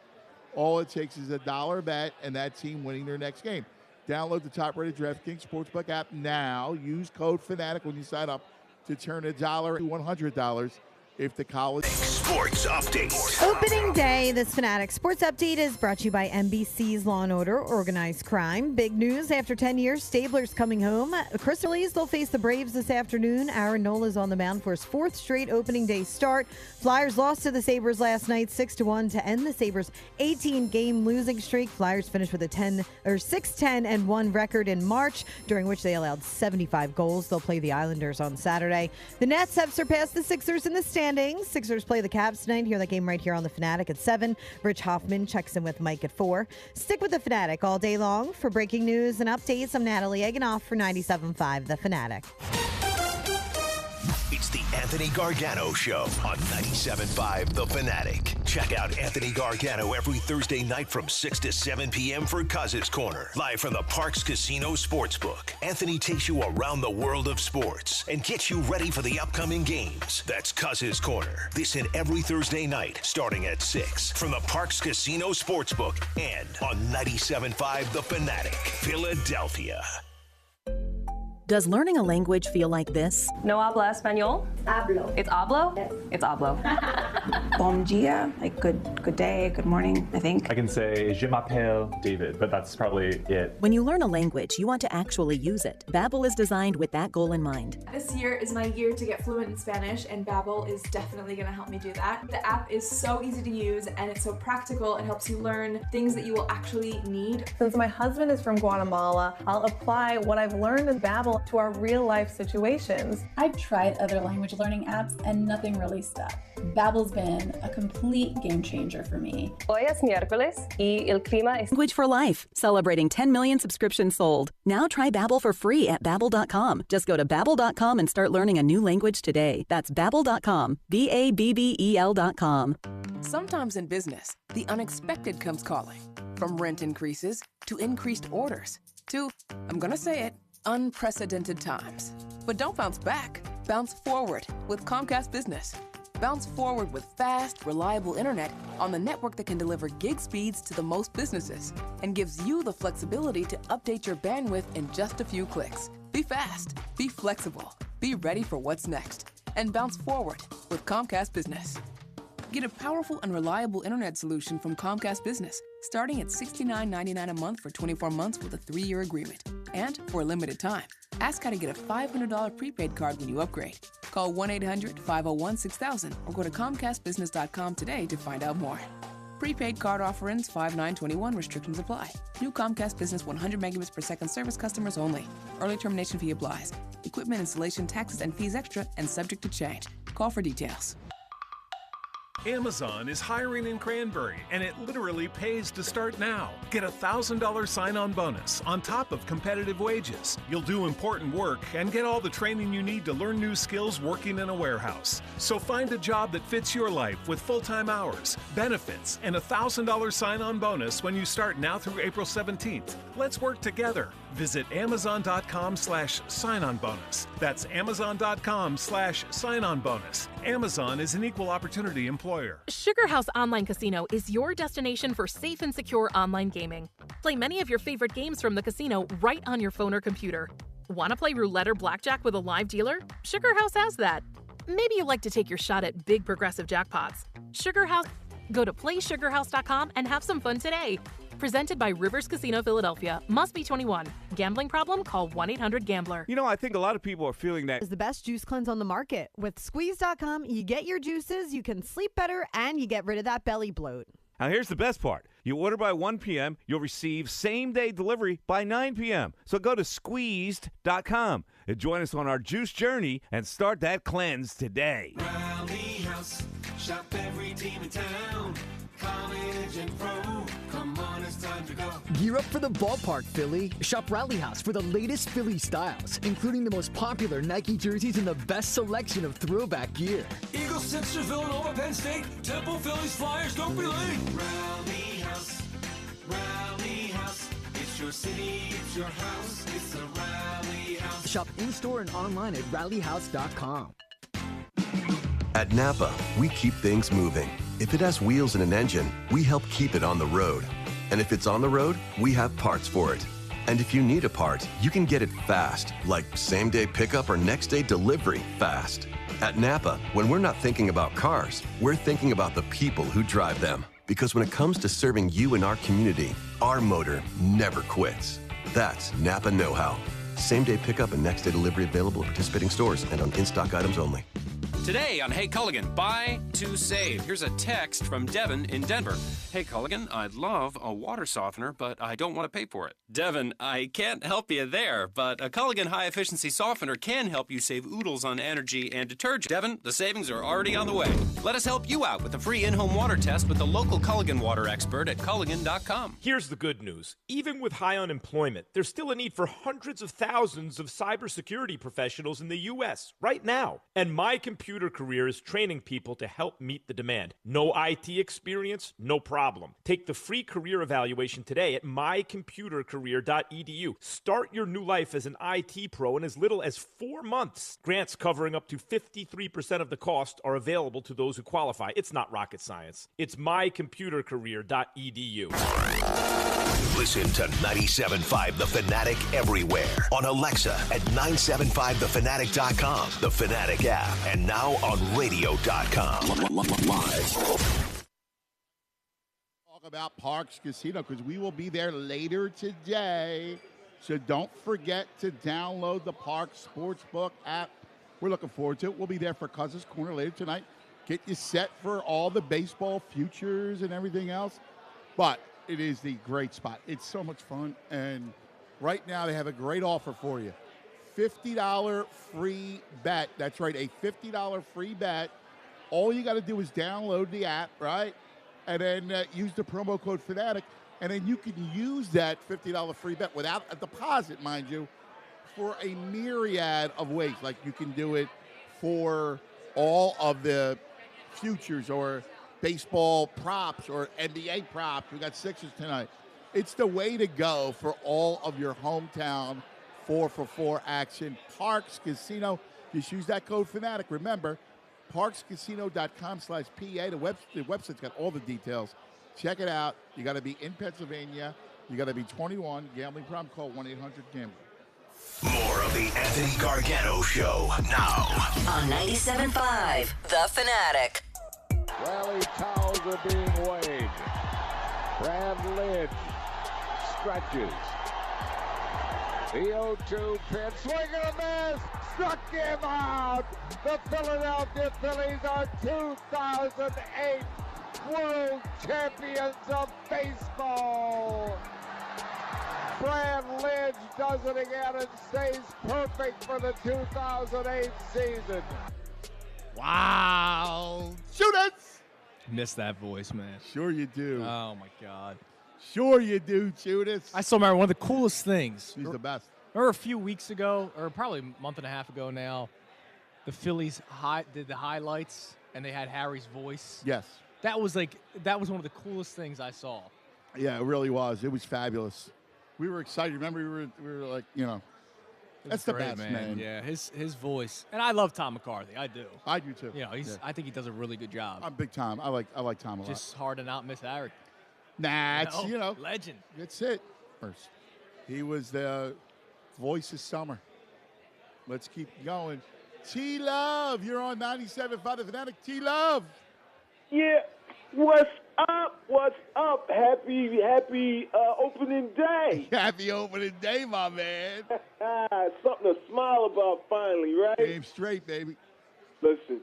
All it takes is $1 bet and that team winning their next game. Download the top-rated DraftKings Sportsbook app now. Use code FANATIC when you sign up to turn $1 to $100 if the college sports update. Opening day, this Fanatic Sports Update is brought to you by NBC's Law & Order, Organized Crime. Big news, after 10 years, Stabler's coming home. Phillies, they'll face the Braves this afternoon. Aaron Nola's on the mound for his 4th straight opening day start. Flyers lost to the Sabres last night 6-1 to end the Sabres' 18-game losing streak. Flyers finished with a 6-10-1 record in March, during which they allowed 75 goals. They'll play the Islanders on Saturday. The Nets have surpassed the Sixers in the standings. Sixers play the Cavs tonight. Hear that game right here on the Fanatic at 7. Rich Hoffman checks in with Mike at 4. Stick with the Fanatic all day long for breaking news and updates. I'm Natalie Eganoff for 97.5 The Fanatic. It's the Anthony Anthony Gargano Show on 97.5 The Fanatic. Check out Anthony Gargano every Thursday night from 6 to 7 p.m. for Cuz's Corner. Live from the Parks Casino Sportsbook. Anthony takes you around the world of sports and gets you ready for the upcoming games. That's Cuz's Corner. Listen every Thursday night starting at 6 from the Parks Casino Sportsbook and on 97.5 The Fanatic, Philadelphia. Does learning a language feel like this? No habla español? Hablo. It's hablo? Yes. It's hablo. Bon dia, like good day, good morning, I think. I can say, je m'appelle David, but that's probably it. When you learn a language, you want to actually use it. Babbel is designed with that goal in mind. This year is my year to get fluent in Spanish, and Babbel is definitely going to help me do that. The app is so easy to use, and it's so practical. It helps you learn things that you will actually need. Since my husband is from Guatemala, I'll apply what I've learned in Babbel to our real-life situations. I've tried other language learning apps and nothing really stuck. Babbel's been a complete game changer for me. Hoy es miércoles y el clima es... Language for life, celebrating 10 million subscriptions sold. Now try Babbel for free at Babbel.com. Just go to Babbel.com and start learning a new language today. That's Babbel.com, Babbel.com. Sometimes in business, the unexpected comes calling. From rent increases to increased orders to, I'm gonna say it, unprecedented times. But don't bounce back. Bounce forward with Comcast Business. Bounce forward with fast, reliable internet on the network that can deliver gig speeds to the most businesses and gives you the flexibility to update your bandwidth in just a few clicks. Be fast, be flexible, be ready for what's next, and bounce forward with Comcast Business. Get a powerful and reliable internet solution from Comcast Business, starting at $69.99 a month for 24 months with a 3-year agreement. And for a limited time, ask how to get a $500 prepaid card when you upgrade. Call 1-800-501-6000 or go to ComcastBusiness.com today to find out more. Prepaid card offer ends 5/9/21. Restrictions apply. New Comcast Business 100 megabits per second service customers only. Early termination fee applies. Equipment installation taxes and fees extra and subject to change. Call for details. Amazon is hiring in Cranberry, and it literally pays to start now. Get a $1,000 sign-on bonus on top of competitive wages. You'll do important work and get all the training you need to learn new skills working in a warehouse. So find a job that fits your life with full-time hours, benefits, and a $1,000 sign-on bonus when you start now through April 17th. Let's work together. Visit Amazon.com/sign-on bonus. That's Amazon.com/sign-on bonus. Amazon is an equal opportunity employer. Sugar House Online Casino is your destination for safe and secure online gaming. Play many of your favorite games from the casino right on your phone or computer. Want to play roulette or blackjack with a live dealer? Sugar House has that. Maybe you like to take your shot at big progressive jackpots. Sugar House. Go to playsugarhouse.com and have some fun today. Presented by Rivers Casino Philadelphia. Must be 21. Gambling problem? Call 1-800-GAMBLER. You know, I think a lot of people are feeling that. Is the best juice cleanse on the market. With Squeeze.com, you get your juices, you can sleep better, and you get rid of that belly bloat. Now, here's the best part. You order by 1 p.m., you'll receive same-day delivery by 9 p.m. So go to Squeezed.com and join us on our juice journey and start that cleanse today. Rally House, shop every team in town. College and pro, come on, it's time to go. Gear up for the ballpark, Philly. Shop Rally House for the latest Philly styles, including the most popular Nike jerseys and the best selection of throwback gear. Eagles, Sixers, Villanova, Penn State, Temple, Phillies, Flyers, don't be late. Rally House, it's your city, it's your house, it's the Rally House. Shop in-store and online at rallyhouse.com. At Napa, we keep things moving. If it has wheels and an engine, we help keep it on the road. And if it's on the road, we have parts for it. And if you need a part, you can get it fast, like same-day pickup or next-day delivery fast. At Napa, when we're not thinking about cars, we're thinking about the people who drive them. Because when it comes to serving you and our community, our motor never quits. That's Napa know-how. Same-day pickup and next-day delivery available at participating stores and on in-stock items only. Today on Hey Culligan, buy to save. Here's a text from Devin in Denver. Hey Culligan, I'd love a water softener, but I don't want to pay for it. Devin, I can't help you there, but a Culligan high-efficiency softener can help you save oodles on energy and detergent. Devin, the savings are already on the way. Let us help you out with a free in-home water test with the local Culligan water expert at Culligan.com. Here's the good news. Even with high unemployment, there's still a need for hundreds of thousands of cybersecurity professionals in the U.S. right now. And My Computer Computer Career is training people to help meet the demand. No IT experience? No problem. Take the free career evaluation today at mycomputercareer.edu. Start your new life as an IT pro in as little as 4 months. Grants covering up to 53% of the cost are available to those who qualify. It's not rocket science. It's mycomputercareer.edu. Listen to 97.5 The Fanatic everywhere. On Alexa at 975thefanatic.com, the Fanatic app, and now on radio.com. Live. Talk about Parks Casino because we will be there later today. So don't forget to download the Parks Sportsbook app. We're looking forward to it. We'll be there for Cousins Corner later tonight. Get you set for all the baseball futures and everything else. But it is the great spot. It's so much fun. And right now they have a great offer for you. $50 free bet. That's right, a $50 free bet. All you got to do is download the app, right? And then use the promo code Fanatic. And then you can use that $50 free bet without a deposit, mind you, for a myriad of ways. Like you can do it for all of the futures or baseball props or NBA props. We got Sixers tonight. It's the way to go for all of your hometown 4-for-4 action. Parks Casino. Just use that code Fanatic. Remember, parkscasino.com/PA. The website's got all the details. Check it out. You got to be in Pennsylvania. You got to be 21. Gambling problem, call 1-800-GAMBLER. More of the Anthony Gargano Show now on 97.5 The Fanatic. Rally towels are being waved. Brad Lidge stretches. The 0-2 pitch. Swing and a miss. Struck him out. The Philadelphia Phillies are 2008 World Champions of Baseball. Brad Lidge does it again and stays perfect for the 2008 season. Wow. Shoot us. Miss that voice, man. Sure you do. Oh, my God. Sure you do, Judas. I still remember one of the coolest things. He's the best. Remember a few weeks ago, or probably a month and a half ago now, the Phillies did the highlights, and they had Harry's voice. Yes. That was one of the coolest things I saw. Yeah, it really was. It was fabulous. We were excited. Remember, we were like, that's the best, man. Yeah, his voice. And I love Tom McCarthy. I do. I do, too. I think he does a really good job. I'm big Tom. I like Tom a lot. Just hard to not miss Harry. Nah, it's, legend. That's it. First, he was the voice of summer. Let's keep going. T-Love, you're on 97.5 The Fanatic. T-Love. Yeah, what's up? What's up? Happy opening day. Happy opening day, my man. Something to smile about finally, right? Game straight, baby. Listen,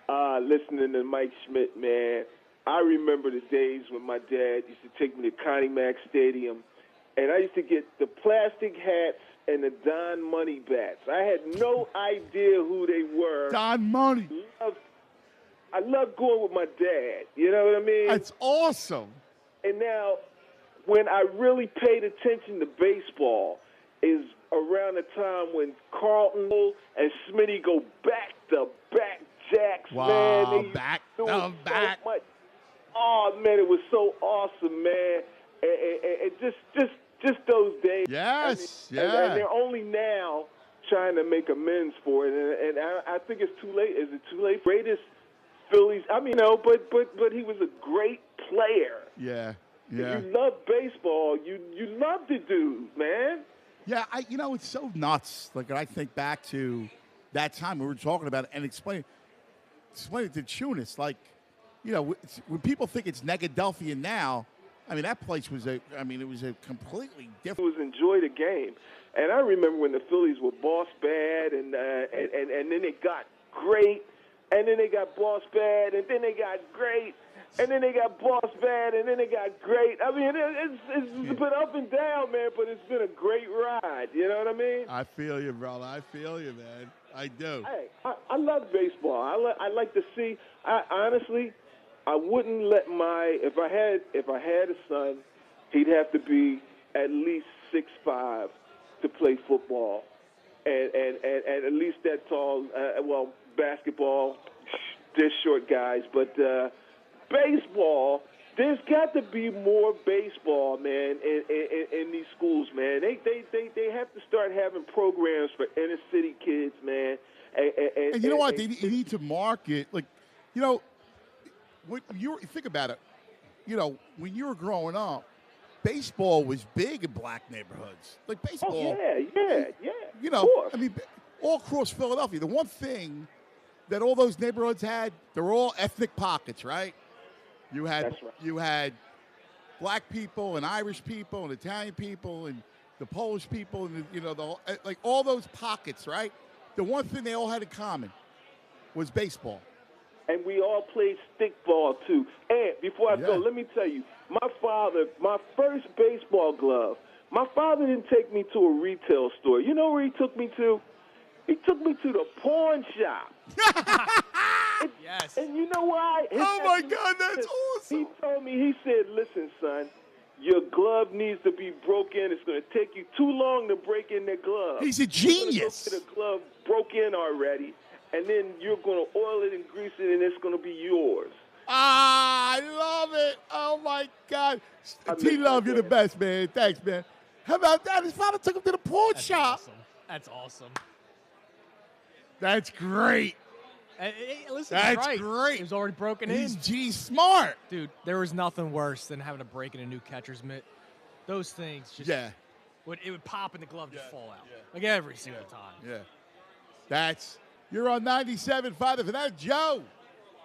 listening to Mike Schmidt, man, I remember the days when my dad used to take me to Connie Mack Stadium, and I used to get the plastic hats and the Don Money bats. I had no idea who they were. Don Money. I love going with my dad. You know what I mean? That's awesome. And now, when I really paid attention to baseball is around the time when Carlton and Smitty go back-to-back jacks, wow, man. Back. Much. Oh, man, it was so awesome, man. And just those days. Yes, and they're only now trying to make amends for it. And I think it's too late. Is it too late? Greatest Phillies. I mean, but he was a great player. Yeah. If you love baseball, you love the dude, man. Yeah, it's so nuts. Like, I think back to that time we were talking about it and explain it to Tunis. Like, when people think it's Negadelphia now, I mean, that place was it was a completely different. It was enjoy the game. And I remember when the Phillies were boss bad and then they got great. And then they got boss bad, and then they got great, and then they got boss bad, and then they got great. I mean, it's been up and down, man, but it's been a great ride. You know what I mean? I feel you, brother. I feel you, man. I do. Hey, I love baseball. I like to see. Honestly, I wouldn't let if I had a son, he'd have to be at least 6'5" to play football, and at least that tall. Basketball, they're short guys. But baseball, there's got to be more baseball, man, in these schools, man. They have to start having programs for inner city kids, man. And you know what? They need to market, like, you know, when you think about it, you know, when you were growing up, baseball was big in black neighborhoods. Like baseball. Oh, yeah. You know, I mean, all across Philadelphia, the one thing that all those neighborhoods had, they were all ethnic pockets, right? You had you had black people and Irish people and Italian people and the Polish people and you know like all those pockets, right? The one thing they all had in common was baseball. And we all played stickball too. And before I go, let me tell you, my first baseball glove. My father didn't take me to a retail store. You know where he took me to? He took me to the pawn shop. Yes. And you know why? Oh, my God, that's awesome. He told me, he said, listen, son, your glove needs to be broken. It's going to take you too long to break in the glove. He's a genius. You're going to get a glove broke in already, and then you're going to oil it and grease it, and it's going to be yours. Ah, I love it. Oh, my God. T-Love, you're the best, man. Thanks, man. How about that? His father took him to the pawn shop. Awesome. That's awesome. That's great. Listen, That's right. great. He was already broken in. He's G-smart. Dude, there was nothing worse than having to break in a new catcher's mitt. Those things just it would pop and the glove just fall out. Like every single time. Yeah. You're on 97.5 The Fanatic. Joe.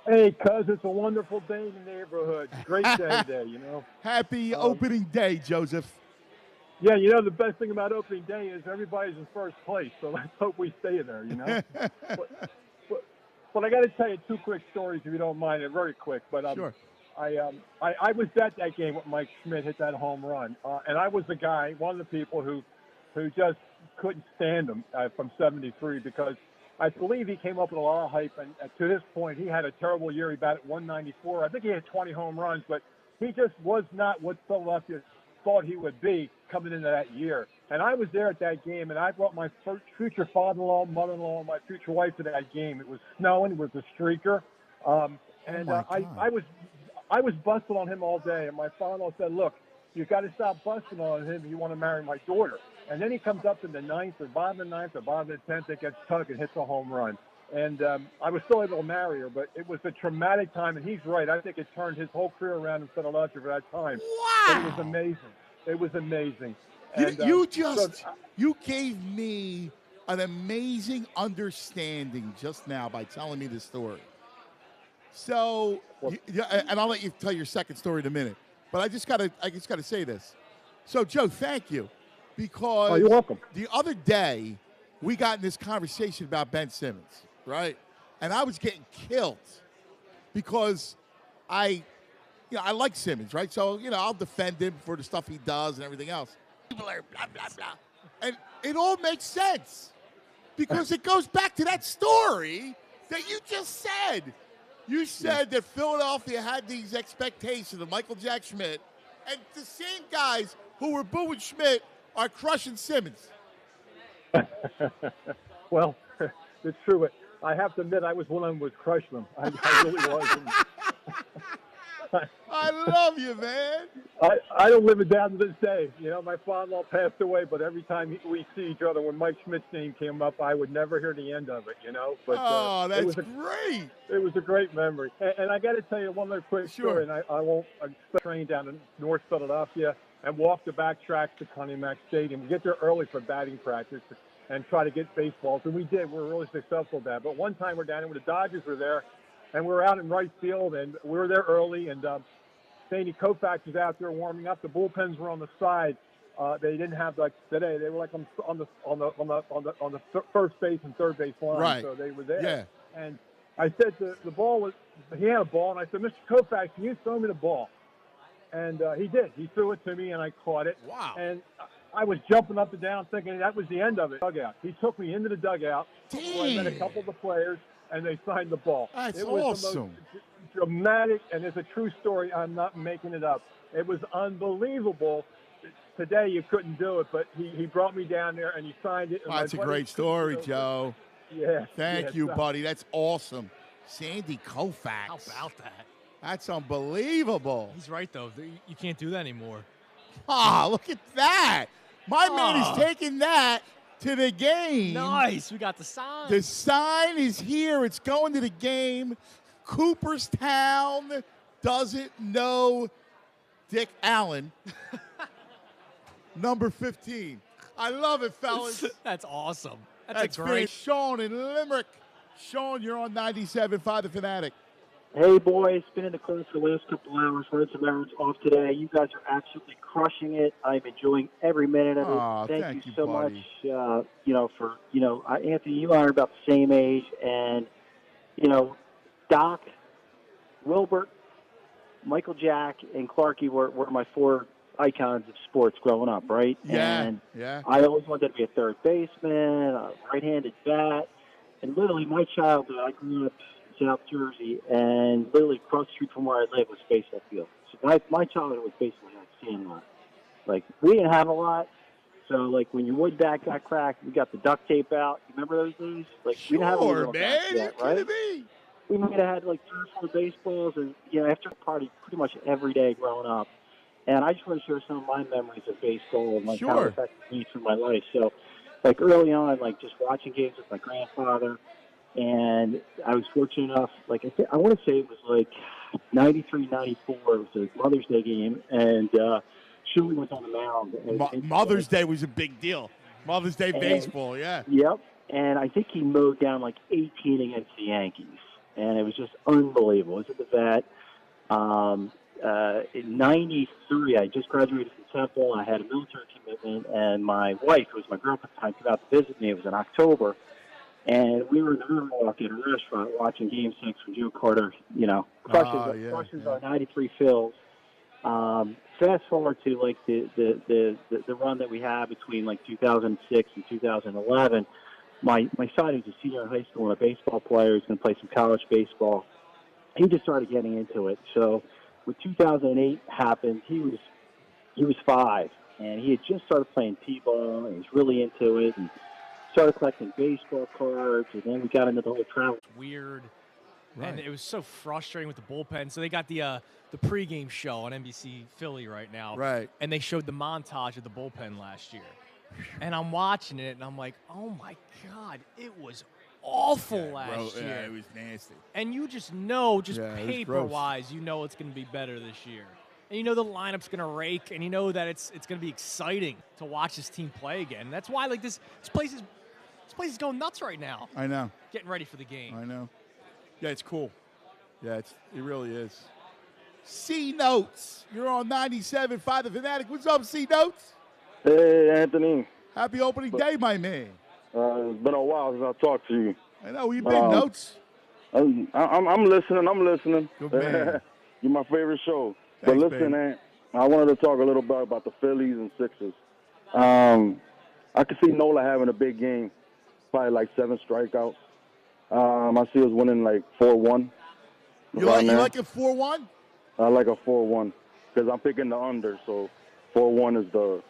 Hey, cuz, it's a wonderful day in the neighborhood. Great day today, you know. Happy opening day, Joseph. Yeah, you know, the best thing about opening day is everybody's in first place, so let's hope we stay there, you know. But I got to tell you two quick stories, if you don't mind. They're very quick. But sure. I was at that game when Mike Schmidt hit that home run, and I was the guy, one of the people who just couldn't stand him from '73 because I believe he came up with a lot of hype, and to this point, he had a terrible year. He batted 194. I think he had 20 home runs, but he just was not what Philadelphia thought he would be coming into that year. And I was there at that game, and I brought my future father-in-law, mother-in-law, and my future wife to that game. It was snowing. It was a streaker. I was busting on him all day, and my father-in-law said, look, you've got to stop busting on him if you want to marry my daughter. And then he comes up in the ninth or bottom of the ninth or bottom of the 10th, it gets tugged and hits a home run. And I was still able to marry her, but it was a traumatic time, and he's right. I think it turned his whole career around in Philadelphia for that time. Wow. But it was amazing. It was amazing. And, you gave me an amazing understanding just now by telling me this story. So, and I'll let you tell your second story in a minute. But I just gotta say this. So, Joe, thank you, because you're welcome. The other day we got in this conversation about Ben Simmons, right? And I was getting killed because I like Simmons, right? So, I'll defend him for the stuff he does and everything else. People are blah, blah, blah. And it all makes sense because it goes back to that story that you just said. You said that Philadelphia had these expectations of Michael Jack Schmidt, and the same guys who were booing Schmidt are crushing Simmons. Well, it's true. I have to admit, I was one of them who was crushing them. I really was. I love you, man. I don't live it down to this day. My father-in-law passed away, but every time we see each other, when Mike Schmidt's name came up, I would never hear the end of it, But, that's great. It was a great memory. And I got to tell you one other quick story, and I won't train down in North Philadelphia and walk the back tracks to Connie Mack Stadium. We get there early for batting practice and try to get baseballs, and we did. We were really successful at that. But one time we're down there when the Dodgers were there, and we were out in right field, and we were there early, and Sandy Koufax was out there warming up. The bullpens were on the side. They didn't have like today. They were like on the first base and third base line. Right. So they were there. Yeah. And I said the ball was. He had a ball, and I said, Mr. Koufax, can you throw me the ball? And he did. He threw it to me, and I caught it. Wow. And I was jumping up and down, thinking that was the end of it. Dugout. He took me into the dugout. Where I met a couple of the players, and they signed the ball. That's it was awesome. The most dramatic, and it's a true story. I'm not making it up. It was unbelievable. Today you couldn't do it, but he brought me down there and he signed it. That's a great story, Joe. Yeah. Thank you, buddy. That's awesome. Sandy Koufax. How about that? That's unbelievable. He's right, though. You can't do that anymore. Ah, look at that. My man is taking that to the game. Nice. We got the sign. The sign is here. It's going to the game. Cooperstown doesn't know Dick Allen. Number 15. I love it, fellas. That's awesome. That's great. Sean in Limerick. Sean, you're on 97.5 The Fanatic. Hey, boys. Been in the car for the last couple hours. Heard some errands off today. You guys are absolutely crushing it. I'm enjoying every minute of it. Thank you so much, Anthony, you and I are about the same age. And, Doc, Wilbert, Michael Jack, and Clarkie were my four icons of sports growing up, right? Yeah, and yeah. I always wanted to be a third baseman, a right-handed bat. And literally my childhood, I grew up South Jersey, and literally across the street from where I live was baseball field. So my childhood was basically like Sandlot. Like, we didn't have a lot, so, like, when your wood bat got cracked, we got the duct tape out. You remember those days? Like, we didn't have a man. yet, right? We might have had, like, 3 or 4 baseballs, and, after a party pretty much every day growing up. And I just want to share some of my memories of baseball and, like, how it affected me through my life. So, like, early on, like, just watching games with my grandfather. And I was fortunate enough, like I want to say it was like 93, 94. It was a Mother's Day game, and Shirley was on the mound. Mother's Day was a big deal. Mother's Day baseball, yeah. Yep. And I think he mowed down like 18 against the Yankees, and it was just unbelievable. It was at the vet. In 93, I just graduated from Temple. I had a military commitment, and my wife, who was my girlfriend at the time, came out to visit me. It was in October. And we were in the Riverwalk at a restaurant watching Game 6 from Joe Carter, crushes our 93 Phils. Fast forward to, like, the run that we had between, like, 2006 and 2011. My son, who's a senior in high school and a baseball player, who's going to play some college baseball, he just started getting into it. So when 2008 happened, he was 5, and he had just started playing T-ball, and he was really into it, and started collecting baseball cards, and then we got into the whole travel. Weird. Right. And it was so frustrating with the bullpen. So they got the pregame show on NBC Philly right now. Right. And they showed the montage of the bullpen last year. And I'm watching it, and I'm like, oh, my God, it was awful last year. Yeah, it was nasty. And you just know, paper-wise, you know it's going to be better this year. And you know the lineup's going to rake, and you know that it's going to be exciting to watch this team play again. And that's why, like, this place is going nuts right now. I know. Getting ready for the game. I know. Yeah, it's cool. Yeah, it really is. C-Notes. You're on 97.5 The Fanatic. What's up, C-Notes? Hey, Anthony. Happy opening day, my man. It's been a while since I talked to you. I know. Where you been, Notes? I'm listening. Good man. You're my favorite show. Thanks, but listen, baby. I wanted to talk a little bit about the Phillies and Sixers. I could see Nola having a big game, probably like 7 strikeouts. I see us winning like 4-1. You like a 4-1? I like a 4-1 because I'm picking the under, so 4-1 is the.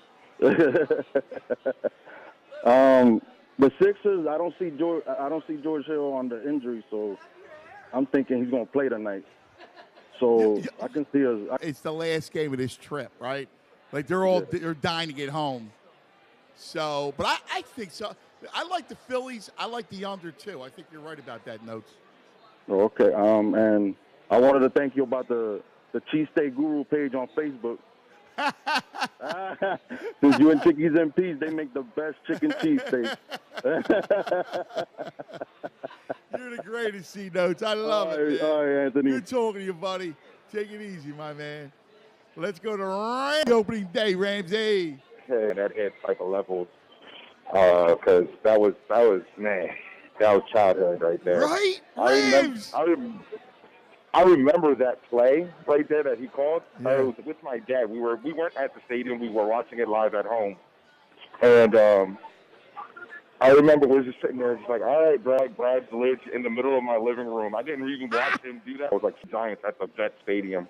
The Sixers, I don't see George Hill on the injury, so I'm thinking he's going to play tonight. So I can see us. It's the last game of this trip, right? Like they're dying to get home. So, but I think so. I like the Phillies. I like the under too. I think you're right about that, Notes. Okay. And I wanted to thank you about the Cheesesteak Guru page on Facebook. Since you and Chickies and Pete, they make the best chicken cheesesteak. You're the greatest, C-Notes. I love it, man. All right, Anthony. Good talking to you, buddy. Take it easy, my man. Let's go to opening day, Ramsey. Hey, that hit type of levels, because that was childhood right there. Right, I remember that play right there that he called. Yeah. I was with my dad. We weren't at the stadium. We were watching it live at home, and I remember we were just sitting there, just like, all right, Brad's lit in the middle of my living room. I didn't even watch him do that. It was like Giants at the Jet Stadium.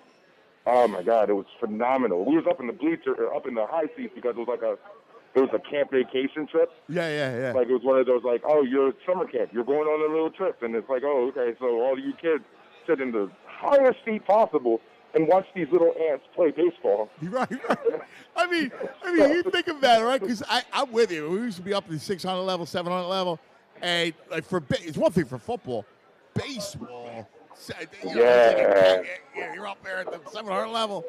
Oh my God, it was phenomenal. We was up in the bleacher, up in the high seats because it it was a camp vacation trip. Yeah. Like, it was one of those, like, oh, you're at summer camp. You're going on a little trip. And it's like, oh, okay, so all you kids sit in the highest seat possible and watch these little ants play baseball. Right. I mean, you think about it, right? Because I'm with you. We used to be up at the 600 level, 700 level. And, like, it's one thing for football. Baseball. You're up there at the 700 level.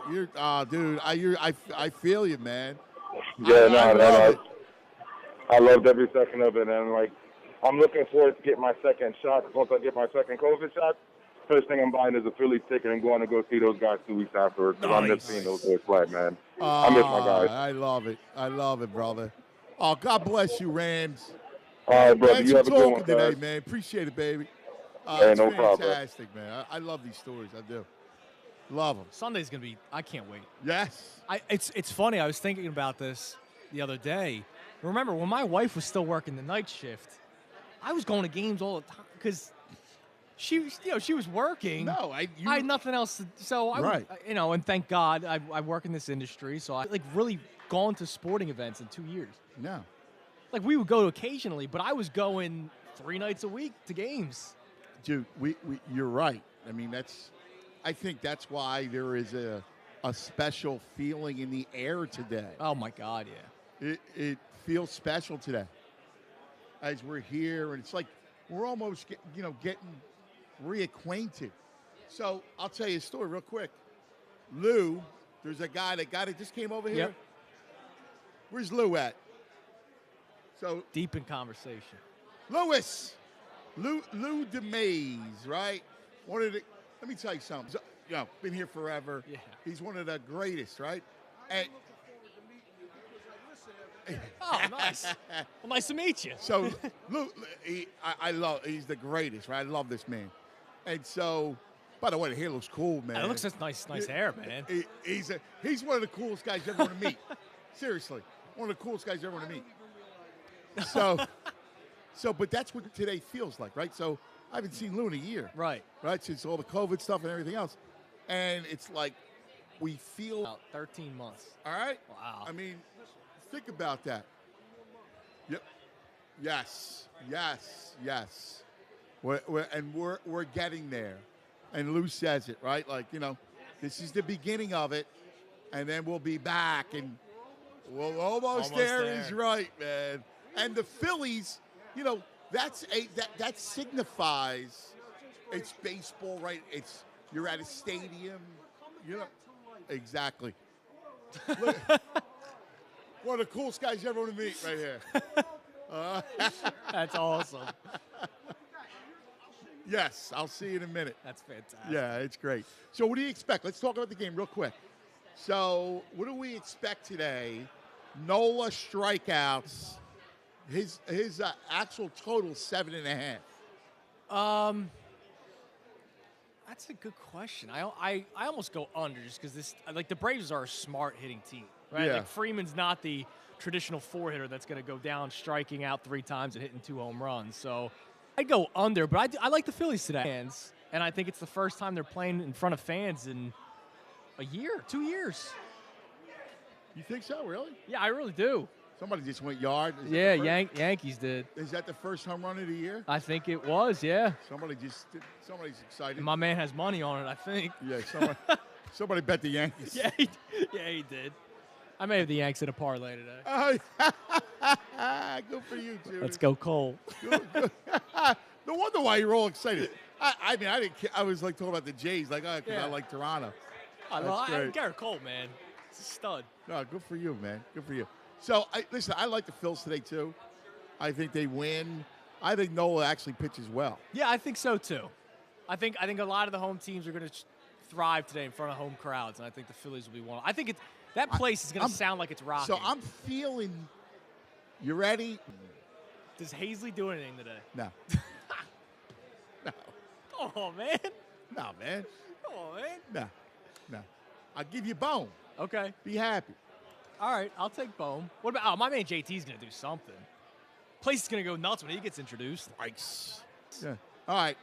Dude, I feel you, man. I loved every second of it, and like, I'm looking forward to getting my second shot. Once I get my second COVID shot, first thing I'm buying is a Phillies ticket and going to go see those guys 2 weeks afterwards. Because I miss seeing those boys play, man. I miss my guys. I love it, brother. Oh, God bless you, Rams. All right, brother. Thanks You have for a good talking one, today, guys. man. Appreciate it, baby. Hey, It's no problem, bro. fantastic, man. I love these stories. I do. Love them. Sunday's gonna be. I can't wait. Yes. It's funny. I was thinking about this the other day. Remember when my wife was still working the night shift? I was going to games all the time because she was working. No, I had nothing else to. So I Right. and thank God I work in this industry. So I really gone to sporting events in 2 years. No. Like we would go occasionally, but I was going 3 nights a week to games. Dude, you're right. I mean, I think that's why there is a special feeling in the air today. Oh my God, yeah. It feels special today as we're here, and it's like we're almost getting reacquainted. So I'll tell you a story real quick. Lou, there's a guy that just came over here. Yep. Where's Lou at? So deep in conversation. Lou DeMays, right? Let me tell you something. So, been here forever. Yeah. He's one of the greatest, right? And oh, nice. Well, nice to meet you. So, Lou, he's the greatest, right? I love this man. And so, by the way, the hair looks cool, man. It looks just nice hair, man. He's one of the coolest guys you ever want to meet. Seriously, one of the coolest guys you ever want to meet. But that's what today feels like, right? So I haven't seen Lou in a year. Right. Right, since all the COVID stuff and everything else. And it's like we feel... About 13 months. All right? Wow. I mean, think about that. Yep. Yes. We're getting there. And Lou says it, right? Like, this is the beginning of it, and then we'll be back, and we'll almost there. He's right, man. And the Phillies, that signifies it's baseball, right? You're at a stadium, exactly. Look, one of the coolest guys you ever want to meet right here. That's awesome. Yes, I'll see you in a minute. That's fantastic. Yeah, it's great. So what do you expect? Let's talk about the game real quick. So what do we expect today? Nola strikeouts. His actual total 7.5. That's a good question. I almost go under just because the Braves are a smart hitting team, right? Yeah. Like Freeman's not the traditional 4-hitter that's going to go down striking out 3 times and hitting 2 home runs. So I'd go under, but I like the Phillies today. And I think it's the first time they're playing in front of fans in a year, 2 years. You think so, really? Yeah, I really do. Somebody just went yard. Yeah, Yankees did. Is that the first home run of the year? I think it was, yeah. Somebody's excited. And my man has money on it, I think. Yeah, somebody bet the Yankees. Yeah, he did. I may have the Yanks in a parlay today. Good for you, too. Let's go Cole. Good. No wonder why you're all excited. I mean, I didn't. I was like talking about the Jays, like, because I like Toronto. I Garrett Cole, man. It's a stud. No, good for you, man. Good for you. So, listen, I like the Phils today, too. I think they win. I think Nola actually pitches well. Yeah, I think so, too. I think a lot of the home teams are going to thrive today in front of home crowds, and I think the Phillies will be one. I think that place is going to sound like it's rocking. So I'm feeling – you ready? Does Hazley do anything today? No. No. Come on, man. No, man. Come on, man. No. I'll give you Bone. Okay. Be happy. All right, I'll take Bohm. What about my man JT's going to do something. Place is going to go nuts when he gets introduced. Nice. Yeah. All right.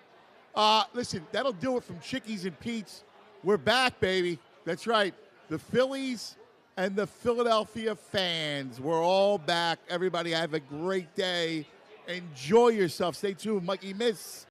Listen, that'll do it from Chickies and Pete's. We're back, baby. That's right. The Phillies and the Philadelphia fans. We're all back. Everybody have a great day. Enjoy yourself. Stay tuned. Mikey Miss